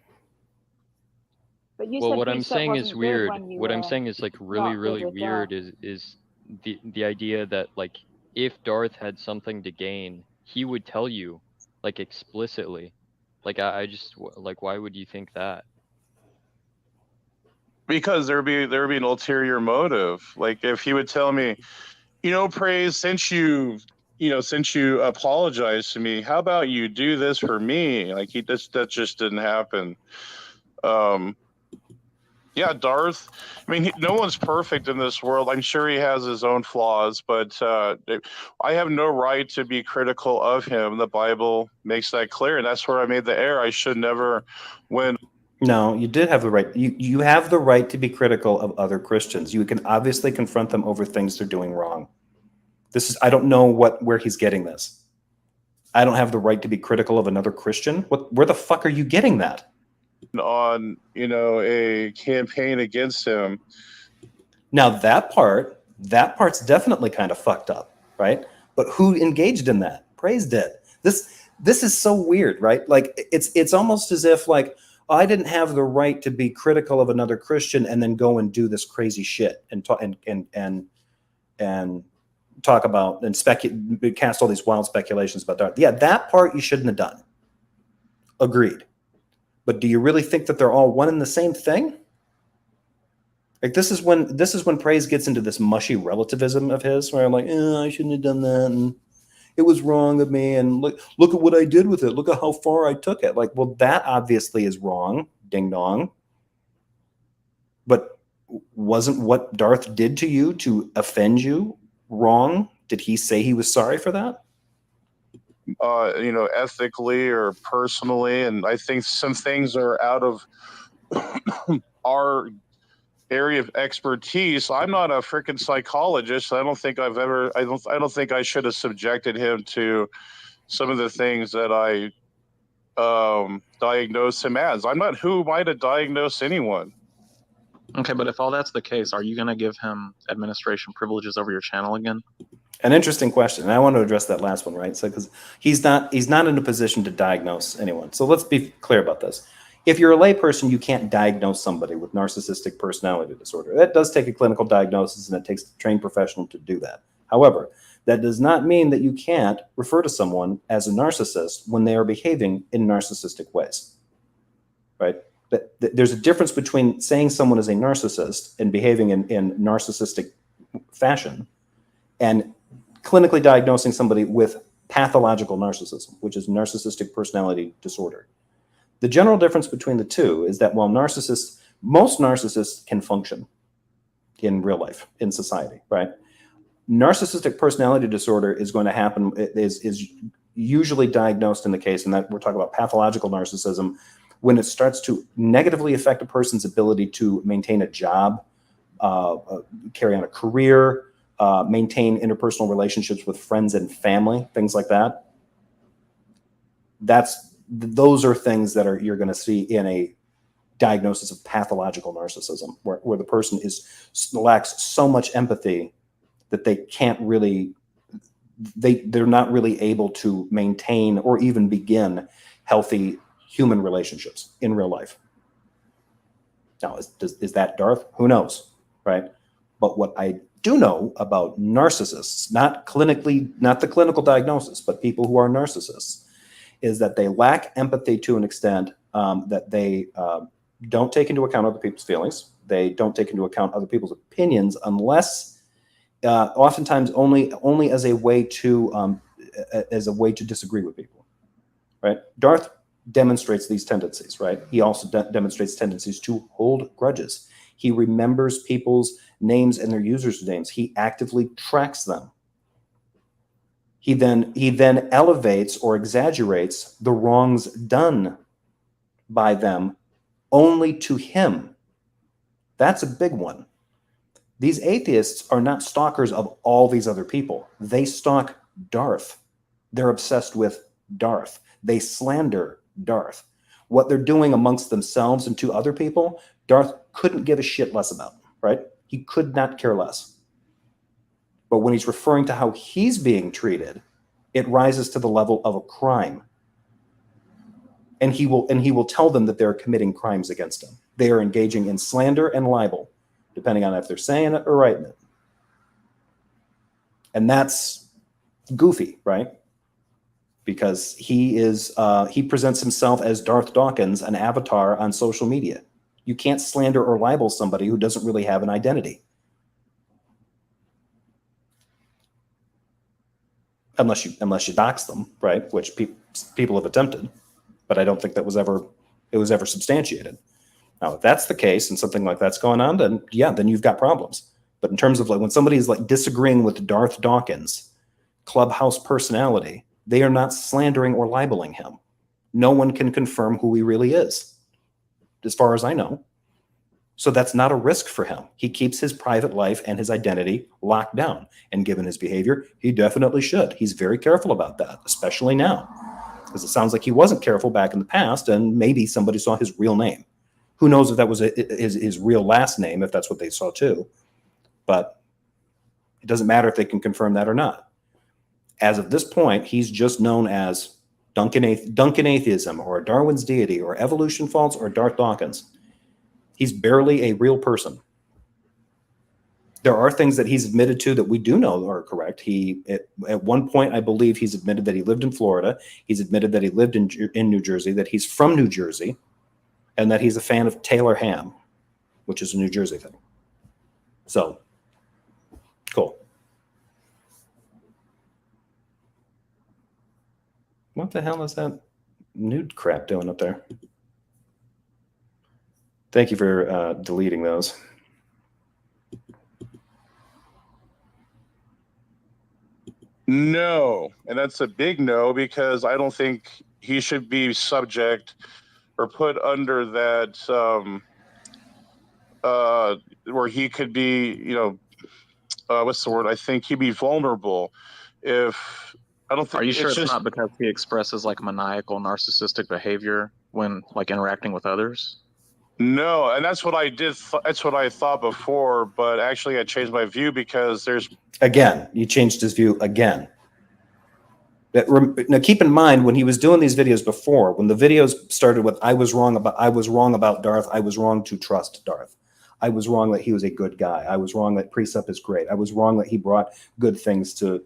But you
well,
said
what I'm
Reset
saying is
wasn't good
weird.
when you
What I'm
were
saying is like really,
not good
really
with
weird
Darth.
is the idea that like if Darth had something to gain, he would tell you like explicitly. Like I just like, why would you think that?
Because there'd be an ulterior motive. Like if he would tell me, you know, Praise, since you apologized to me, how about you do this for me? Like that just didn't happen. Yeah, Darth. I mean, no one's perfect in this world. I'm sure he has his own flaws, but I have no right to be critical of him. The Bible makes that clear, and that's where I made the error. I should never win.
No, you did have the right. You have the right to be critical of other Christians. You can obviously confront them over things they're doing wrong. I don't know where he's getting this. I don't have the right to be critical of another Christian. Where the fuck are you getting that?
On a campaign against him.
Now that part's definitely kind of fucked up, right? But who engaged in that? Praise did. This is so weird, right? Like it's almost as if like, oh, I didn't have the right to be critical of another Christian and then go and do this crazy shit and talk about and cast all these wild speculations about Darth. Yeah, that part you shouldn't have done. Agreed. But do you really think that they're all one and the same thing? Like this is when Praise gets into this mushy relativism of his, where I'm like, I shouldn't have done that, and it was wrong of me, and look at what I did with it. Look at how far I took it. Like, well, that obviously is wrong, ding dong. But wasn't what Darth did to you to offend you wrong? Did he say he was sorry for that?
Ethically or personally, and I think some things are out of our area of expertise. I'm not a freaking psychologist. I don't think I should have subjected him to some of the things that I diagnose him as. I'm not who am I to diagnose anyone.
Okay, but if all that's the case, are you going to give him administration privileges over your channel again?
An interesting question, and I want to address that last one, right? So, because he's not in a position to diagnose anyone. So let's be clear about this. If you're a layperson, you can't diagnose somebody with narcissistic personality disorder. That does take a clinical diagnosis, and it takes a trained professional to do that. However, that does not mean that you can't refer to someone as a narcissist when they are behaving in narcissistic ways, right? There's a difference between saying someone is a narcissist and behaving in narcissistic fashion and clinically diagnosing somebody with pathological narcissism, which is narcissistic personality disorder. The general difference between the two is that while most narcissists can function in real life, in society, right? Narcissistic personality disorder is going to happen, is usually diagnosed in the case, and that we're talking about pathological narcissism, when it starts to negatively affect a person's ability to maintain a job, carry on a career, maintain interpersonal relationships with friends and family, things like that. Those are things that you're going to see in a diagnosis of pathological narcissism, where the person lacks so much empathy that they can't really, they're not really able to maintain or even begin healthy human relationships in real life. Now, is that Darth? Who knows, right? But what I do know about narcissists, not the clinical diagnosis, but people who are narcissists, is that they lack empathy to an extent that they don't take into account other people's feelings. They don't take into account other people's opinions unless, oftentimes, only as a way to disagree with people, right? Darth demonstrates these tendencies, right? He also demonstrates tendencies to hold grudges. He remembers people's names and their users' names. He actively tracks them. He then elevates or exaggerates the wrongs done by them only to him. That's a big one. These atheists are not stalkers of all these other people. They stalk Darth. They're obsessed with Darth. They slander Darth. What they're doing amongst themselves and to other people, Darth couldn't give a shit less about, right? He could not care less. But when he's referring to how he's being treated, it rises to the level of a crime. And he will tell them that they're committing crimes against him. They are engaging in slander and libel, depending on if they're saying it or writing it. And that's goofy, right? Because he presents himself as Darth Dawkins, an avatar on social media. You can't slander or libel somebody who doesn't really have an identity. Unless you dox them, right? Which people have attempted, but I don't think it was ever substantiated. Now, if that's the case and something like that's going on, then yeah, then you've got problems. But in terms of like when somebody is like disagreeing with Darth Dawkins, clubhouse personality, they are not slandering or libeling him. No one can confirm who he really is, as far as I know. So that's not a risk for him. He keeps his private life and his identity locked down. And given his behavior, he definitely should. He's very careful about that, especially now. Because it sounds like he wasn't careful back in the past, and maybe somebody saw his real name. Who knows if that was his real last name, if that's what they saw too. But it doesn't matter if they can confirm that or not. As of this point, he's just known as Duncan Atheism, or Darwin's Deity, or Evolution Faults, or Darth Dawkins. He's barely a real person. There are things that he's admitted to that we do know are correct. At one point, I believe he's admitted that he lived in Florida. He's admitted that he lived in New Jersey, that he's from New Jersey, and that he's a fan of Taylor ham, which is a New Jersey thing. So, cool. What the hell is that nude crap doing up there? Thank you for deleting those.
No, and that's a big no, because I don't think he should be subject or put under that where he could be, what's the word? I think he'd be vulnerable if I don't think.
Are you sure it's
just,
not because he expresses like maniacal, narcissistic behavior when like interacting with others?
No, and that's what I did. That's what I thought before, but actually, I changed my view because there's.
Again, you changed his view again. Now, keep in mind when he was doing these videos before, when the videos started with I was wrong about Darth. I was wrong to trust Darth. I was wrong that he was a good guy. I was wrong that Precept is great. I was wrong that he brought good things to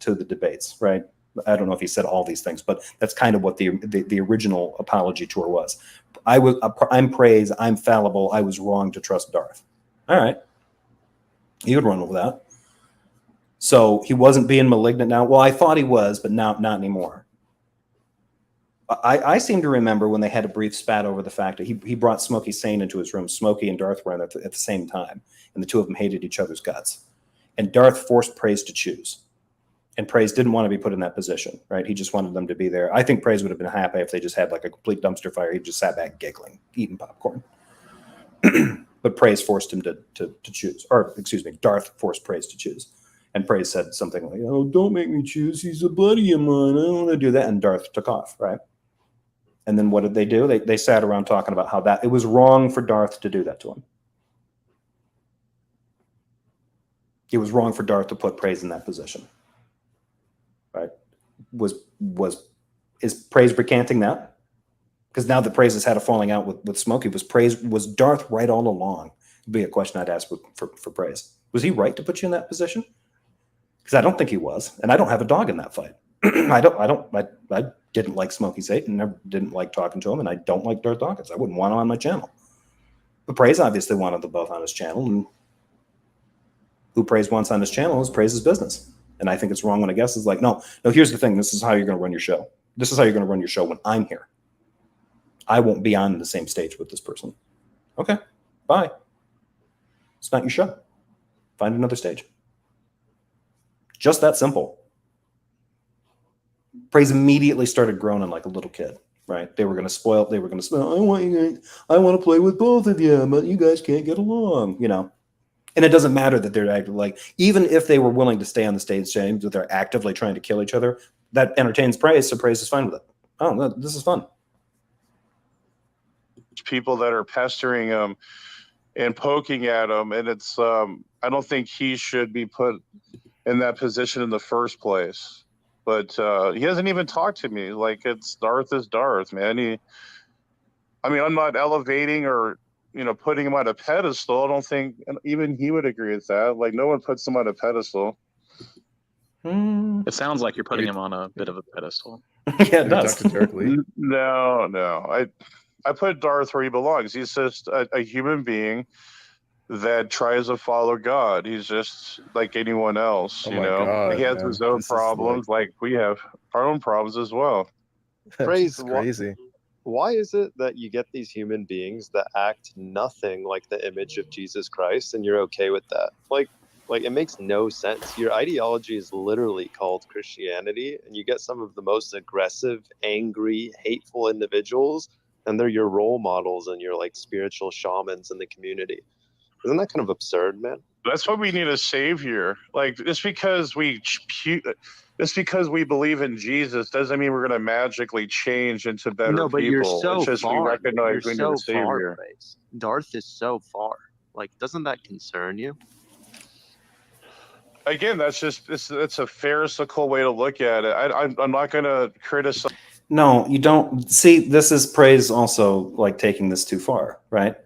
the debates, right? I don't know if he said all these things, but that's kind of what the original apology tour was. I'm praise. I'm fallible. I was wrong to trust Darth. All right. He would run with that. So he wasn't being malignant now. Well, I thought he was, but now not anymore. I seem to remember when they had a brief spat over the fact that he brought Smokey Sane into his room. Smokey and Darth were in at the same time, and the two of them hated each other's guts. And Darth forced Praise to choose. And Praise didn't want to be put in that position, right? He just wanted them to be there. I think Praise would have been happy if they just had like a complete dumpster fire. He just sat back giggling, eating popcorn. But Praise forced him to choose. Or, excuse me, Darth forced Praise to choose. And Praise said something like, oh, don't make me choose. He's a buddy of mine. I don't want to do that. And Darth took off, right? And then what did they do? They sat around talking about how that it was wrong for Darth to do that to him. It was wrong for Darth to put Praise in that position. Right? Is Praise recanting that? Because now that Praise has had a falling out with Smokey, was Darth right all along? Would be a question I'd ask for Praise. Was he right to put you in that position? Because I don't think he was, and I don't have a dog in that fight. I didn't like Smokey Satan, never didn't like talking to him, and I don't like Darth Dawkins. I wouldn't want him on my channel. But Praise obviously wanted them both on his channel, and who Praise wants on his channel is Praise's business. And I think it's wrong when a guest is like, no, here's the thing. This is how you're going to run your show. This is how you're going to run your show when I'm here. I won't be on the same stage with this person. Okay, bye. It's not your show. Find another stage. Just that simple. Praise immediately started groaning like a little kid, right? They were going to spoil. I want to play with both of you, but you guys can't get along, you know. And it doesn't matter that they're acting like, even if they were willing to stay on the stage, James, that they're actively trying to kill each other, that entertains Praise, so Praise is fine with it. Oh, this is fun.
People that are pestering him and poking at him, and it's I don't think he should be put in that position in the first place. But he hasn't even talked to me. Like, it's Darth is Darth, man. I'm not elevating or putting him on a pedestal. I don't think even he would agree with that. Like, no one puts him on a pedestal.
It sounds like you're putting him on a bit of a pedestal.
Yeah, it does.
No. I put Darth where he belongs. He's just a human being that tries to follow God. He's just like anyone else,
God,
he has
man.
his own problems, like we have our own problems as well.
Praise
crazy.
Why is it that you get these human beings that act nothing like the image of Jesus Christ and you're okay with that? Like it makes no sense. Your ideology is literally called Christianity, and you get some of the most aggressive, angry, hateful individuals, and they're your role models and your like spiritual shamans in the community. Isn't that kind of absurd, man?
That's why we need a savior. Like, just because we believe in Jesus doesn't mean we're going to magically change into better people.
No, but you're so
it's just
far.
we recognize
You're
we
so
need a savior.
far, Praise. Darth is so far. Like, doesn't that concern you?
Again, that's just it's a pharisaical way to look at it. I'm not going to criticize.
No, you don't. See, this is Praise also like taking this too far, right?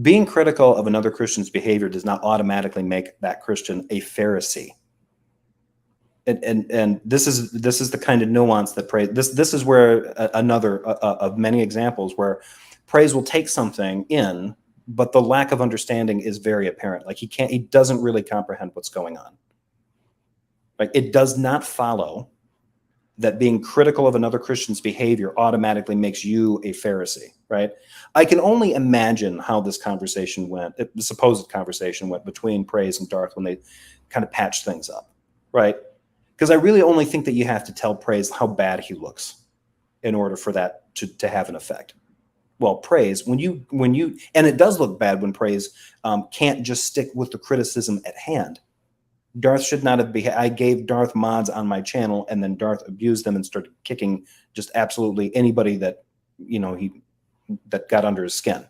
Being critical of another Christian's behavior does not automatically make that Christian a Pharisee. And this is the kind of nuance that Praise. This is where another of many examples where Praise will take something in, but the lack of understanding is very apparent. Like he doesn't really comprehend what's going on. Like, it does not follow that being critical of another Christian's behavior automatically makes you a Pharisee, right? I can only imagine how this conversation went, the supposed conversation went between Praise and Darth when they kind of patched things up, right? Because I really only think that you have to tell Praise how bad he looks in order for that to have an effect. Well, Praise, when you, and it does look bad when Praise can't just stick with the criticism at hand. Darth should not have I gave Darth mods on my channel, and then Darth abused them and started kicking just absolutely anybody that, that got under his skin,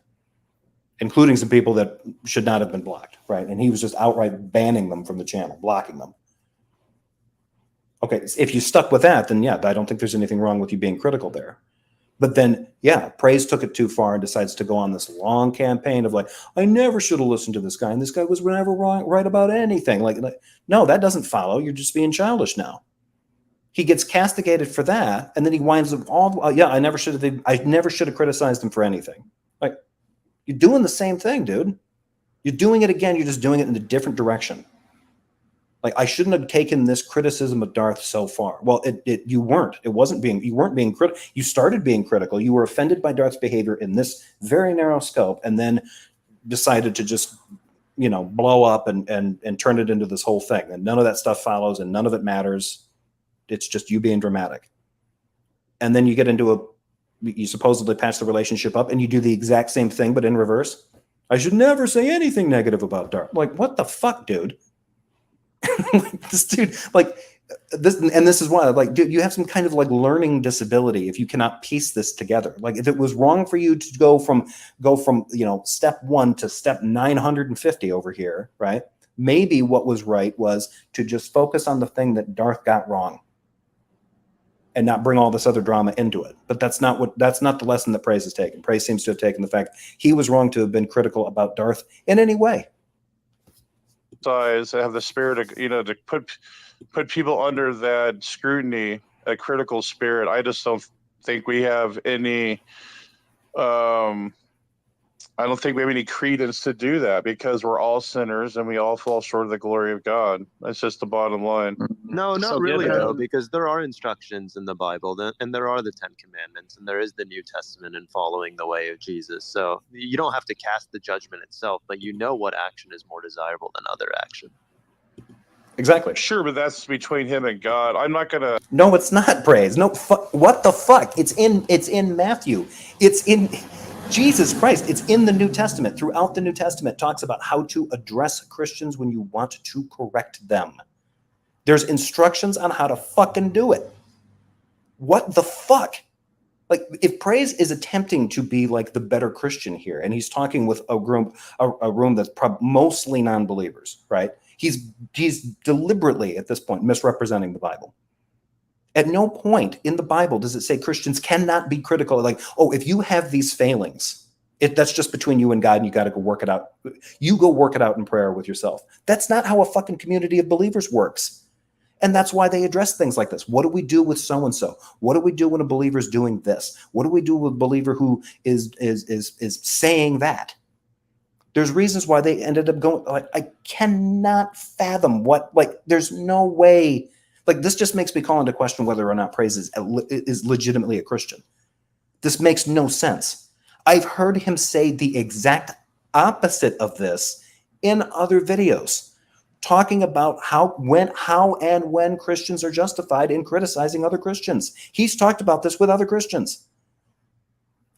including some people that should not have been blocked, right? And he was just outright banning them from the channel, blocking them. Okay, if you stuck with that, then yeah, I don't think there's anything wrong with you being critical there. But then, yeah, Praise took it too far and decides to go on this long campaign of like, I never should have listened to this guy, and this guy was never right about anything. Like, no, that doesn't follow. You're just being childish now. He gets castigated for that, and then he winds up I never should have criticized him for anything. Like, you're doing the same thing, dude. You're doing it again. You're just doing it in a different direction. Like, I shouldn't have taken this criticism of Darth so far. Well, you weren't. You weren't being critical. You started being critical. You were offended by Darth's behavior in this very narrow scope, and then decided to just, blow up and turn it into this whole thing. And none of that stuff follows, and none of it matters. It's just you being dramatic. And then you get into you supposedly patch the relationship up, and you do the exact same thing, but in reverse. I should never say anything negative about Darth. Like, what the fuck, dude? This dude, like this, and this is why, like, dude, you have some kind of like learning disability if you cannot piece this together. Like, if it was wrong for you to go from step 1 to step 950 over here, right? Maybe what was right was to just focus on the thing that Darth got wrong, and not bring all this other drama into it. But that's not the lesson that Praise has taken. Praise seems to have taken the fact he was wrong to have been critical about Darth in any way.
Have the spirit of, to put people under that scrutiny, a critical spirit. I just don't think we have any I don't think we have any credence to do that, because we're all sinners and we all fall short of the glory of God. That's just the bottom line.
No, not
So
really,
Gavin-
though, because there are instructions in the Bible, and there are the 10 Commandments, and there is the New Testament and following the way of Jesus. So you don't have to cast the judgment itself, but you know what action is more desirable than other action.
Exactly.
Sure, but that's between him and God. I'm not gonna.
No, it's not Praise. No, what the fuck? It's in Matthew. It's in Jesus Christ. It's in the New Testament. Throughout the New Testament, it talks about how to address Christians when you want to correct them. There's instructions on how to fucking do it. What the fuck? Like, if Praise is attempting to be like the better Christian here, and he's talking with a room that's mostly non-believers, right? He's deliberately at this point misrepresenting the Bible. At no point in the Bible does it say Christians cannot be critical. Like, oh, if you have these failings, that's just between you and God, and you got to go work it out. You go work it out in prayer with yourself. That's not how a fucking community of believers works. And that's why they address things like this. What do we do with so-and-so? What do we do when a believer is doing this? What do we do with a believer who is saying that? There's reasons why they ended up going, like, I cannot fathom there's no way. Like, this just makes me call into question whether or not Praise is legitimately a Christian. This makes no sense. I've heard him say the exact opposite of this in other videos, talking about how and when Christians are justified in criticizing other Christians. He's talked about this with other Christians.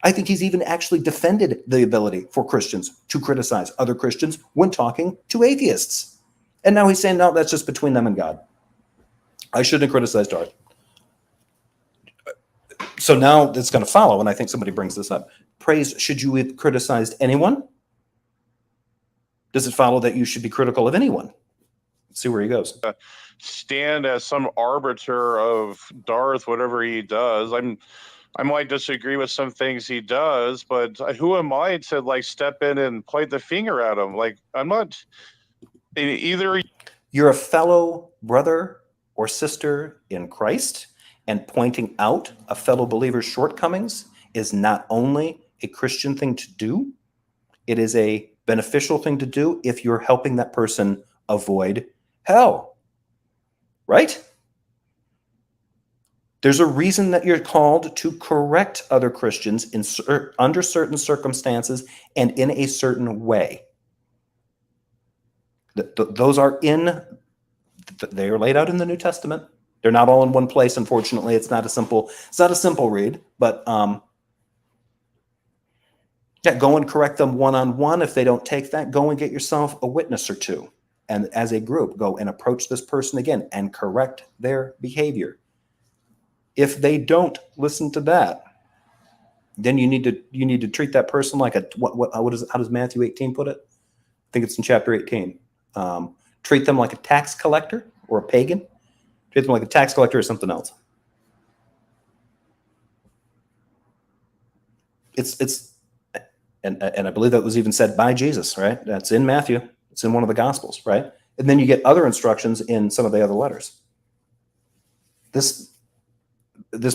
I think he's even actually defended the ability for Christians to criticize other Christians when talking to atheists. And now he's saying, no, that's just between them and God. I shouldn't have criticized Darth. So now it's going to follow, and I think somebody brings this up. Praise, should you have criticized anyone? Does it follow that you should be critical of anyone? Let's see where he goes.
Stand as some arbiter of Darth, whatever he does. I might disagree with some things he does, but who am I to like step in and point the finger at him? Like, I'm not either.
You're a fellow brother or sister in Christ, and pointing out a fellow believer's shortcomings is not only a Christian thing to do, it is a beneficial thing to do if you're helping that person avoid hell, right? There's a reason that you're called to correct other Christians under certain circumstances and in a certain way. Those are they are laid out in the New Testament. They're not all in one place, unfortunately. It's not a simple read, but yeah, go and correct them one-on-one. If they don't take that, go and get yourself a witness or two. and as a group go and approach this person again and correct their behavior. If they don't listen to that, then you need to treat that person like a how does Matthew 18 put it? I think it's in chapter 18. Treat them like a tax collector or a pagan. Treat them like a tax collector or something else. And I believe that was even said by Jesus, right? That's in Matthew. It's in one of the Gospels, right? And then you get other instructions in some of the other letters. This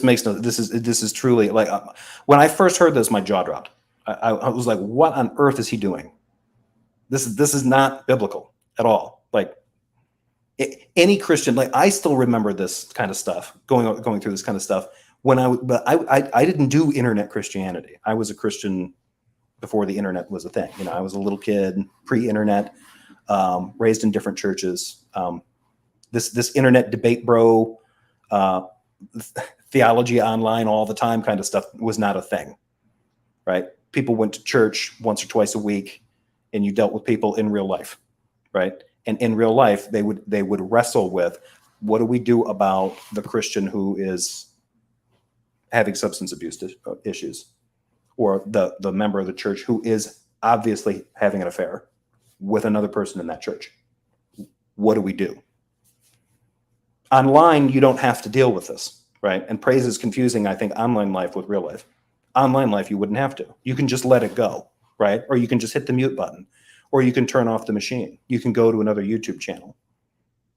makes no. This is truly like when I first heard this, my jaw dropped. I was like, "What on earth is he doing? This is not biblical at all." Like any Christian, like I still remember this kind of stuff, going through this kind of stuff when I didn't do internet Christianity. I was a Christian before the internet was a thing. You know, I was a little kid, pre-internet, raised in different churches. This internet debate bro, theology online all the time kind of stuff was not a thing, right? People went to church once or twice a week, and you dealt with people in real life, right? And in real life, they would wrestle with, what do we do about the Christian who is having substance abuse issues, or the member of the church who is obviously having an affair with another person in that church? What do we do? Online, you don't have to deal with this, right? And praise is confusing, I think, online life with real life. Online life, you wouldn't have to. You can just let it go, right? Or you can just hit the mute button, or you can turn off the machine. You can go to another YouTube channel.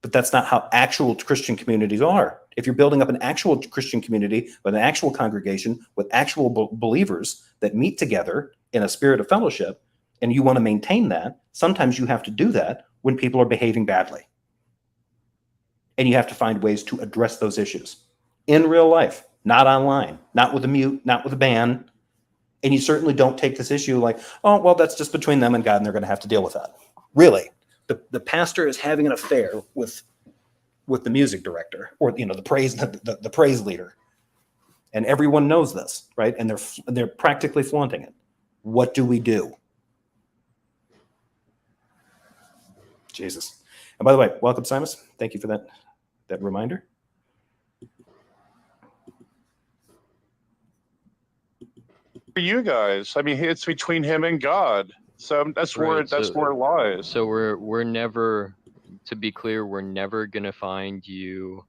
But that's not how actual Christian communities are. If you're building up an actual Christian community with an actual congregation, with actual believers that meet together in a spirit of fellowship, and you want to maintain that, sometimes you have to do that when people are behaving badly. And you have to find ways to address those issues in real life, not online, not with a mute, not with a ban. And you certainly don't take this issue like, oh, well, that's just between them and God, and they're going to have to deal with that. Really, the pastor is having an affair with the music director, or the praise leader, and everyone knows this, right? And they're practically flaunting it. What do we do? Jesus. And by the way, welcome, Simus. Thank you for that reminder.
For you guys, I mean, it's between him and God, so that's where
Right,
where it lies.
So we're never, to be clear, we're never gonna find you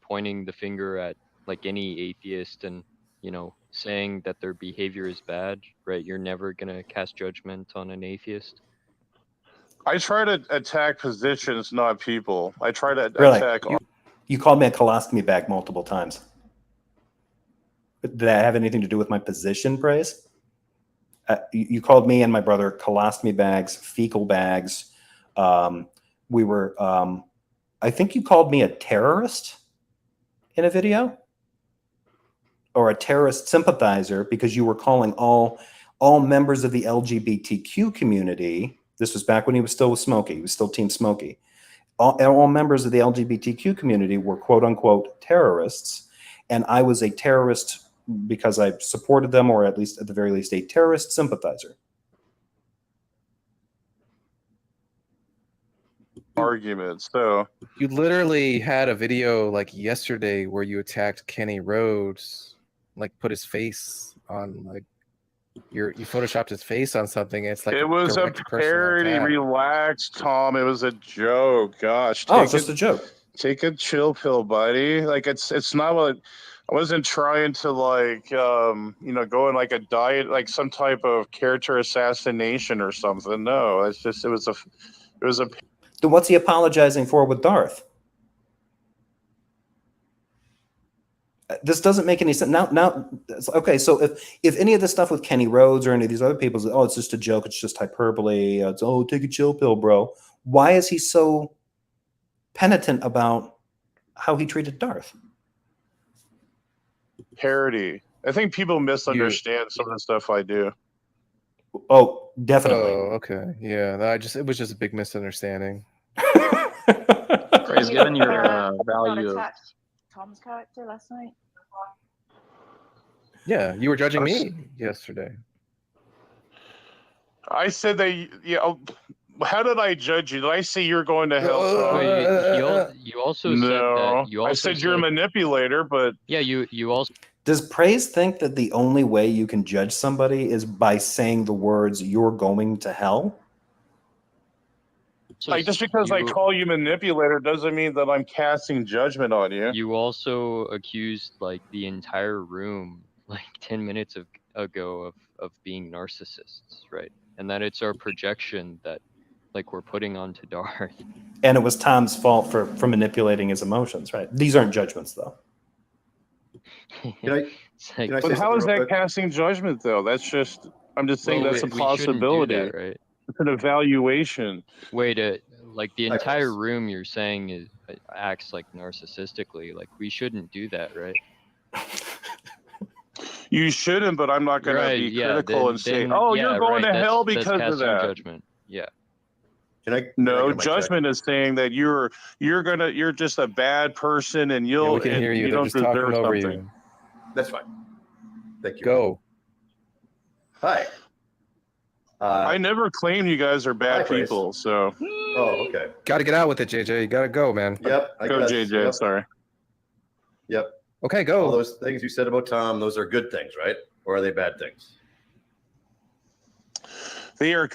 pointing the finger at like any atheist and, you know, saying that their behavior is bad, right? You're never gonna cast judgment on an atheist.
I try to attack positions, not people. I try to
Really?
attack.
You called me a colostomy bag multiple times. Did that have anything to do with my position, Praise? You called me and my brother colostomy bags, fecal bags. I think you called me a terrorist in a video, or a terrorist sympathizer, because you were calling all members of the LGBTQ community. This was back when he was still with Smokey. He was still Team Smokey. All members of the LGBTQ community were quote unquote terrorists, and I was a terrorist because I supported them, or at least at the very least a terrorist sympathizer.
Arguments. So
You literally had a video like yesterday where you attacked Kenny Rhodes, like put his face on like you photoshopped his face on something. It's like
it was a
direct personal
parody.
attack.
Relax, Tom. It was a joke. Gosh.
Oh, it's just a joke.
Take a chill pill, buddy. Like it's not what. I wasn't trying to like go in like a diet, like some type of character assassination or something. No, it's just it was a.
Then what's he apologizing for with Darth? This doesn't make any sense. Now, okay. So if any of this stuff with Kenny Rhodes or any of these other people, oh, it's just a joke. It's just hyperbole. It's take a chill pill, bro. Why is he so penitent about how he treated Darth?
Parody. I think people misunderstand some of the stuff I do.
Oh, definitely.
Oh, okay. Yeah, it was just a big misunderstanding.
Praise,
given your
not
value of
attacked Tom's character last night.
Yeah, you were judging me yesterday.
I said that How did I judge you? Did I say you're going to hell, Tom?
Wait, you also said that.
No, I said you're a manipulator, but
yeah, you also.
Does Praise think that the only way you can judge somebody is by saying the words "you're going to hell"?
Like, just because I call you manipulator doesn't mean that I'm casting judgment on you.
You also accused like the entire room like 10 minutes ago of being narcissists, right? And that it's our projection that like we're putting onto Darth.
And it was Tom's fault for manipulating his emotions, right? These aren't judgments, though.
But how is that casting judgment, though? That's just, I'm just saying that's a possibility.
That, right?
It's an evaluation.
Wait, like the entire room you're saying is acts like narcissistically. Like we shouldn't do that, right?
You shouldn't, but I'm not going to be critical and say, "Oh, you're going to hell because of that."
Judgment. Yeah.
No, judgment is saying that you're just a bad person and you
can hear you.
you don't deserve something.
You. That's fine. Thank you.
Go.
Hi.
I never claimed you guys are bad people, so.
Oh, okay.
Got to get out with it, JJ. You got to go, man.
Yep.
Go, JJ. Yep. Sorry.
Yep.
Okay, go.
All those things you said about Tom, those are good things, right? Or are they bad things?
They are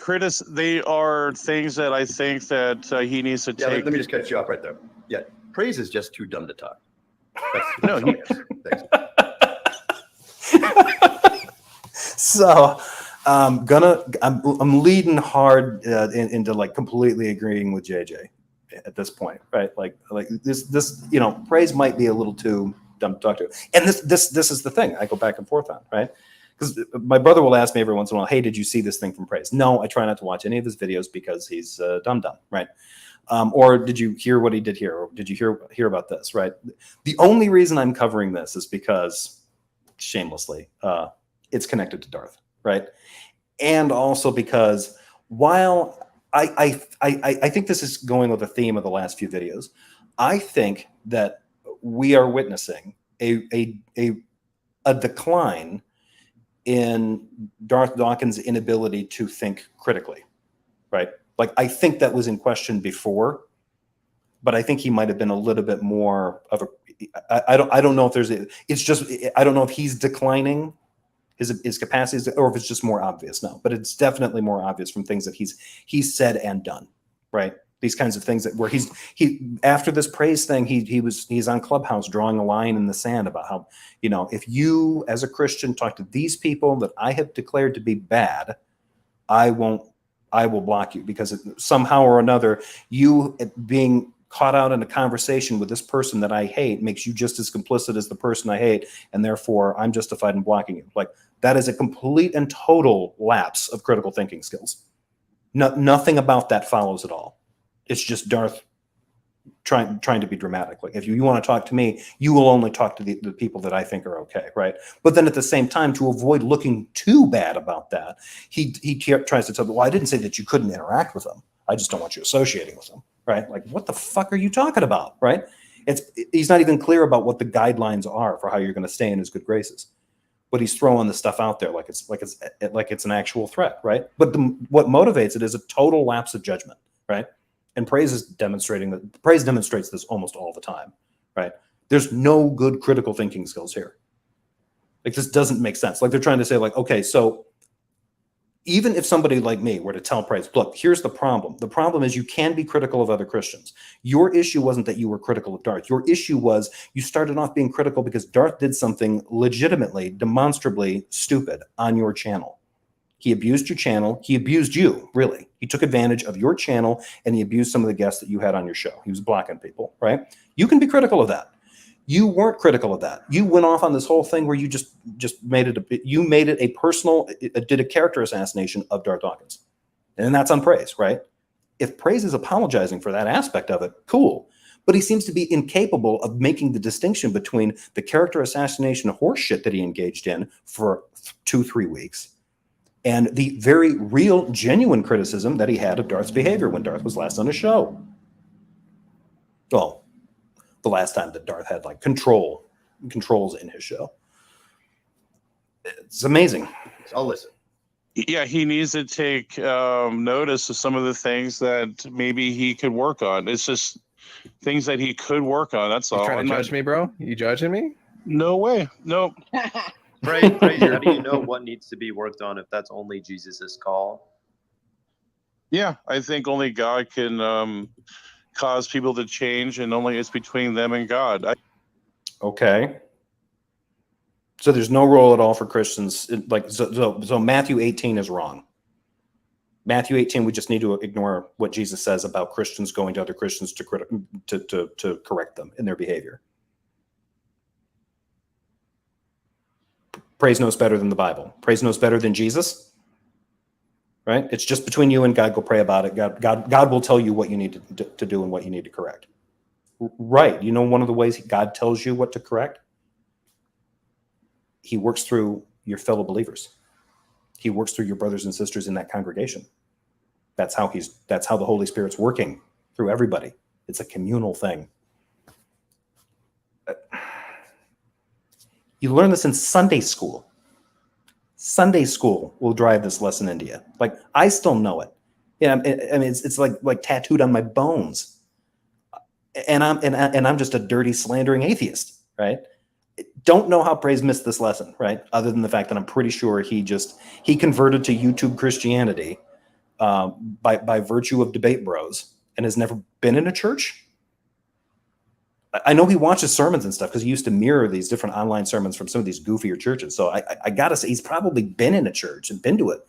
They are things that I think that he needs to take.
Let me just cut you off right there. Yeah, Praise is just too dumb to talk.
So I'm leading hard into like completely agreeing with JJ at this point, right? Like this, Praise might be a little too dumb to talk to, and this is the thing I go back and forth on, right? Because my brother will ask me every once in a while, "Hey, did you see this thing from Praise?" No, I try not to watch any of his videos because he's dumb, right? Or did you hear what he did here? Or did you hear about this, right? The only reason I'm covering this is because, shamelessly, it's connected to Darth, right? And also because while I think this is going with the theme of the last few videos, I think that we are witnessing a decline in Darth Dawkins' inability to think critically, right? Like, I think that was in question before, but I think he might have been a little bit more of a, I don't know if I don't know if he's declining his capacities or if it's just more obvious now, but it's definitely more obvious from things that he's said and done, right? These kinds of things that where he after this Praise thing, he's on Clubhouse drawing a line in the sand about how, if you as a Christian talk to these people that I have declared to be bad, I will block you because somehow or another you being caught out in a conversation with this person that I hate makes you just as complicit as the person I hate, and therefore I'm justified in blocking you. Like, that is a complete and total lapse of critical thinking skills. Nothing about that follows at all. It's just Darth trying to be dramatic. Like, if you want to talk to me, you will only talk to the people that I think are okay, right? But then at the same time, to avoid looking too bad about that, he tries to tell me, well, I didn't say that you couldn't interact with them. I just don't want you associating with them, right? Like, what the fuck are you talking about, right? He's not even clear about what the guidelines are for how you're going to stay in his good graces. But he's throwing the stuff out there like it's an actual threat, right? But what motivates it is a total lapse of judgment, right? And Praise demonstrates this almost all the time, right? There's no good critical thinking skills here. Like, this doesn't make sense. Like, they're trying to say, like, okay, so even if somebody like me were to tell Praise, look, here's the problem. The problem is you can be critical of other Christians. Your issue wasn't that you were critical of Darth. Your issue was you started off being critical because Darth did something legitimately, demonstrably stupid on your channel. He abused your channel. He abused you, really. He took advantage of your channel, and he abused some of the guests that you had on your show. He was blocking people, right? You can be critical of that. You weren't critical of that. You went off on this whole thing where you just made it a personal, did a character assassination of Darth Dawkins. And that's on Praise, right? If Praise is apologizing for that aspect of it, cool. But he seems to be incapable of making the distinction between the character assassination horseshit that he engaged in for 2-3 weeks and the very real, genuine criticism that he had of Darth's behavior when Darth was last on his show. Well, the last time that Darth had like controls in his show. It's amazing.
I'll listen.
Yeah, he needs to take notice of some of the things that maybe he could work on. It's just things that he could work on. That's
You
all.
trying to judge me, bro? You judging me?
No way. Nope.
Praise, how do you know what needs to be worked on if that's only Jesus's call?
Yeah, I think only God can cause people to change, and only it's between them and God.
Okay. So there's no role at all for Christians. So Matthew 18 is wrong. Matthew 18, we just need to ignore what Jesus says about Christians going to other Christians to correct them in their behavior. Praise knows better than the Bible. Praise knows better than Jesus. Right? It's just between you and God. Go pray about it. God will tell you what you need to do and what you need to correct. Right. You know, one of the ways God tells you what to correct, he works through your fellow believers. He works through your brothers and sisters in that congregation. That's how the Holy Spirit's working through everybody. It's a communal thing. You learn this in Sunday school. Sunday school will drive this lesson into you. Like, I still know it. Yeah, I mean, it's like tattooed on my bones. And I'm just a dirty, slandering atheist, right? Don't know how Praise missed this lesson, right? Other than the fact that I'm pretty sure he converted to YouTube Christianity by virtue of Debate Bros and has never been in a church. I know he watches sermons and stuff because he used to mirror these different online sermons from some of these goofier churches. So I gotta say, he's probably been in a church and been to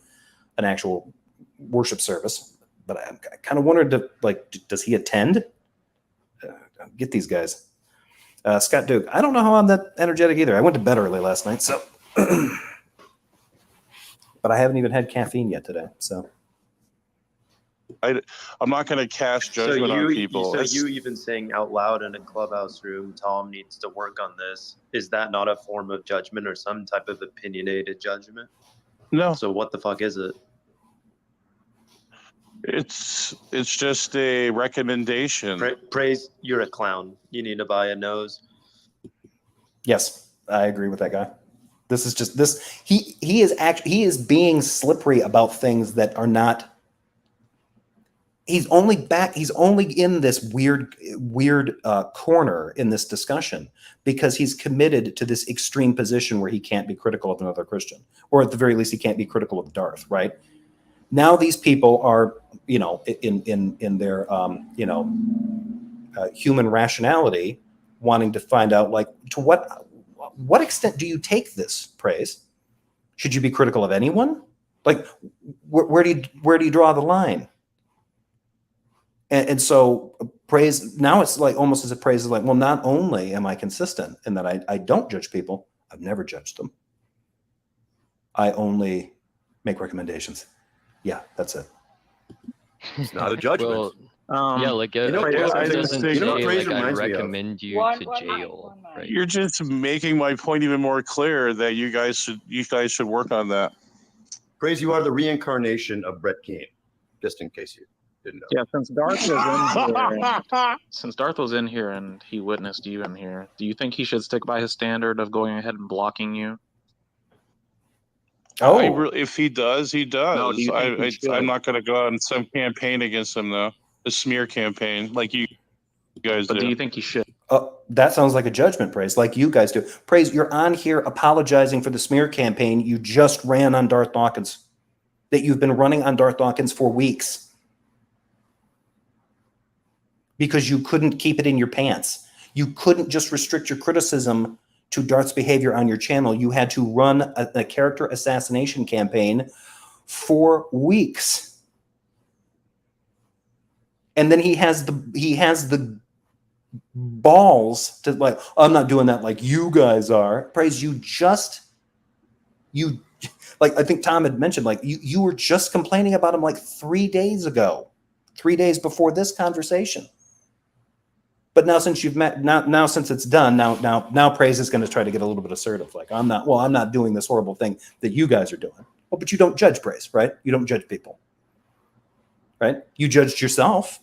an actual worship service. But I kind of wondered, does he attend? Get these guys. Scott Duke, I don't know how I'm that energetic either. I went to bed early last night, so. But I haven't even had caffeine yet today, so.
I'm not going to cast judgment on people.
So you even saying out loud in a clubhouse room, Tom needs to work on this. Is that not a form of judgment or some type of opinionated judgment?
No.
So what the fuck is it?
It's just a recommendation.
Praise, you're a clown. You need to buy a nose.
Yes, I agree with that guy. This is just this. He is being slippery about things that are not. He's only in this weird corner in this discussion because he's committed to this extreme position where he can't be critical of another Christian, or at the very least, he can't be critical of Darth, right? Now these people are, in their, human rationality, wanting to find out, like, to what extent do you take this Praise? Should you be critical of anyone? Like, where do you draw the line? And so Praise, now it's like almost as if Praise is like, well, not only am I consistent in that I don't judge people, I've never judged them. I only make recommendations. Yeah, that's it.
It's not a judgment.
Yeah, like it doesn't say like I recommend you to jail. Right?
You're just making my point even more clear that you guys should work on that.
Praise, you are the reincarnation of Brett Keane, just in case you didn't know.
Yeah, since Darth was in here and he witnessed you in here, do you think he should stick by his standard of going ahead and blocking you?
Oh,
if he does, he does.
No, do you think he should?
I'm not going to go on some campaign against him, though. A smear campaign, like you guys do.
But do you think he should?
That sounds like a judgment, Praise, like you guys do. Praise, you're on here apologizing for the smear campaign you just ran on Darth Dawkins, that you've been running on Darth Dawkins for weeks because you couldn't keep it in your pants. You couldn't just restrict your criticism to Darth's behavior on your channel. You had to run a character assassination campaign for weeks. And then he has the balls to like, I'm not doing that like you guys are. Praise, you like, I think Tom had mentioned, like you were just complaining about him like 3 days ago, 3 days before this conversation. But now since you've met, now since it's done, now Praise is going to try to get a little bit assertive. Like, I'm not doing this horrible thing that you guys are doing. Well, but you don't judge Praise, right? You don't judge people, right? You judged yourself.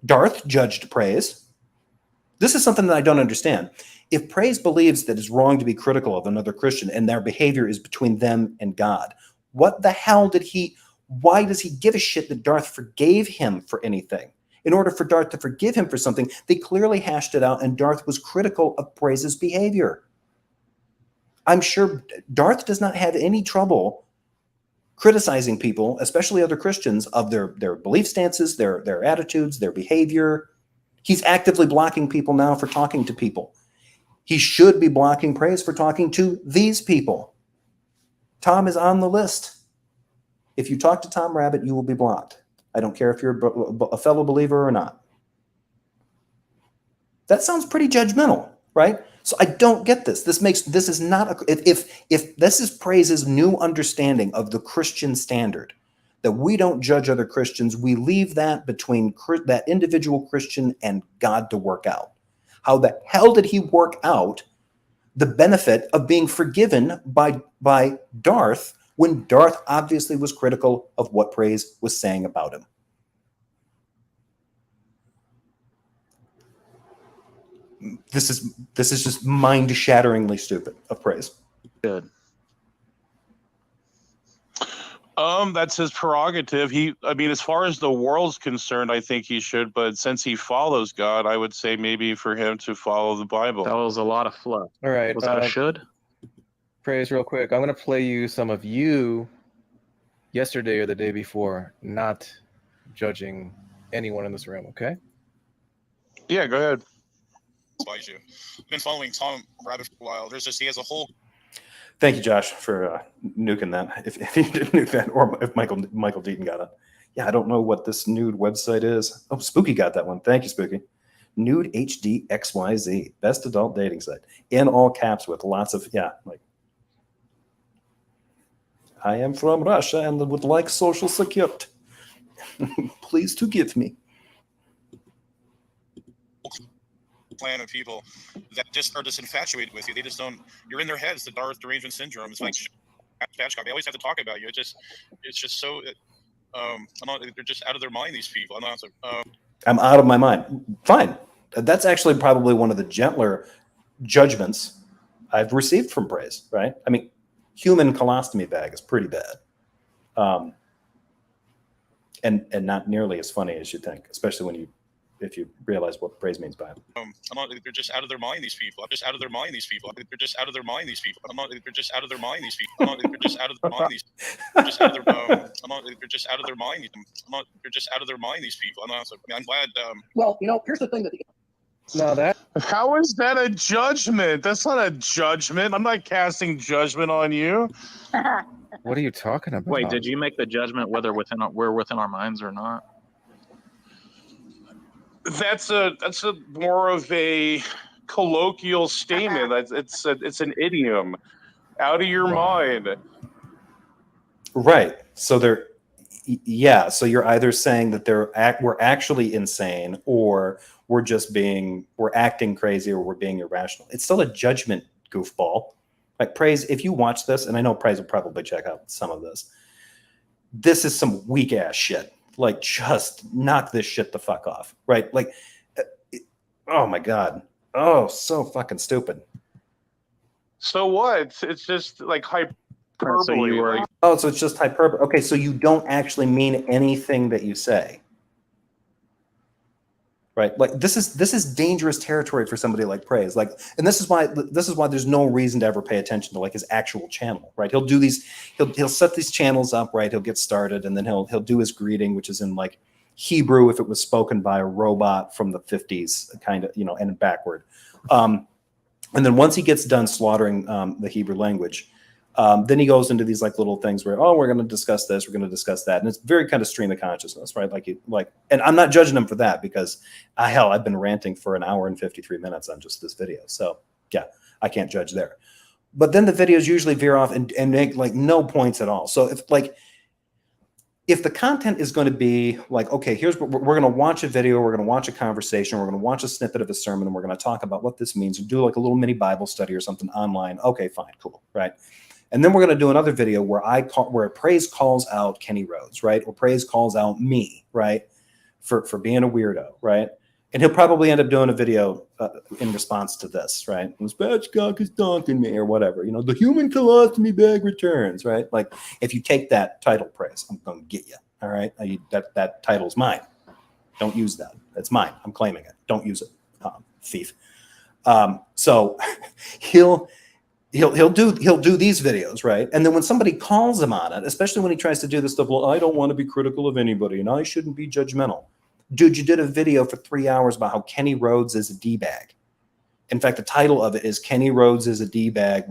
Darth judged Praise. This is something that I don't understand. If Praise believes that it's wrong to be critical of another Christian and their behavior is between them and God, What the hell why does he give a shit that Darth forgave him for anything? In order for Darth to forgive him for something, they clearly hashed it out, and Darth was critical of Praise's behavior. I'm sure Darth does not have any trouble criticizing people, especially other Christians, of their belief stances, their attitudes, their behavior. He's actively blocking people now for talking to people. He should be blocking Praise for talking to these people. Tom is on the list. If you talk to Tom Rabbittt, you will be blocked. I don't care if you're a fellow believer or not. That sounds pretty judgmental, right? So I don't get this. This is not if this is Praise's new understanding of the Christian standard, that we don't judge other Christians, we leave that between that individual Christian and God to work out. How the hell did he work out the benefit of being forgiven by Darth when Darth obviously was critical of what Praise was saying about him? This is just mind-shatteringly stupid of Praise.
Good.
That's his prerogative. I mean, as far as the world's concerned, I think he should, but since he follows God, I would say maybe for him to follow the Bible.
That was a lot of fluff.
All right.
Was that a should?
Praise, real quick. I'm going to play you some of you yesterday or the day before, not judging anyone in this room, okay?
Yeah, go ahead.
I've been following Tom Rabbittt for a while. He has a whole.
Thank you, Josh, for nuking that. If he did nuke that, or if Michael Didnt got it. Yeah, I don't know what this nude website is. Oh, Spooky got that one. Thank you, Spooky. Nude HD XYZ, best adult dating site, in all caps with lots of like. I am from Russia and would like Social Security. Please to give me.
Plan of people that just are infatuated with you. They just don't. You're in their heads. The Darth derangement syndrome. It's like They always have to talk about you. It's just so. They're just out of their mind. These people.
I'm out of my mind. Fine. That's actually probably one of the gentler judgments I've received from Praise. Right. I mean, human colostomy bag is pretty bad, and not nearly as funny as you think, especially if you realize what Praise means by it.
They're just out of their mind. These people. I'm just out of their mind. These people. They're just out of their mind. These people. They're just out of their mind. These people. They're just out of their mind. These. They're just out of their. They're just out of their mind. They're just out of their mind. These people. I'm glad.
Well, here's the thing that.
How is that a judgment? That's not a judgment. I'm not casting judgment on you.
What are you talking about?
Wait, did you make the judgment whether we're within our minds or not?
That's a more of a colloquial statement. It's an idiom. Out of your mind.
Right. So so you're either saying that we're actually insane, or we're acting crazy, or we're being irrational. It's still a judgment, goofball. Like Praise, if you watch this, and I know Praise will probably check out some of this, this is some weak ass shit. Like, just knock this shit the fuck off, right? Like, oh my God. Oh, so fucking stupid.
So what? It's just like hyperbole.
So it's just hyperbole. Okay, so you don't actually mean anything that you say. Right? Like, this is dangerous territory for somebody like Praise. Like, and this is why there's no reason to ever pay attention to like his actual channel, right? He'll do these, he'll set these channels up, right? He'll get started, and then he'll do his greeting, which is in like Hebrew if it was spoken by a robot from the 50s, kind of, and backward. And then once he gets done slaughtering the Hebrew language, then he goes into these like little things where, we're going to discuss this, we're going to discuss that, and it's very kind of stream of consciousness, right? And I'm not judging him for that, because I've been ranting for an hour and 53 minutes on just this video, so yeah, I can't judge there. But then the videos usually veer off and make like no points at all. So if the content is going to be like, okay, here's what we're going to watch a video, we're going to watch a conversation, we're going to watch a snippet of a sermon, and we're going to talk about what this means, and do like a little mini Bible study or something online. Okay, fine, cool, right? And then we're going to do another video where Praise calls out Kenny Rhodes, right? Or Praise calls out me, right? For being a weirdo, right? And he'll probably end up doing a video in response to this, right? Spatchcock is daunting me or whatever. You know, the human colostomy bag returns, right? Like, if you take that title, Praise, I'm going to get you, all right? That title's mine. Don't use that. That's mine. I'm claiming it. Don't use it, thief. So he'll do these videos, right? And then when somebody calls him on it, especially when he tries to do this stuff, well, I don't want to be critical of anybody and I shouldn't be judgmental. Dude, you did a video for 3 hours about how Kenny Rhodes is a D-bag. In fact, the title of it is Kenny Rhodes is a D-bag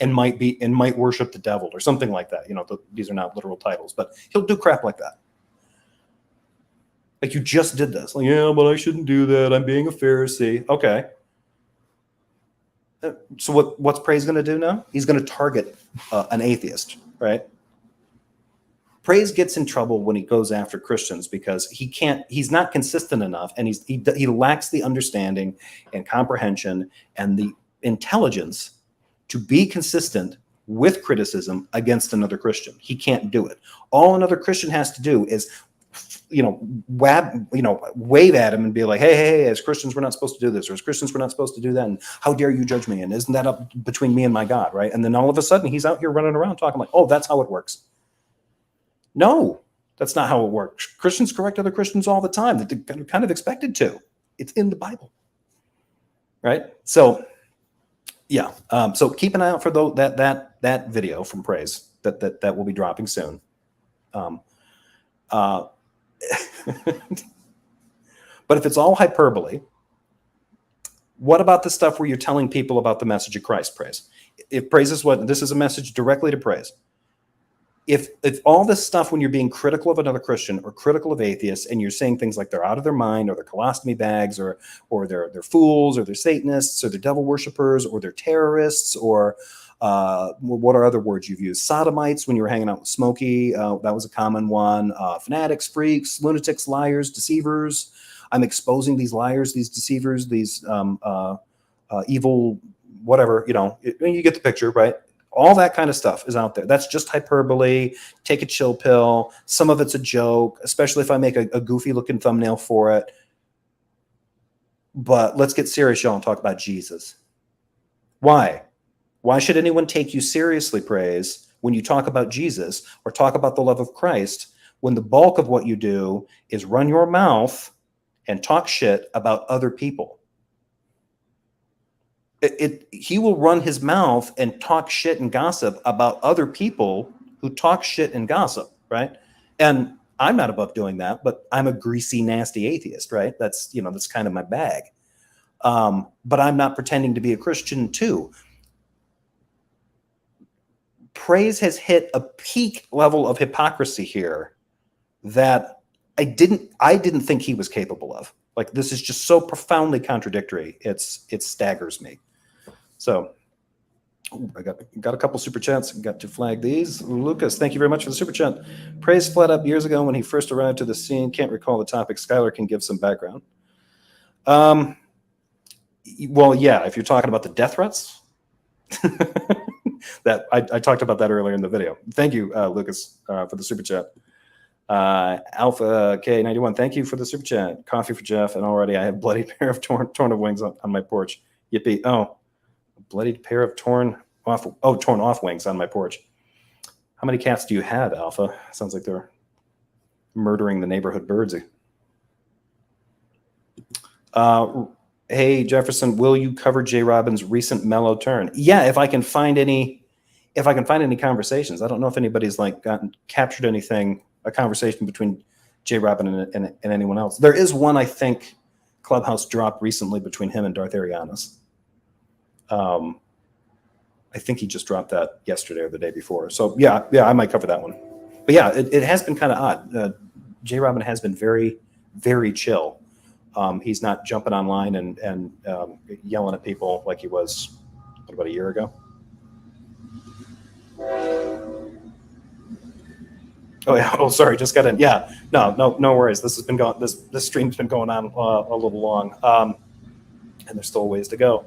and might worship the devil or something like that. You know, these are not literal titles, but he'll do crap like that. Like, you just did this. Like, yeah, but I shouldn't do that. I'm being a Pharisee. Okay. So what's Praise going to do now? He's going to target an atheist, right? Praise gets in trouble when he goes after Christians because he's not consistent enough, and he lacks the understanding and comprehension and the intelligence to be consistent with criticism against another Christian. He can't do it. All another Christian has to do is, wave at him and be like, hey, as Christians, we're not supposed to do this, or as Christians, we're not supposed to do that, and how dare you judge me, and isn't that up between me and my God, right? And then all of a sudden, he's out here running around talking like, oh, that's how it works. No, that's not how it works. Christians correct other Christians all the time. They're kind of expected to. It's in the Bible, right? So, yeah. So keep an eye out for that video from Praise that will be dropping soon. But if it's all hyperbole, what about the stuff where you're telling people about the message of Christ, Praise? If Praise is this is a message directly to Praise. If all this stuff, when you're being critical of another Christian or critical of atheists, and you're saying things like they're out of their mind, or they're colostomy bags, or they're fools, or they're Satanists, or they're devil worshippers, or they're terrorists, or what are other words you've used? Sodomites, when you were hanging out with Smokey, that was a common one. Fanatics, freaks, lunatics, liars, deceivers. I'm exposing these liars, these deceivers, these evil, whatever, you get the picture, right? All that kind of stuff is out there. That's just hyperbole. Take a chill pill. Some of it's a joke, especially if I make a goofy looking thumbnail for it. But let's get serious, y'all, and talk about Jesus. Why? Why should anyone take you seriously, Praise, when you talk about Jesus or talk about the love of Christ, when the bulk of what you do is run your mouth and talk shit about other people? He will run his mouth and talk shit and gossip about other people who talk shit and gossip, right? And I'm not above doing that, but I'm a greasy, nasty atheist, right? That's kind of my bag. But I'm not pretending to be a Christian too. Praise has hit a peak level of hypocrisy here that I didn't think he was capable of. Like, this is just so profoundly contradictory. It staggers me. So I got a couple super chats. Got to flag these. Lucas, thank you very much for the super chat. Praise flat up years ago when he first arrived to the scene. Can't recall the topic. Skylar can give some background. Well, yeah, if you're talking about the death threats, that I talked about that earlier in the video. Thank you, Lucas, for the super chat. Alpha K91, thank you for the super chat. Coffee for Jeff, and already I have a bloody pair of torn of wings on my porch. Yippee! Oh, a bloodied pair of torn off wings on my porch. How many cats do you have, Alpha? Sounds like they're murdering the neighborhood birds. Hey Jefferson, will you cover J. Robin's recent mellow turn? Yeah, if I can find any conversations. I don't know if anybody's captured anything, a conversation between J. Robin and anyone else. There is one, I think, Clubhouse dropped recently between him and Darth Arianis. I think he just dropped that yesterday or the day before. So yeah, I might cover that one. But yeah, it has been kind of odd. J. Robin has been very, very chill. He's not jumping online and yelling at people like he was about a year ago. Oh yeah. Oh, sorry. Just got in. Yeah. No worries. This has been going. This stream's been going on a little long, and there's still ways to go.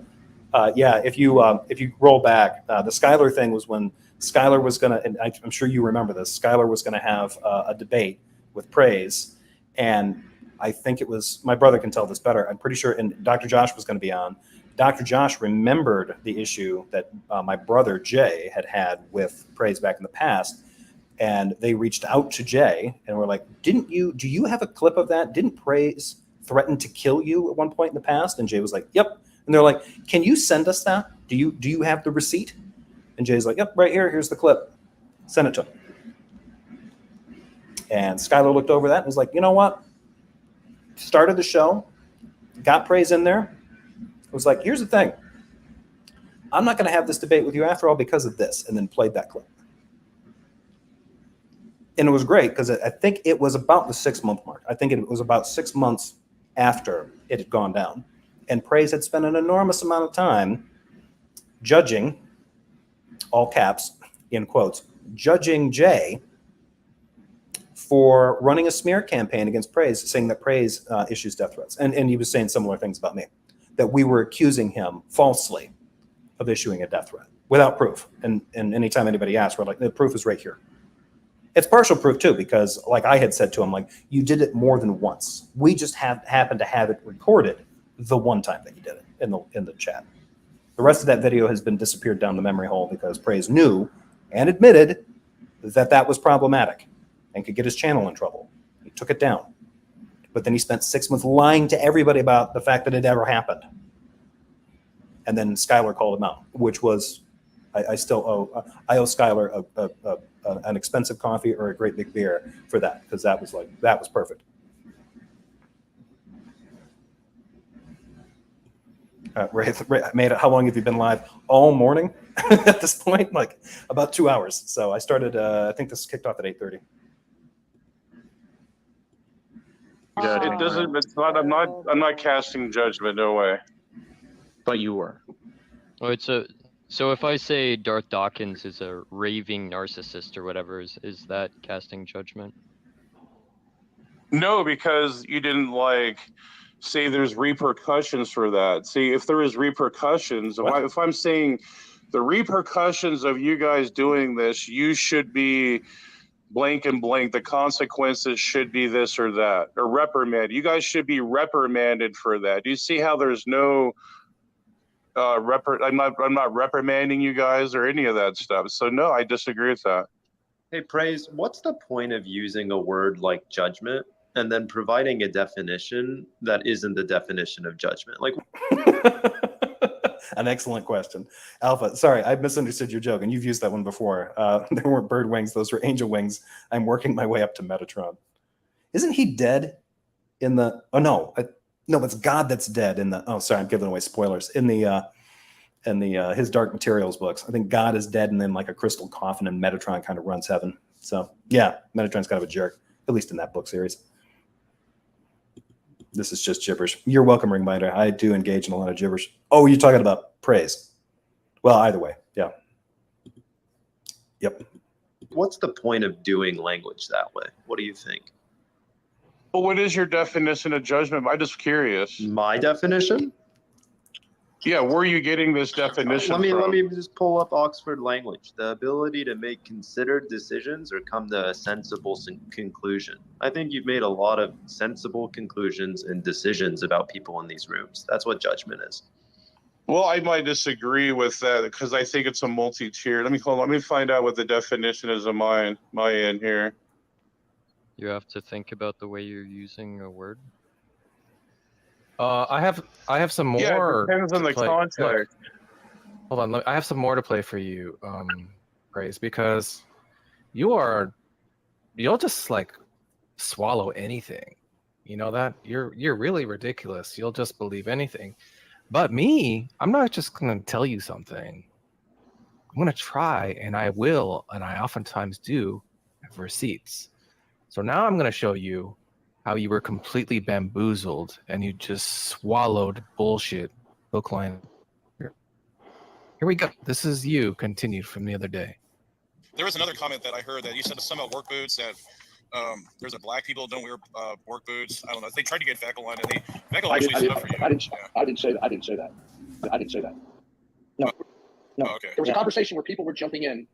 Yeah. If you roll back, the Skylar thing was when Skylar was gonna, and I'm sure you remember this. Skylar was gonna have a debate with Praise, and I think it was, my brother can tell this better. I'm pretty sure, and Dr. Josh was going to be on. Dr. Josh remembered the issue that my brother Jay had with Praise back in the past. And they reached out to Jay and were like, do you have a clip of that? Didn't Praise threaten to kill you at one point in the past? And Jay was like, yep. And they're like, can you send us that? Do you have the receipt? And Jay's like, yep, right here. Here's the clip. Send it to him. And Skylar looked over that and was like, you know what? Started the show, got Praise in there. It was like, here's the thing. I'm not going to have this debate with you after all because of this. And then played that clip. And it was great because I think it was about the 6-month mark. I think it was about 6 months after it had gone down. And Praise had spent an enormous amount of time judging, all caps, in quotes, judging Jay for running a smear campaign against Praise, saying that Praise issues death threats. And he was saying similar things about me, that we were accusing him falsely of issuing a death threat without proof. And anytime anybody asked, we're like, the proof is right here. It's partial proof too, because like I had said to him, like, you did it more than once. We just happened to have it recorded the one time that you did it in the chat. The rest of that video has been disappeared down the memory hole because Praise knew and admitted that that was problematic and could get his channel in trouble. He took it down. But then he spent 6 months lying to everybody about the fact that it ever happened. And then Skylar called him out, which was, I still owe Skylar an expensive coffee or a great big beer for that, because that was perfect. Wraith made it. How long have you been live? All morning at this point, like about 2 hours. So I started. I think this kicked off at 8:30.
It doesn't. It's not. I'm not casting judgment. No way.
But you were.
Oh, so if I say Darth Dawkins is a raving narcissist or whatever, is that casting judgment?
No, because you didn't say there's repercussions for that. See, if there is repercussions, if I'm saying the repercussions of you guys doing this, you should be blank and blank. The consequences should be this or that, or reprimand. You guys should be reprimanded for that. Do you see how there's no I'm not reprimanding you guys or any of that stuff. So no, I disagree with that.
Hey, Praise, what's the point of using a word like judgment and then providing a definition that isn't the definition of judgment? Like,
an excellent question. Alpha, sorry, I misunderstood your joke, and you've used that one before. There weren't bird wings, those were angel wings. I'm working my way up to Metatron. Isn't he dead in the, oh no, no, it's God that's dead in the, oh, sorry, I'm giving away spoilers. In the his Dark Materials books, I think God is dead and then like a crystal coffin and Metatron kind of runs heaven. So yeah, Metatron's kind of a jerk, at least in that book series. This is just gibberish. You're welcome, Ringbinder. I do engage in a lot of gibberish. Oh, you're talking about Praise. Well, either way, yeah. Yep.
What's the point of doing language that way? What do you think?
Well, what is your definition of judgment? I'm just curious.
My definition?
Yeah, where are you getting this definition
Let
from?
me just pull up Oxford language. The ability to make considered decisions or come to a sensible conclusion. I think you've made a lot of sensible conclusions and decisions about people in these rooms. That's what judgment is.
Well, I might disagree with that because I think it's a multi-tiered. Let me find out what the definition is of my end here.
You have to think about the way you're using a word.
I have some more.
Yeah, it depends on the context.
Look, hold on, I have some more to play for you, Praise, because you'll just like swallow anything. You know that? You're really ridiculous. You'll just believe anything. But me, I'm not just gonna tell you something. I'm gonna try, and I will, and I oftentimes do have receipts. So now I'm gonna show you how you were completely bamboozled and you just swallowed bullshit. Book line. Here we go. This is you continued from the other day.
There was another comment that I heard that you said something about work boots, that there's a black people don't wear work boots. I don't know. They tried to get Veckel on it. Veckel actually stood up for you.
I didn't say that. I didn't say that. No. No.
Oh, okay.
There was a conversation where people were jumping in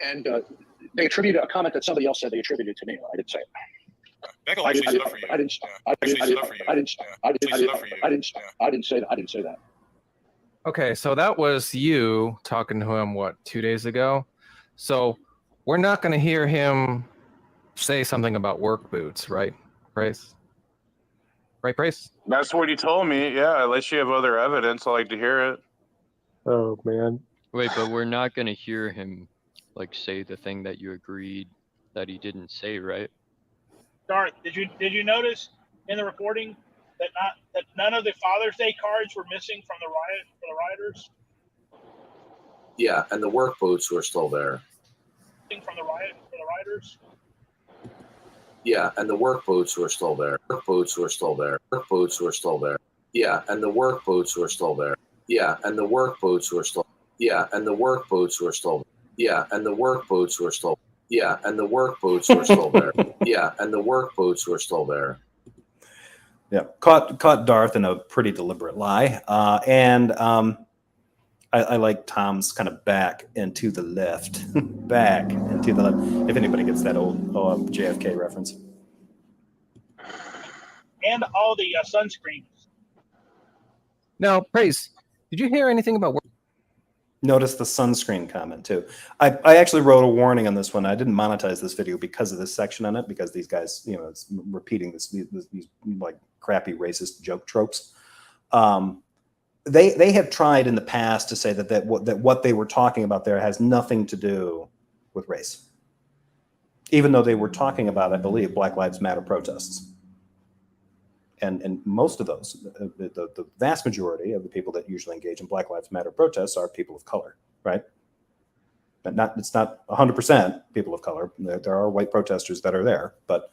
and they attributed a comment that somebody else said they attributed to me. I didn't say it.
Beckel actually stood up for you.
I didn't.
Yeah.
I
Actually
didn't.
stood up for you.
I didn't.
Yeah.
I didn't.
Actually stood up for you.
I didn't.
Yeah.
I didn't say that. I didn't say that.
Okay, so that was you talking to him, what, 2 days ago? So we're not going to hear him say something about work boots, right, Praise? Right, Praise?
That's what he told me. Yeah, unless you have other evidence, I like to hear it.
Oh man.
Wait, but we're not gonna hear him like say the thing that you agreed that he didn't say, right?
Darth, did you notice in the recording that none of the Father's Day cards were missing from the rioters?
Yeah, and the work boots were still there.
From the rioters.
Yeah, and the work boots were still there. Work boots were still there. Work boots were still there. Yeah, and the work boots were still there. Yeah, and the work boots were still. Yeah, and the work boots were still. Yeah, and the work boots were still. Yeah, and the work boots were still there. Yeah, and the work boots were still there.
Yeah, caught Darth in a pretty deliberate lie, I like Tom's kind of back and to the left, back and to the left. If anybody gets that old JFK reference.
And all the sunscreen.
Now, Praise, did you hear anything about work?
Notice the sunscreen comment too. I actually wrote a warning on this one. I didn't monetize this video because of this section on it, because these guys, you know, it's repeating these like crappy racist joke tropes. They have tried in the past to say that what they were talking about there has nothing to do with race, even though they were talking about, I believe, Black Lives Matter protests. And most of those, the vast majority of the people that usually engage in Black Lives Matter protests are people of color, right? But it's not 100% people of color. There are white protesters that are there, but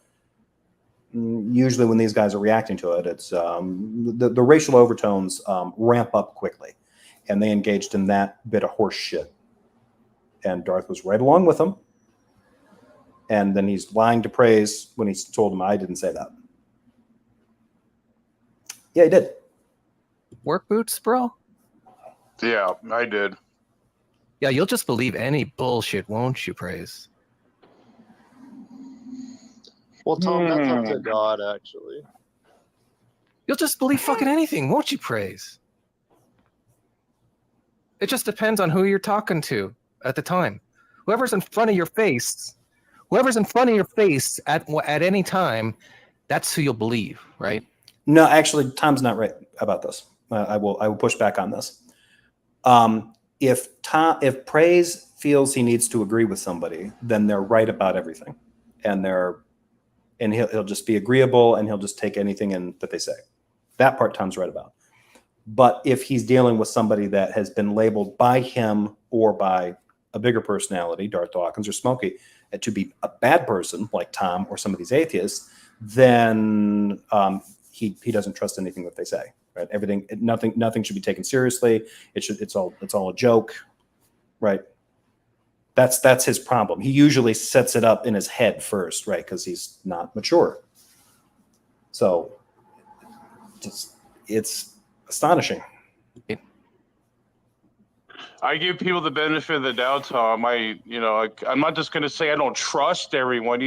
usually when these guys are reacting to it, it's the racial overtones ramp up quickly, and they engaged in that bit of horse shit. And Darth was right along with them, and then he's lying to Praise when he's told him, I didn't say that. Yeah, he did.
Work boots, bro?
Yeah, I did.
Yeah, you'll just believe any bullshit, won't you, Praise?
Well, Tom, that's up to God, actually.
You'll just believe fucking anything, won't you, Praise? It just depends on who you're talking to at the time. Whoever's in front of your face at any time, that's who you'll believe, right?
No, actually, Tom's not right about this. I will push back on this. If Praise feels he needs to agree with somebody, then they're right about everything, and he'll just be agreeable, and he'll just take anything in that they say. That part Tom's right about. But if he's dealing with somebody that has been labeled by him or by a bigger personality, Darth Dawkins or Smokey, to be a bad person like Tom or some of these atheists, then he doesn't trust anything that they say. Right? Nothing should be taken seriously. It's all a joke, right? That's his problem. He usually sets it up in his head first, right? Because he's not mature. So it's astonishing.
I give people the benefit of the doubt, Tom. I'm not just going to say I don't trust everyone.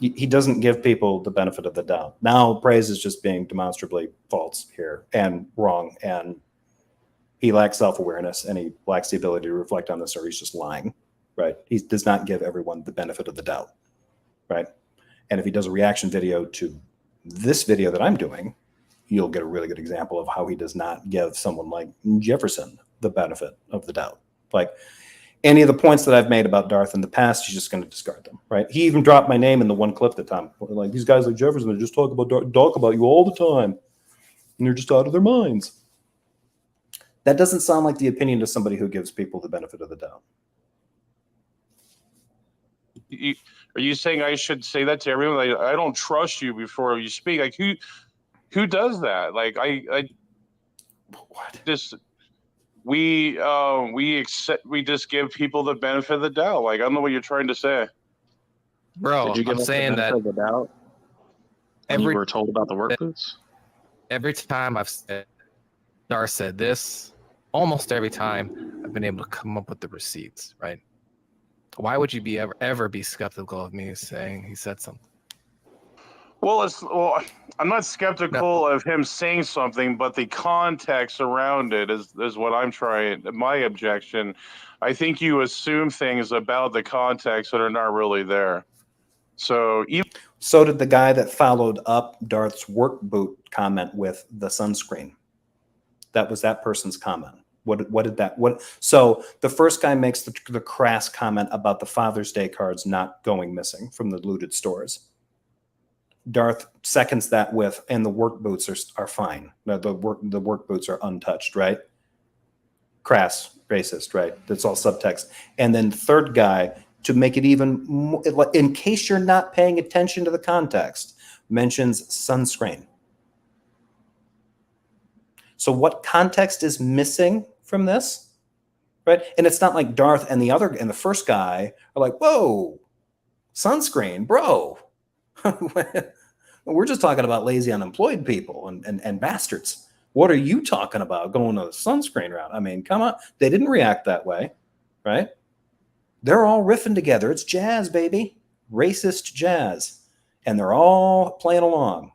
He doesn't give people the benefit of the doubt. Now, Praise is just being demonstrably false here and wrong, and he lacks self-awareness, and he lacks the ability to reflect on this, or he's just lying, right? He does not give everyone the benefit of the doubt, right? And if he does a reaction video to this video that I'm doing, you'll get a really good example of how he does not give someone like Jefferson the benefit of the doubt. Like, any of the points that I've made about Darth in the past, he's just going to discard them, right? He even dropped my name in the one clip that Tom, like, these guys like Jefferson, they just talk about you all the time, and they're just out of their minds. That doesn't sound like the opinion of somebody who gives people the benefit of the doubt.
Are you saying I should say that to everyone? Like, I don't trust you before you speak. Like, who does that? Like, we just give people the benefit of the doubt. Like, I don't know what you're trying to say.
Bro,
Did you give
I'm
us
saying
the benefit
that
of the doubt when you were told about the work boots?
Every time I've said, Darth said this, almost every time I've been able to come up with the receipts, right? Why would you be ever be skeptical of me saying he said something?
Well, I'm not skeptical of him saying something, but the context around it is what I'm trying. My objection. I think you assume things about the context that are not really there. So
did the guy that followed up Darth's work boot comment with the sunscreen. That was that person's comment. So the first guy makes the crass comment about the Father's Day cards not going missing from the looted stores. Darth seconds that with, and the work boots are fine. The work boots are untouched, right? Crass, racist, right? That's all subtext. And then third guy, to make it even more, in case you're not paying attention to the context, mentions sunscreen. So what context is missing from this, right? And it's not like Darth and the first guy are like, whoa, sunscreen, bro. We're just talking about lazy unemployed people and bastards. What are you talking about going to the sunscreen route? I mean, come on. They didn't react that way, right? They're all riffing together. It's jazz, baby. Racist jazz. And they're all playing along.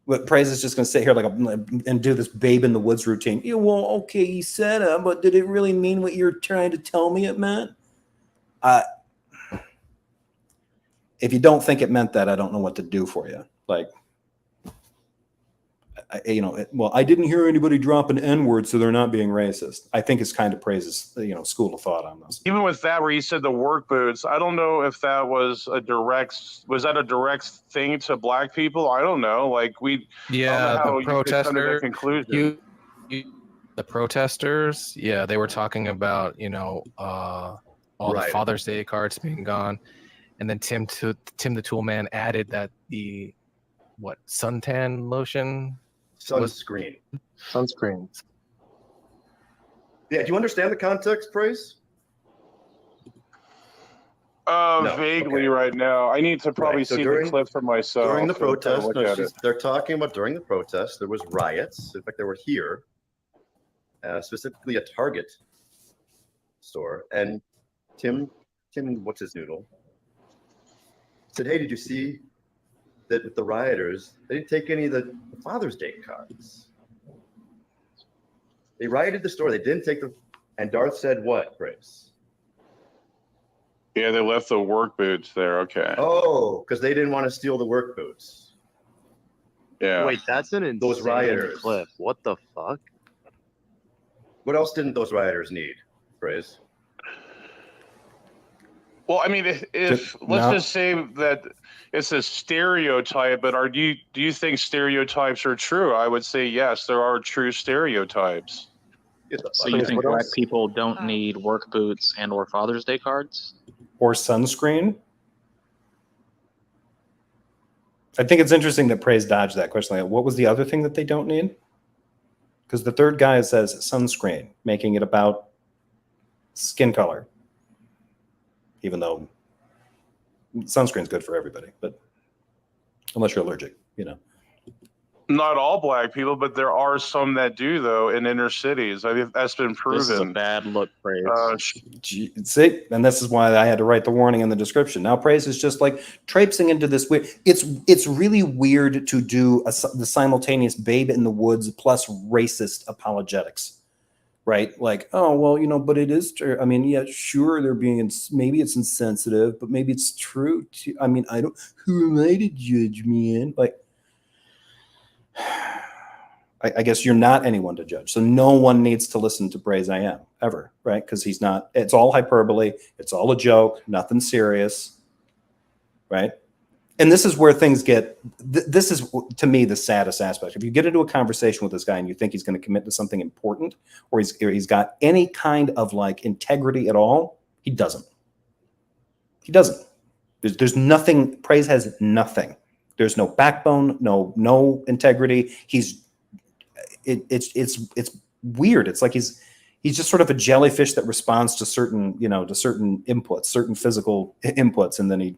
But Praise is just going to sit here and do this babe in the woods routine. Yeah, well, okay, you said it, but did it really mean what you're trying to tell me it meant? If you don't think it meant that, I don't know what to do for you. I didn't hear anybody drop an N-word, so they're not being racist. I think it's kind of Praise's, school of thought on this.
even with that, where you said the work boots, I don't know if that was a direct thing to black people? I don't know.
The protesters,
conclusion.
The protesters, they were talking about, all the Father's Day cards being gone. And then Tim the Tool Man added that the suntan lotion?
Sunscreen.
Sunscreen.
Yeah, do you understand the context, Praise?
Vaguely right now. I need to probably see the clip for myself.
During the protest,
they're
talking about during the protest, there was riots. In fact, they were here, specifically a Target store. And Tim, what's his noodle? Said, hey, did you see that with the rioters, they didn't take any of the Father's Day cards? They rioted the store. They didn't take them. And Darth said what, Grace?
Yeah, they left the work boots there. Okay.
Oh, because they didn't want to steal the work boots.
Yeah.
Wait, that's an insane
those rioters.
clip. What the fuck?
What else didn't those rioters need, Grace?
Well, I mean, if let's just say that it's a stereotype, but do you think stereotypes are true? I would say yes, there are true stereotypes.
So you think black people don't need work boots and or Father's Day cards?
Or sunscreen? I think it's interesting that Praise dodged that question. What was the other thing that they don't need? Because the third guy says sunscreen, making it about skin color. Even though sunscreen's good for everybody, but unless you're allergic,
Not all black people, but there are some that do, though, in inner cities. I mean, that's been proven.
This is a bad look, Praise.
See, and this is why I had to write the warning in the description. Now, Praise is just traipsing into this weird. It's really weird to do the simultaneous babe in the woods plus racist apologetics. Right? But it is true. I mean, yeah, sure, maybe it's insensitive, but maybe it's true too. I mean, who am I to judge, man? I guess you're not anyone to judge. So no one needs to listen to Praise I Am ever, right? Because he's not, it's all hyperbole. It's all a joke, nothing serious, right? And this is where things get, this is, to me, the saddest aspect. If you get into a conversation with this guy and you think he's going to commit to something important or he's got any kind of integrity at all, he doesn't. He doesn't. There's nothing, Praise has nothing. There's no backbone, no integrity. It's weird. It's like he's just sort of a jellyfish that responds to certain inputs, certain physical inputs, and then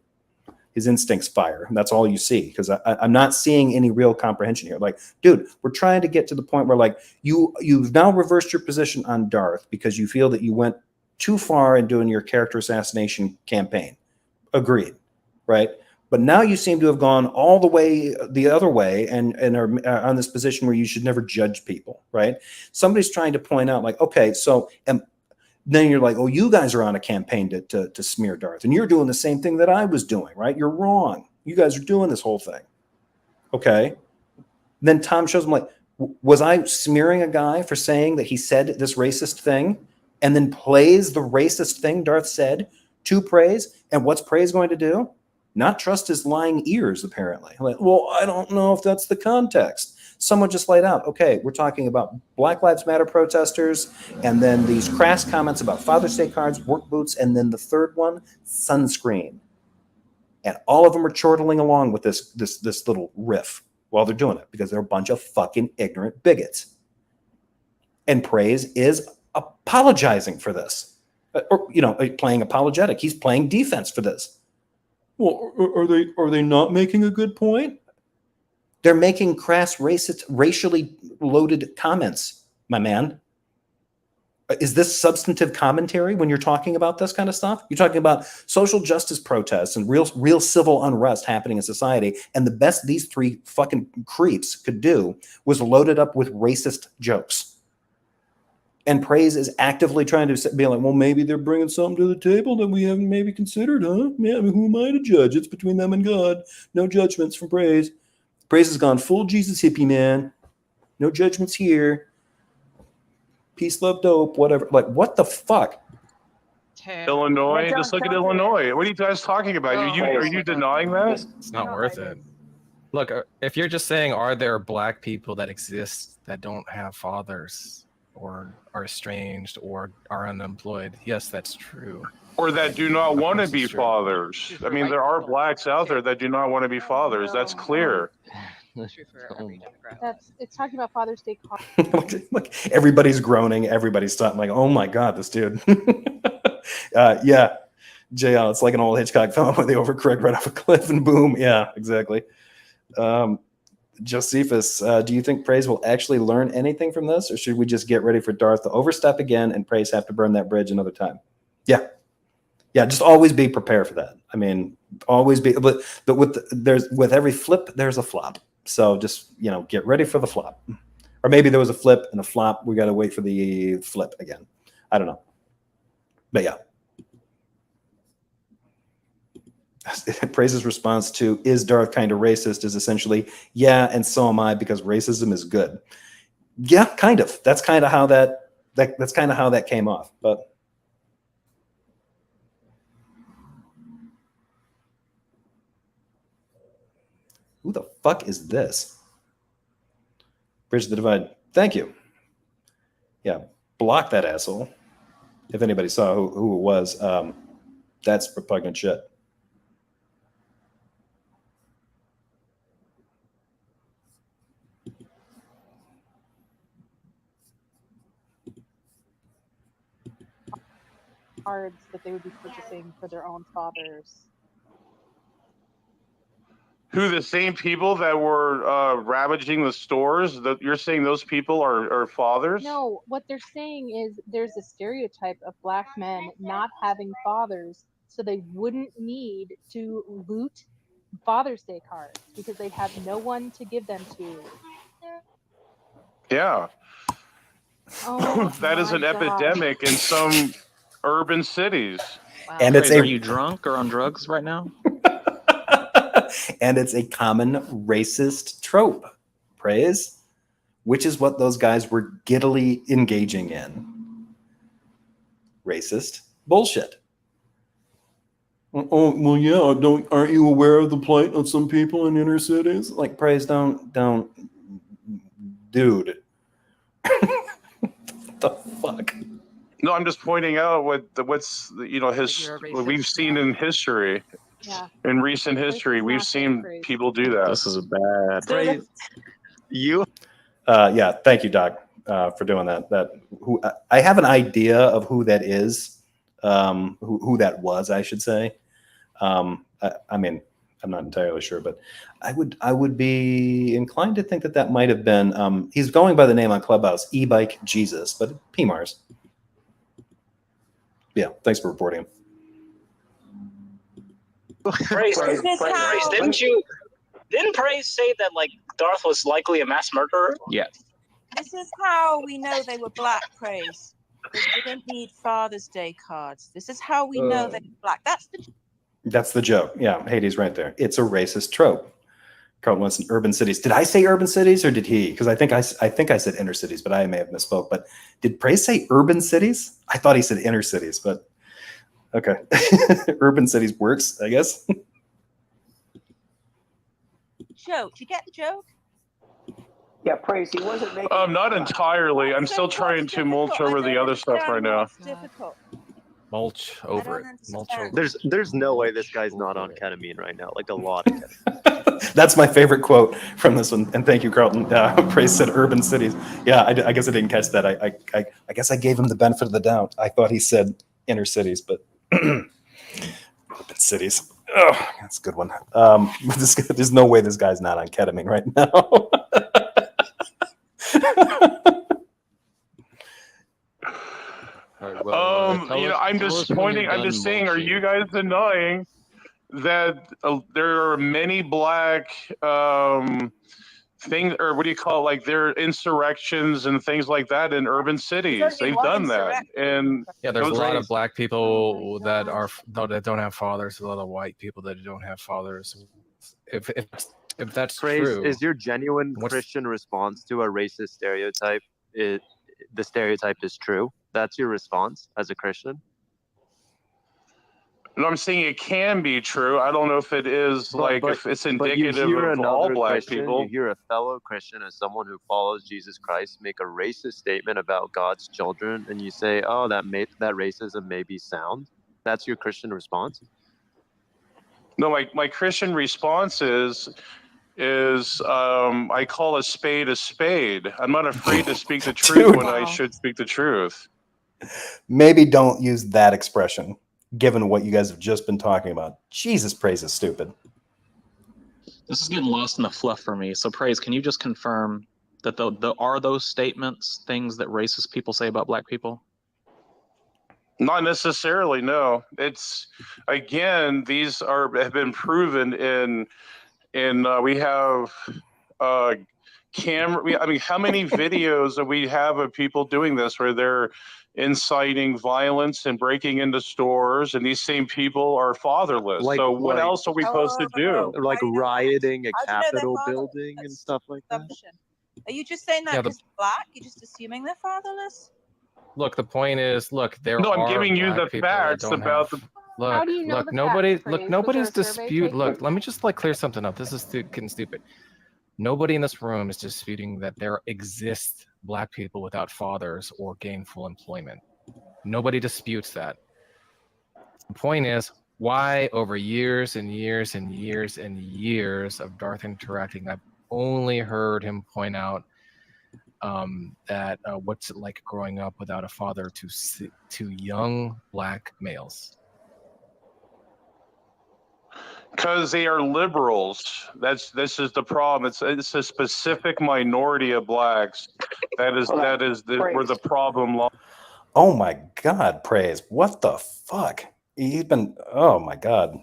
his instincts fire. And that's all you see, because I'm not seeing any real comprehension here. Dude, we're trying to get to the point where you've now reversed your position on Darth because you feel that you went too far in doing your character assassination campaign. Agreed, right? But now you seem to have gone all the way the other way and are on this position where you should never judge people, right? Somebody's trying to point out, like, okay, so then you're like, oh, you guys are on a campaign to smear Darth, and you're doing the same thing that I was doing, right? You're wrong. You guys are doing this whole thing. Okay. Then Tom shows him, like, was I smearing a guy for saying that he said this racist thing, and then plays the racist thing Darth said to Praise? And what's Praise going to do? Not trust his lying ears, apparently. Like, well, I don't know if that's the context. Someone just laid out, okay, we're talking about Black Lives Matter protesters, and then these crass comments about Father's Day cards, work boots, and then the third one, sunscreen. And all of them are chortling along with this little riff while they're doing it, because they're a bunch of fucking ignorant bigots. And Praise is apologizing for this. Or, playing apologetic. He's playing defense for this. Well, are they not making a good point? They're making crass, racist, racially loaded comments, my man. Is this substantive commentary when you're talking about this kind of stuff? You're talking about social justice protests and real civil unrest happening in society, and the best these three fucking creeps could do was load it up with racist jokes. And Praise is actively trying to be like, well, maybe they're bringing something to the table that we haven't maybe considered, huh? Yeah, I mean, who am I to judge? It's between them and God. No judgments from Praise. Praise has gone full Jesus hippie, man. No judgments here. Peace, love, dope, whatever. Like, what the fuck?
Illinois, just look at Illinois. What are you guys talking about? Are you denying that?
It's not worth it. Look, if you're just saying, are there black people that exist that don't have fathers or are estranged or are unemployed? Yes, that's true.
Or that do not want to be fathers. I mean, there are blacks out there that do not want to be fathers. That's clear.
It's talking about Father's Day cards.
Look, everybody's groaning. Everybody's talking like, oh my God, this dude. Yeah. JL, it's like an old Hitchcock film where they overcorrect right off a cliff and boom. Yeah, exactly. Josephus, do you think Praise will actually learn anything from this, or should we just get ready for Darth to overstep again and Praise have to burn that bridge another time? Yeah, just always be prepared for that. I mean, always be, but with every flip, there's a flop. So just, get ready for the flop. Or maybe there was a flip and a flop. We got to wait for the flip again. I don't know. But yeah. Praise's response to is Darth kind of racist is essentially, yeah, and so am I, because racism is good. Yeah, kind of. That's kind of how that's kind of how that came off. But who the fuck is this? Bridge the Divide. Thank you. Yeah, block that asshole. If anybody saw who it was, that's repugnant shit.
Cards that they would be purchasing for their own fathers.
Who, the same people that were ravaging the stores? That you're saying those people are fathers?
No, what they're saying is there's a stereotype of black men not having fathers, so they wouldn't need to loot Father's Day cards because they'd have no one to give them to.
Yeah.
Oh,
that is an epidemic in some urban cities.
Wow. And it's
are you drunk or on drugs right now?
And it's a common racist trope, Praise, which is what those guys were giddily engaging in. Racist bullshit. Oh, well, yeah, aren't you aware of the plight of some people in inner cities? Like, Praise, don't, dude. What the fuck?
No, I'm just pointing out what's we've seen in history.
Yeah.
In recent history, we've seen people do that.
This is a bad.
Yeah, thank you, Doc, for doing that. I have an idea of who that is, who that was, I should say. I mean, I'm not entirely sure, but I would be inclined to think that might have been. He's going by the name on Clubhouse, E-Bike Jesus, but PMARS. Yeah, thanks for reporting him.
Praise, didn't Praise say that like Darth was likely a mass murderer?
Yeah.
This is how we know they were black, Praise. They didn't need Father's Day cards. This is how we know they were black.
That's the joke. Yeah, Hades right there. It's a racist trope. Carlton Winston, urban cities. Did I say urban cities or did he? Because I think I said inner cities, but I may have misspoke. But did Praise say urban cities? I thought he said inner cities, but okay. Urban cities works, I guess.
Joke. Did you get the joke?
Yeah, Praise. He wasn't making.
Not entirely. I'm still trying to mulch over the other stuff right now.
Difficult.
Mulch over it. Mulch over.
There's no way this guy's not on ketamine right now. Like a lot of ketamine.
That's my favorite quote from this one. And thank you, Carlton. Praise said urban cities. Yeah, I guess I didn't catch that. I guess I gave him the benefit of the doubt. I thought he said inner cities, but urban cities. Oh, that's a good one. There's no way this guy's not on ketamine right now.
I'm just pointing. I'm just saying. Are you guys denying that there are many black things, or what do you call it? Like there are insurrections and things like that in urban cities. They've done that, and
yeah, there's a lot of black people that don't have fathers. A lot of white people that don't have fathers. If that's true,
is your genuine Christian response to a racist stereotype? The stereotype is true. That's your response as a Christian?
No, I'm saying it can be true. I don't know if it is if it's indicative of all black people.
You hear a fellow Christian, as someone who follows Jesus Christ, make a racist statement about God's children, and you say, "Oh, that racism may be sound." That's your Christian response?
No, my Christian response is I call a spade a spade. I'm not afraid to speak the truth when I should speak the truth.
Maybe don't use that expression, given what you guys have just been talking about. Jesus, Praise is stupid.
This is getting lost in the fluff for me. So, Praise, can you just confirm that are those statements things that racist people say about black people?
Not necessarily, no. It's again, these have been proven in we have camera. I mean, how many videos that we have of people doing this where they're inciting violence and breaking into stores, and these same people are fatherless. So what else are we supposed to do?
Like rioting a Capitol building and stuff like that?
Are you just saying that because black? You're just assuming they're fatherless?
Look, the point is, there
No,
are
I'm giving you the facts about the.
Look,
How do you know the
nobody's
facts, Praise? Was there a survey
dispute.
taken?
Look, let me just clear something up. This is getting stupid. Nobody in this room is disputing that there exist black people without fathers or gainful employment. Nobody disputes that. The point is, why over years and years and years and years of Darth interacting, I've only heard him point out that what's it like growing up without a father to young black males.
Because they are liberals. This is the problem. It's a specific minority of blacks. Where the problem lies.
Oh my God, Praise. What the fuck? Oh my God.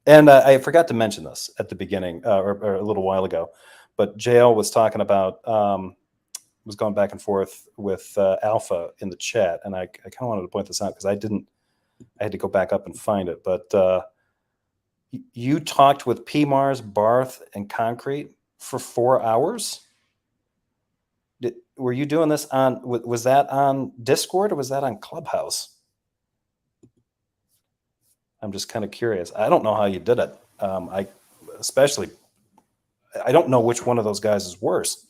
And I forgot to mention this at the beginning or a little while ago, but JL was talking about, was going back and forth with Alpha in the chat. And I kind of wanted to point this out because I had to go back up and find it. But you talked with PMars, Barth, and Concrete for 4 hours? Were you doing this was that on Discord or was that on Clubhouse? I'm just kind of curious. I don't know how you did it. I don't know which one of those guys is worse.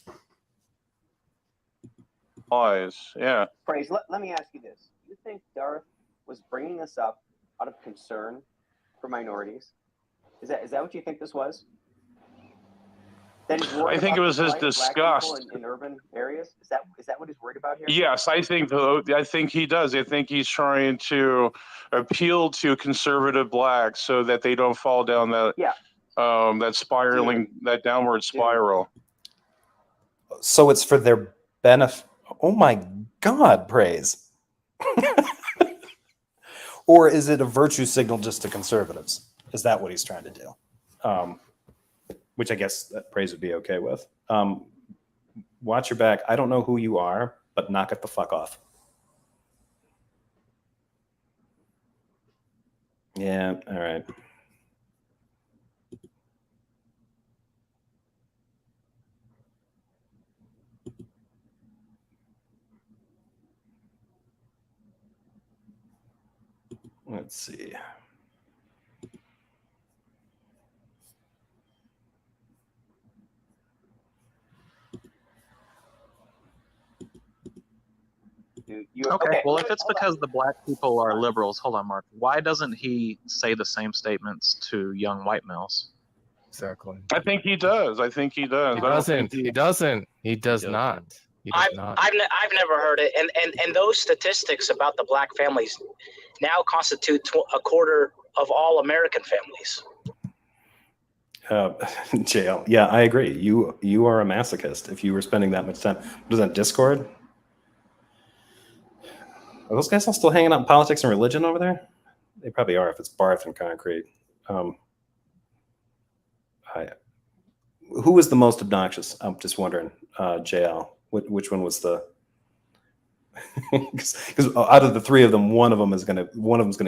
Yeah.
Praise, let me ask you this. Do you think Darth was bringing this up out of concern for minorities? Is that what you think this was?
I think it was his disgust
in urban areas. Is that what he's worried about here?
Yes, I think he does. I think he's trying to appeal to conservative blacks so that they don't fall down that that downward spiral.
So it's for their benefit. Oh my God, Praise. Or is it a virtue signal just to conservatives? Is that what he's trying to do? Which I guess that Praise would be okay with. Watch your back. I don't know who you are, but knock it the fuck off. Yeah, all right. Let's see.
Okay, well, if it's because the black people are liberals, hold on, Mark. Why doesn't he say the same statements to young white males?
Exactly.
I think he does. I think he does.
He
I don't
doesn't.
think
He doesn't. He does not. He does not.
I've never heard it, and those statistics about the black families now constitute a quarter of all American families.
JL, yeah, I agree. You are a masochist if you were spending that much time. What is that, Discord? Are those guys all still hanging out in politics and religion over there? They probably are if it's Barth and Concrete. Who was the most obnoxious? I'm just wondering, JL. Which one was the? Because out of the three of them, one of them is gonna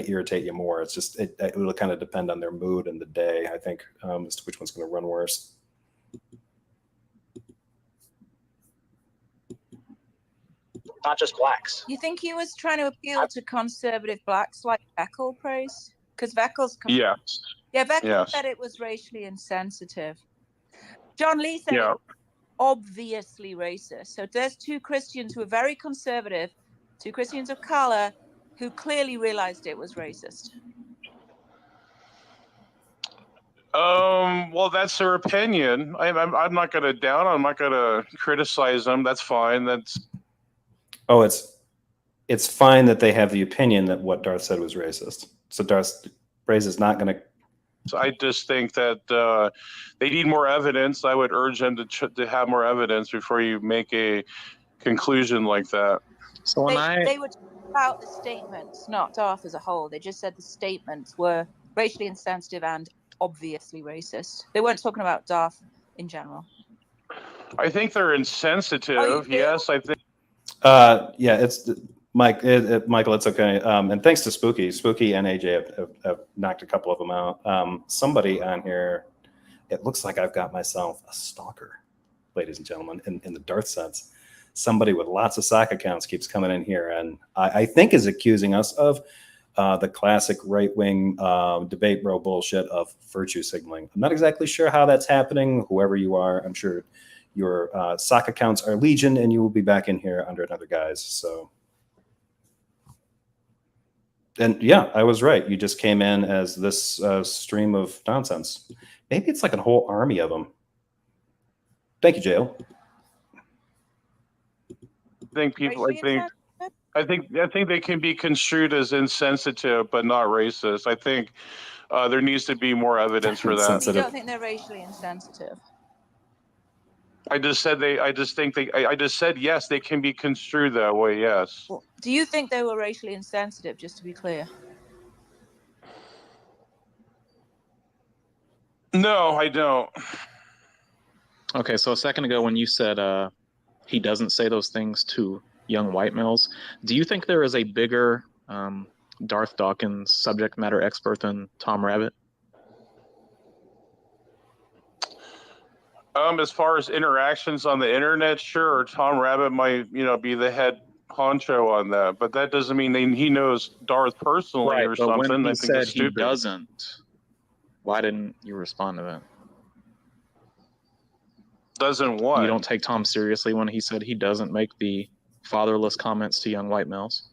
irritate you more. It's just it will kind of depend on their mood and the day, I think, as to which one's gonna run worse.
Not just blacks.
You think he was trying to appeal to conservative blacks like Veckel, Praise? Because Veckel's...
Yeah.
Yeah, Veckel
Yes.
said it was racially insensitive. John Lee said
Yeah.
it was obviously racist. So there's two Christians who are very conservative, two Christians of color, who clearly realized it was racist.
Well, that's their opinion. I'm not going to down. I'm not going to criticize them. That's fine. That's.
Oh, it's fine that they have the opinion that what Darth said was racist. So Darth Praise is not going to.
So I just think that they need more evidence. I would urge them to have more evidence before you make a conclusion like that.
So
They were talking about the statements, not Darth as a whole. They just said the statements were racially insensitive and obviously racist. They weren't talking about Darth in general.
I think they're insensitive. Yes, I think.
Yeah, it's Mike. Michael, it's okay. And thanks to Spooky and AJ have knocked a couple of them out. Somebody on here, it looks like I've got myself a stalker, ladies and gentlemen, in the Darth sense. Somebody with lots of sock accounts keeps coming in here, and I think is accusing us of the classic right-wing debate bro bullshit of virtue signaling. I'm not exactly sure how that's happening. Whoever you are, I'm sure your sock accounts are legion, and you will be back in here under another guise. So, and yeah, I was right. You just came in as this stream of nonsense. Maybe it's like a whole army of them. Thank you, Jail.
I think they can be construed as insensitive, but not racist. I think there needs to be more evidence for that.
You don't think they're racially insensitive?
I just said yes, they can be construed that way. Yes.
Do you think they were racially insensitive? Just to be clear.
No, I don't.
Okay, so a second ago when you said he doesn't say those things to young white males, do you think there is a bigger Darth Dawkins subject matter expert than Tom Rabbittt?
As far as interactions on the internet, sure, Tom Rabbittt might, be the head honcho on that, but that doesn't mean he knows Darth personally or
but
something.
when he
I think
said
that's
he
stupid.
doesn't, why didn't you respond to that?
Doesn't what?
You don't take Tom seriously when he said he doesn't make the fatherless comments to young white males?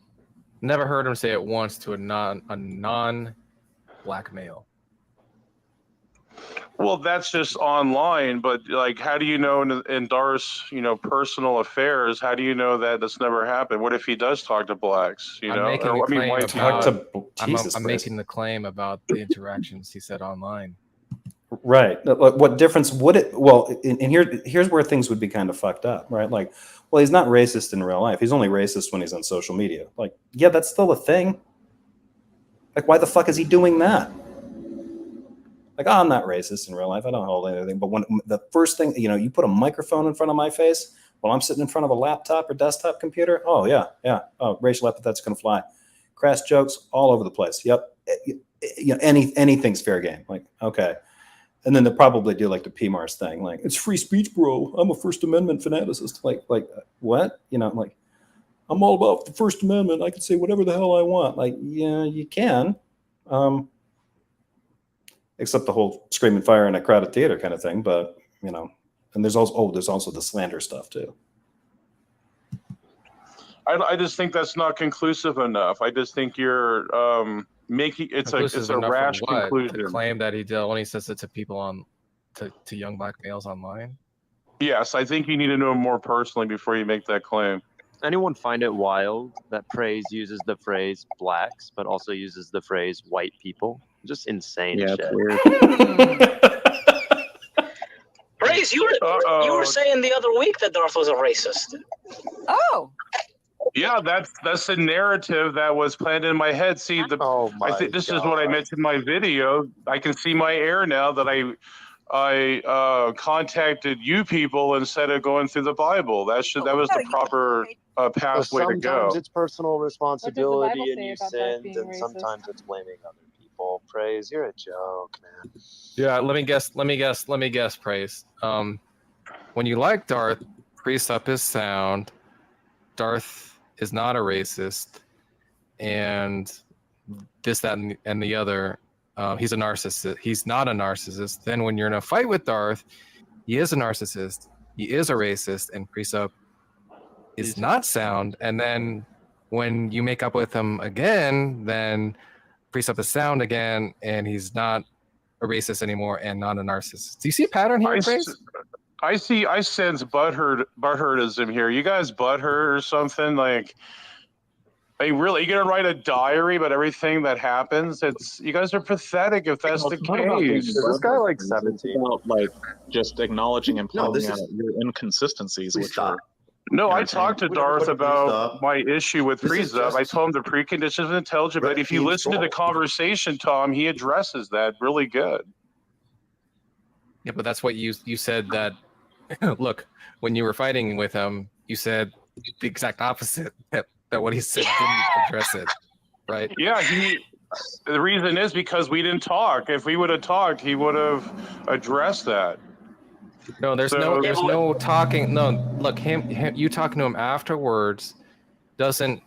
Never heard him say it once to a non-black male.
Well, that's just online, but like, how do you know in Darth's, personal affairs? How do you know that that's never happened? What if he does talk to blacks?
I'm making the claim
white
about.
people.
Jesus
I'm
Christ.
making the claim about the interactions he said online.
Right. What difference would it? Well, and here's where things would be kind of fucked up, right? Like, well, he's not racist in real life. He's only racist when he's on social media. Like, yeah, that's still a thing. Like, why the fuck is he doing that? Like, oh, I'm not racist in real life. I don't hold anything. But when the first thing, you put a microphone in front of my face while I'm sitting in front of a laptop or desktop computer. Oh, yeah. Oh, racial epithets going to fly. Crass jokes all over the place. Yep. Anything's fair game. Like, okay. And then they'll probably do like the PMARS thing. Like, it's free speech, bro. I'm a First Amendment fanaticist. Like what? Like, I'm all about the First Amendment. I can say whatever the hell I want. Like, yeah, you can. Except the whole screaming fire in a crowded theater kind of thing. But, and there's also the slander stuff too.
I just think that's not conclusive enough. I just think you're making it's a rash conclusion.
To claim that he only says it to people to young black males online.
Yes, I think you need to know him more personally before you make that claim.
Anyone find it wild that Praise uses the phrase blacks, but also uses the phrase white people? Just insane shit.
Praise, you were saying the other week that Darth was a racist.
Oh.
Yeah, that's the narrative that was planted in my head. See, I think this is what I mentioned in my video. I can see my error now that I contacted you people instead of going through the Bible. That was the proper pathway to go.
Sometimes it's personal responsibility and you sinned, and sometimes it's blaming other people. Praise, you're a joke, man.
Yeah, let me guess, Praise. When you like Darth, Precept is sound. Darth is not a racist, and this, that, and the other. He's a narcissist. He's not a narcissist. Then when you're in a fight with Darth, he is a narcissist. He is a racist, and Precept is not sound. And then when you make up with him again, then Precept is sound again, and he's not a racist anymore and not a narcissist. Do you see a pattern here, Praise?
I sense butthurtism here. You guys butthurt or something? Like, really, you gonna write a diary about everything that happens? You guys are pathetic if that's the case.
Is this guy like 17?
Like, just acknowledging and pointing out your inconsistencies, which are.
No, I talked to Darth about my issue with Precept. I told him the preconditions of intelligence. But if you listen to the conversation, Tom, he addresses that really good.
Yeah, but that's what you said that. Look, when you were fighting with him, you said the exact opposite. That what he said didn't address it, right?
Yeah, the reason is because we didn't talk. If we would have talked, he would have addressed that.
No, there's no talking. No, look, you talking to him afterwards doesn't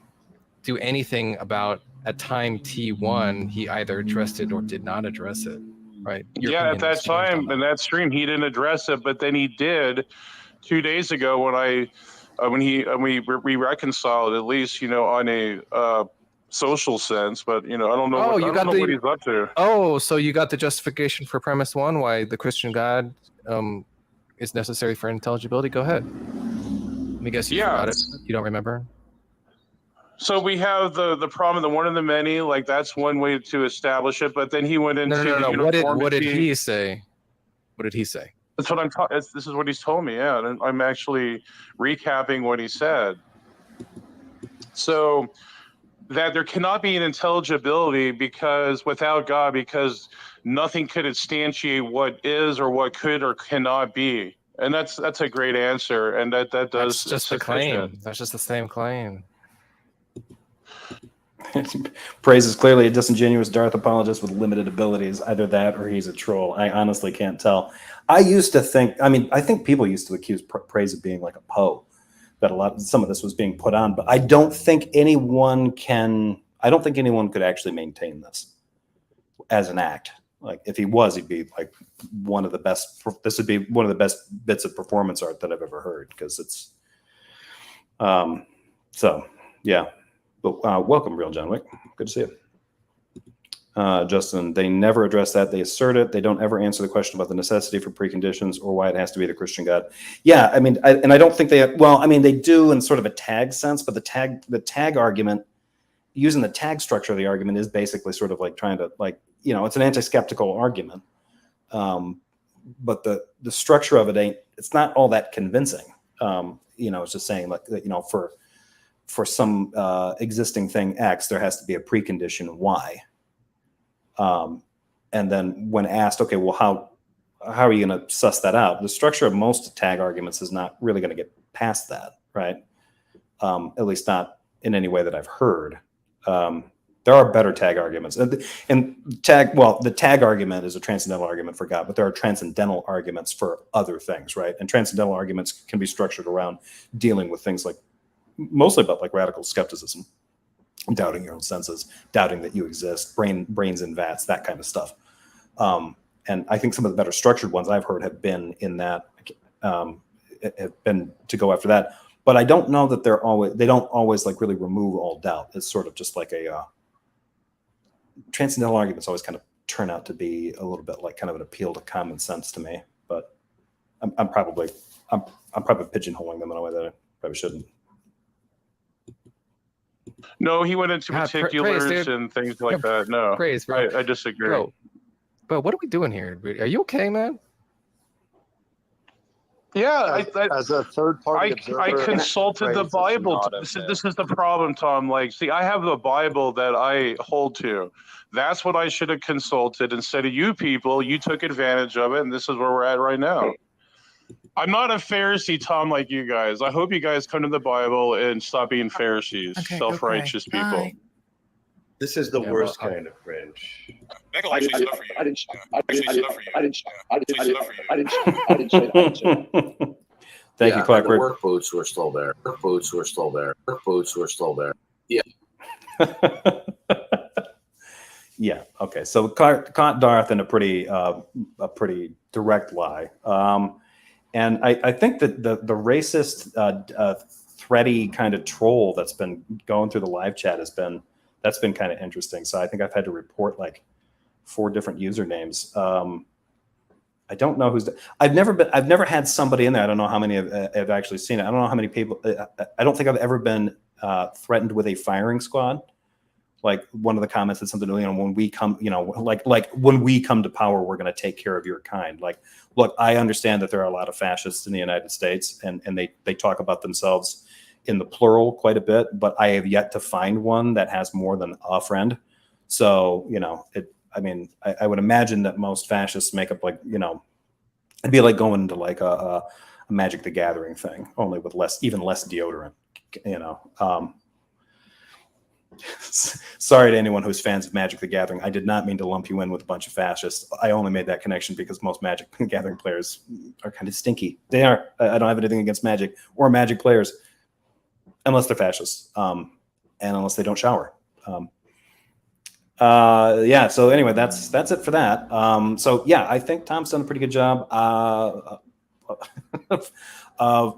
do anything about at time T1 he either addressed it or did not address it, right?
Yeah, at that time in that stream he didn't address it, but then he did 2 days ago when we reconciled, at least on a social sense. But I don't know. I don't know what he's up to.
Oh, so you got the justification for premise one, why the Christian God is necessary for intelligibility. Go ahead. Let me guess you forgot it. You don't remember?
So we have the problem, the one of the many. Like, that's one way to establish it. But then he went into
no. What did he say? What did he say?
That's what this is what he's told me. Yeah, and I'm actually recapping what he said. So that there cannot be an intelligibility without God, because nothing could instantiate what is or what could or cannot be. And that's a great answer. And that does.
That's just a claim. That's just the same claim.
Praise is clearly a disingenuous Darth apologist with limited abilities. Either that or he's a troll. I honestly can't tell. I used to think, I think people used to accuse Praise of being like a Poe, that some of this was being put on, but I don't think anyone could actually maintain this as an act. Like, if he was, he'd be like one of the best. This would be one of the best bits of performance art that I've ever heard, because it's, so yeah. But welcome, Real John Wick. Good to see you. Justin, they never address that. They assert it. They don't ever answer the question about the necessity for preconditions or why it has to be the Christian God. Yeah, I don't think they. They do in sort of a tag sense, but the tag argument, using the tag structure of the argument, is basically sort of like trying to it's an anti-skeptical argument. But the structure of it it's not all that convincing. It's just saying for some existing thing X, there has to be a precondition Y. And And then when asked, okay, well, how are you going to suss that out? The structure of most tag arguments is not really going to get past that, right? At least not in any way that I've heard. There are better tag arguments. The tag argument is a transcendental argument for God, but there are transcendental arguments for other things, right? And transcendental arguments can be structured around dealing with things like, mostly about like radical skepticism, doubting your own senses, doubting that you exist, brains in vats, that kind of stuff. And I think some of the better structured ones I've heard have been in that, have been to go after that. But I don't know that they don't always like really remove all doubt. It's sort of just like a transcendental arguments always kind of turn out to be a little bit like kind of an appeal to common sense to me. But I'm probably pigeonholing them in a way that I probably shouldn't.
No, he went into particulars and things like that. No, I disagree.
Bro, but what are we doing here? Are you okay, man?
Yeah,
as a third party observer,
I consulted the Bible. This is the problem, Tom. Like, see, I have the Bible that I hold to. That's what I should have consulted instead of you people. You took advantage of it, and this is where we're at right now. I'm not a Pharisee, Tom, like you guys. I hope you guys come to the Bible and stop being Pharisees, self-righteous people. Bye.
This is the worst kind of cringe.
I didn't say
that. Thank you, Clark.
The work boots were still there. Work boots were still there. Work boots were still there. Yeah.
Yeah. Okay. So caught Darth in a pretty direct lie. And I think that the racist, thready kind of troll that's been going through the live chat that's been kind of interesting. So I think I've had to report like 4 different usernames. I don't know I've never had somebody in there. I don't know how many have actually seen it. I don't know how many people. I don't think I've ever been threatened with a firing squad. Like one of the comments said something, when we come, like when we come to power, we're going to take care of your kind. Like, look, I understand that there are a lot of fascists in the United States, and they talk about themselves in the plural quite a bit, but I have yet to find one that has more than a friend. So, I would imagine that most fascists make up like, it'd be like going into like a Magic the Gathering thing, only with even less deodorant, Sorry to anyone who's fans of Magic the Gathering. I did not mean to lump you in with a bunch of fascists. I only made that connection because most Magic the Gathering players are kind of stinky. They are. I don't have anything against Magic or Magic players, unless they're fascists, and unless they don't shower. Yeah. So anyway, that's it for that. So yeah, I think Tom's done a pretty good job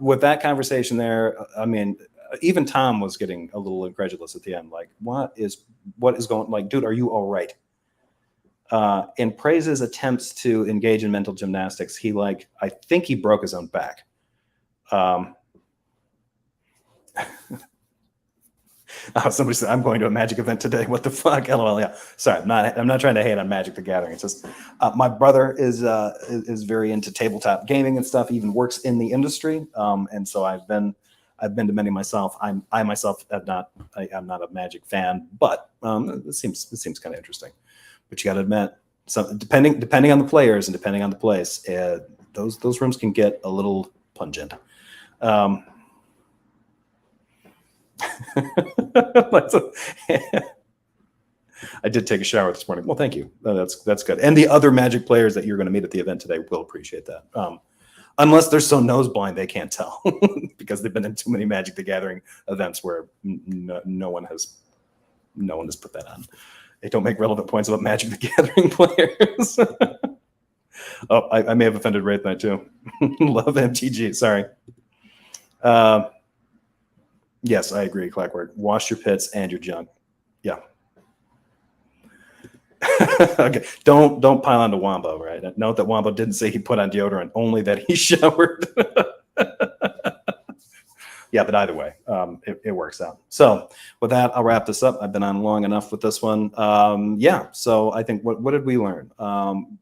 with that conversation there. I mean, even Tom was getting a little incredulous at the end. Like, what is going? Like, dude, are you all right? In Praise's attempts to engage in mental gymnastics, I think he broke his own back. Somebody said, I'm going to a Magic event today. What the fuck? LOL. Yeah. Sorry, I'm not trying to hate on Magic the Gathering. It's just my brother is very into tabletop gaming and stuff. He even works in the industry. And so I've been to many myself. I myself I'm not a Magic fan, but it seems kind of interesting. But you got to admit, depending on the players and depending on the place, those rooms can get a little pungent. I did take a shower this morning. Well, thank you. That's good. And the other Magic players that you're going to meet at the event today will appreciate that. Unless they're so noseblind they can't tell because they've been in too many Magic the Gathering events where no one has put that on. They don't make relevant points about Magic the Gathering players. Oh, I may have offended Wraith Knight too. Love MTG. Sorry. Yes, I agree, Clockwork. Wash your pits and your junk. Yeah. Okay. Don't pile onto Wombo, right? Note that Wombo didn't say he put on deodorant, only that he showered. Yeah, but either way, it works out. So with that, I'll wrap this up. I've been on long enough with this one. Yeah, so I think what did we learn?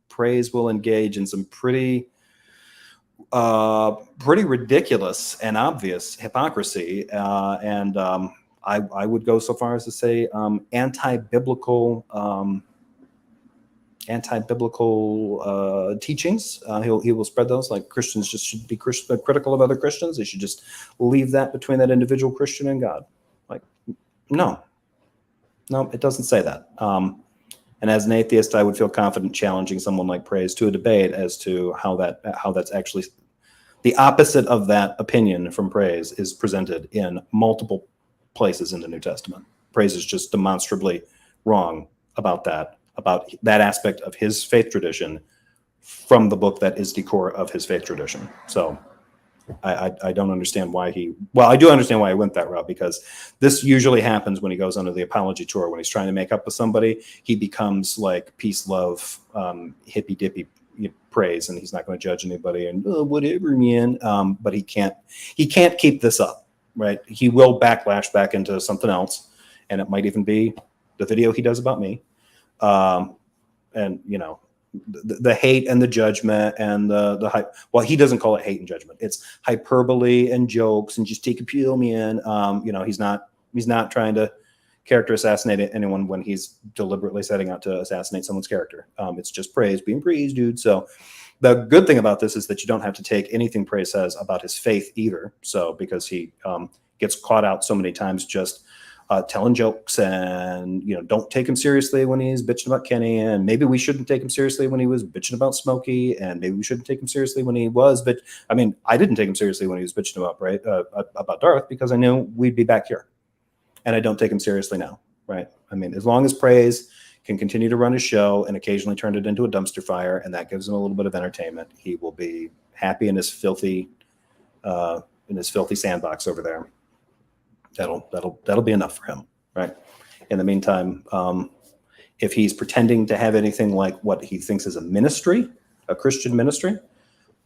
Praise will engage in some pretty ridiculous and obvious hypocrisy, and I would go so far as to say anti-biblical anti-biblical teachings. He will spread those, like Christians just should be critical of other Christians. They should just leave that between that individual Christian and God. Like, no, it doesn't say that. And as an atheist, I would feel confident challenging someone like Praise to a debate as to how that's actually the opposite of that opinion from Praise is presented in multiple places in the New Testament. Praise is just demonstrably wrong about that aspect of his faith tradition from the book that is the core of his faith tradition. So I don't understand why I do understand why he went that route, because this usually happens when he goes under the apology tour. When he's trying to make up with somebody, he becomes like peace, love, hippy dippy Praise, and he's not going to judge anybody and whatever, man. But he can't keep this up, right? He will backlash back into something else, and it might even be the video he does about me. And the hate and the judgment and the hype. Well, he doesn't call it hate and judgment. It's hyperbole and jokes and just take a pill, man. He's not trying to character assassinate anyone when he's deliberately setting out to assassinate someone's character. It's just Praise being Praise, dude. So the good thing about this is that you don't have to take anything Praise says about his faith either. So because he gets caught out so many times just telling jokes, and don't take him seriously when he's bitching about Kenny, and maybe we shouldn't take him seriously when he was bitching about Smokey, and maybe we shouldn't take him seriously when he was. But I mean, I didn't take him seriously when he was bitching about Darth, because I knew we'd be back here, and I don't take him seriously now, right? I mean, as long as Praise can continue to run his show and occasionally turn it into a dumpster fire, and that gives him a little bit of entertainment, he will be happy in his filthy sandbox over there. That'll be enough for him, right? In the meantime, if he's pretending to have anything like what he thinks is a ministry, a Christian ministry,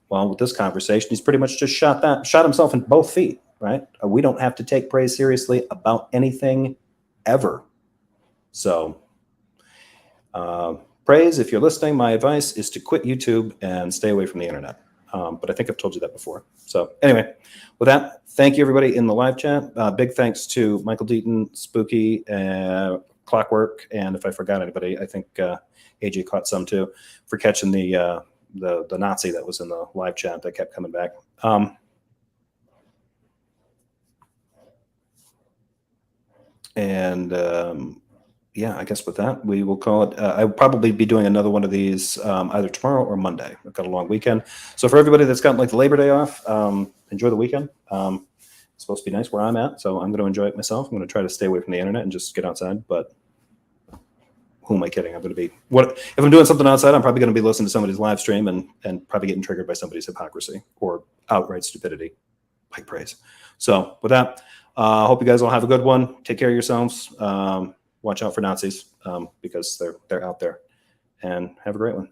well, with this conversation, he's pretty much just shot himself in both feet, right? We don't have to take Praise seriously about anything ever. So, Praise, if you're listening, my advice is to quit YouTube and stay away from the internet. But I think I've told you that before. So anyway, with that, thank you everybody in the live chat. Big thanks to Michael Deaton, Spooky, Clockwork, and if I forgot anybody, I think AJ caught some too, for catching the Nazi that was in the live chat that kept coming back. Yeah, I guess with that, we will call it. I'll probably be doing another one of these either tomorrow or Monday. I've got a long weekend. So for everybody that's got like the Labor Day off, enjoy the weekend. It's supposed to be nice where I'm at, so I'm going to enjoy it myself. I'm going to try to stay away from the internet and just get outside. But who am I kidding? I'm going to be if I'm doing something outside, I'm probably going to be listening to somebody's live stream and probably getting triggered by somebody's hypocrisy or outright stupidity. Like Praise. So with that, hope you guys all have a good one. Take care of yourselves. Watch out for Nazis because they're out there, and have a great one.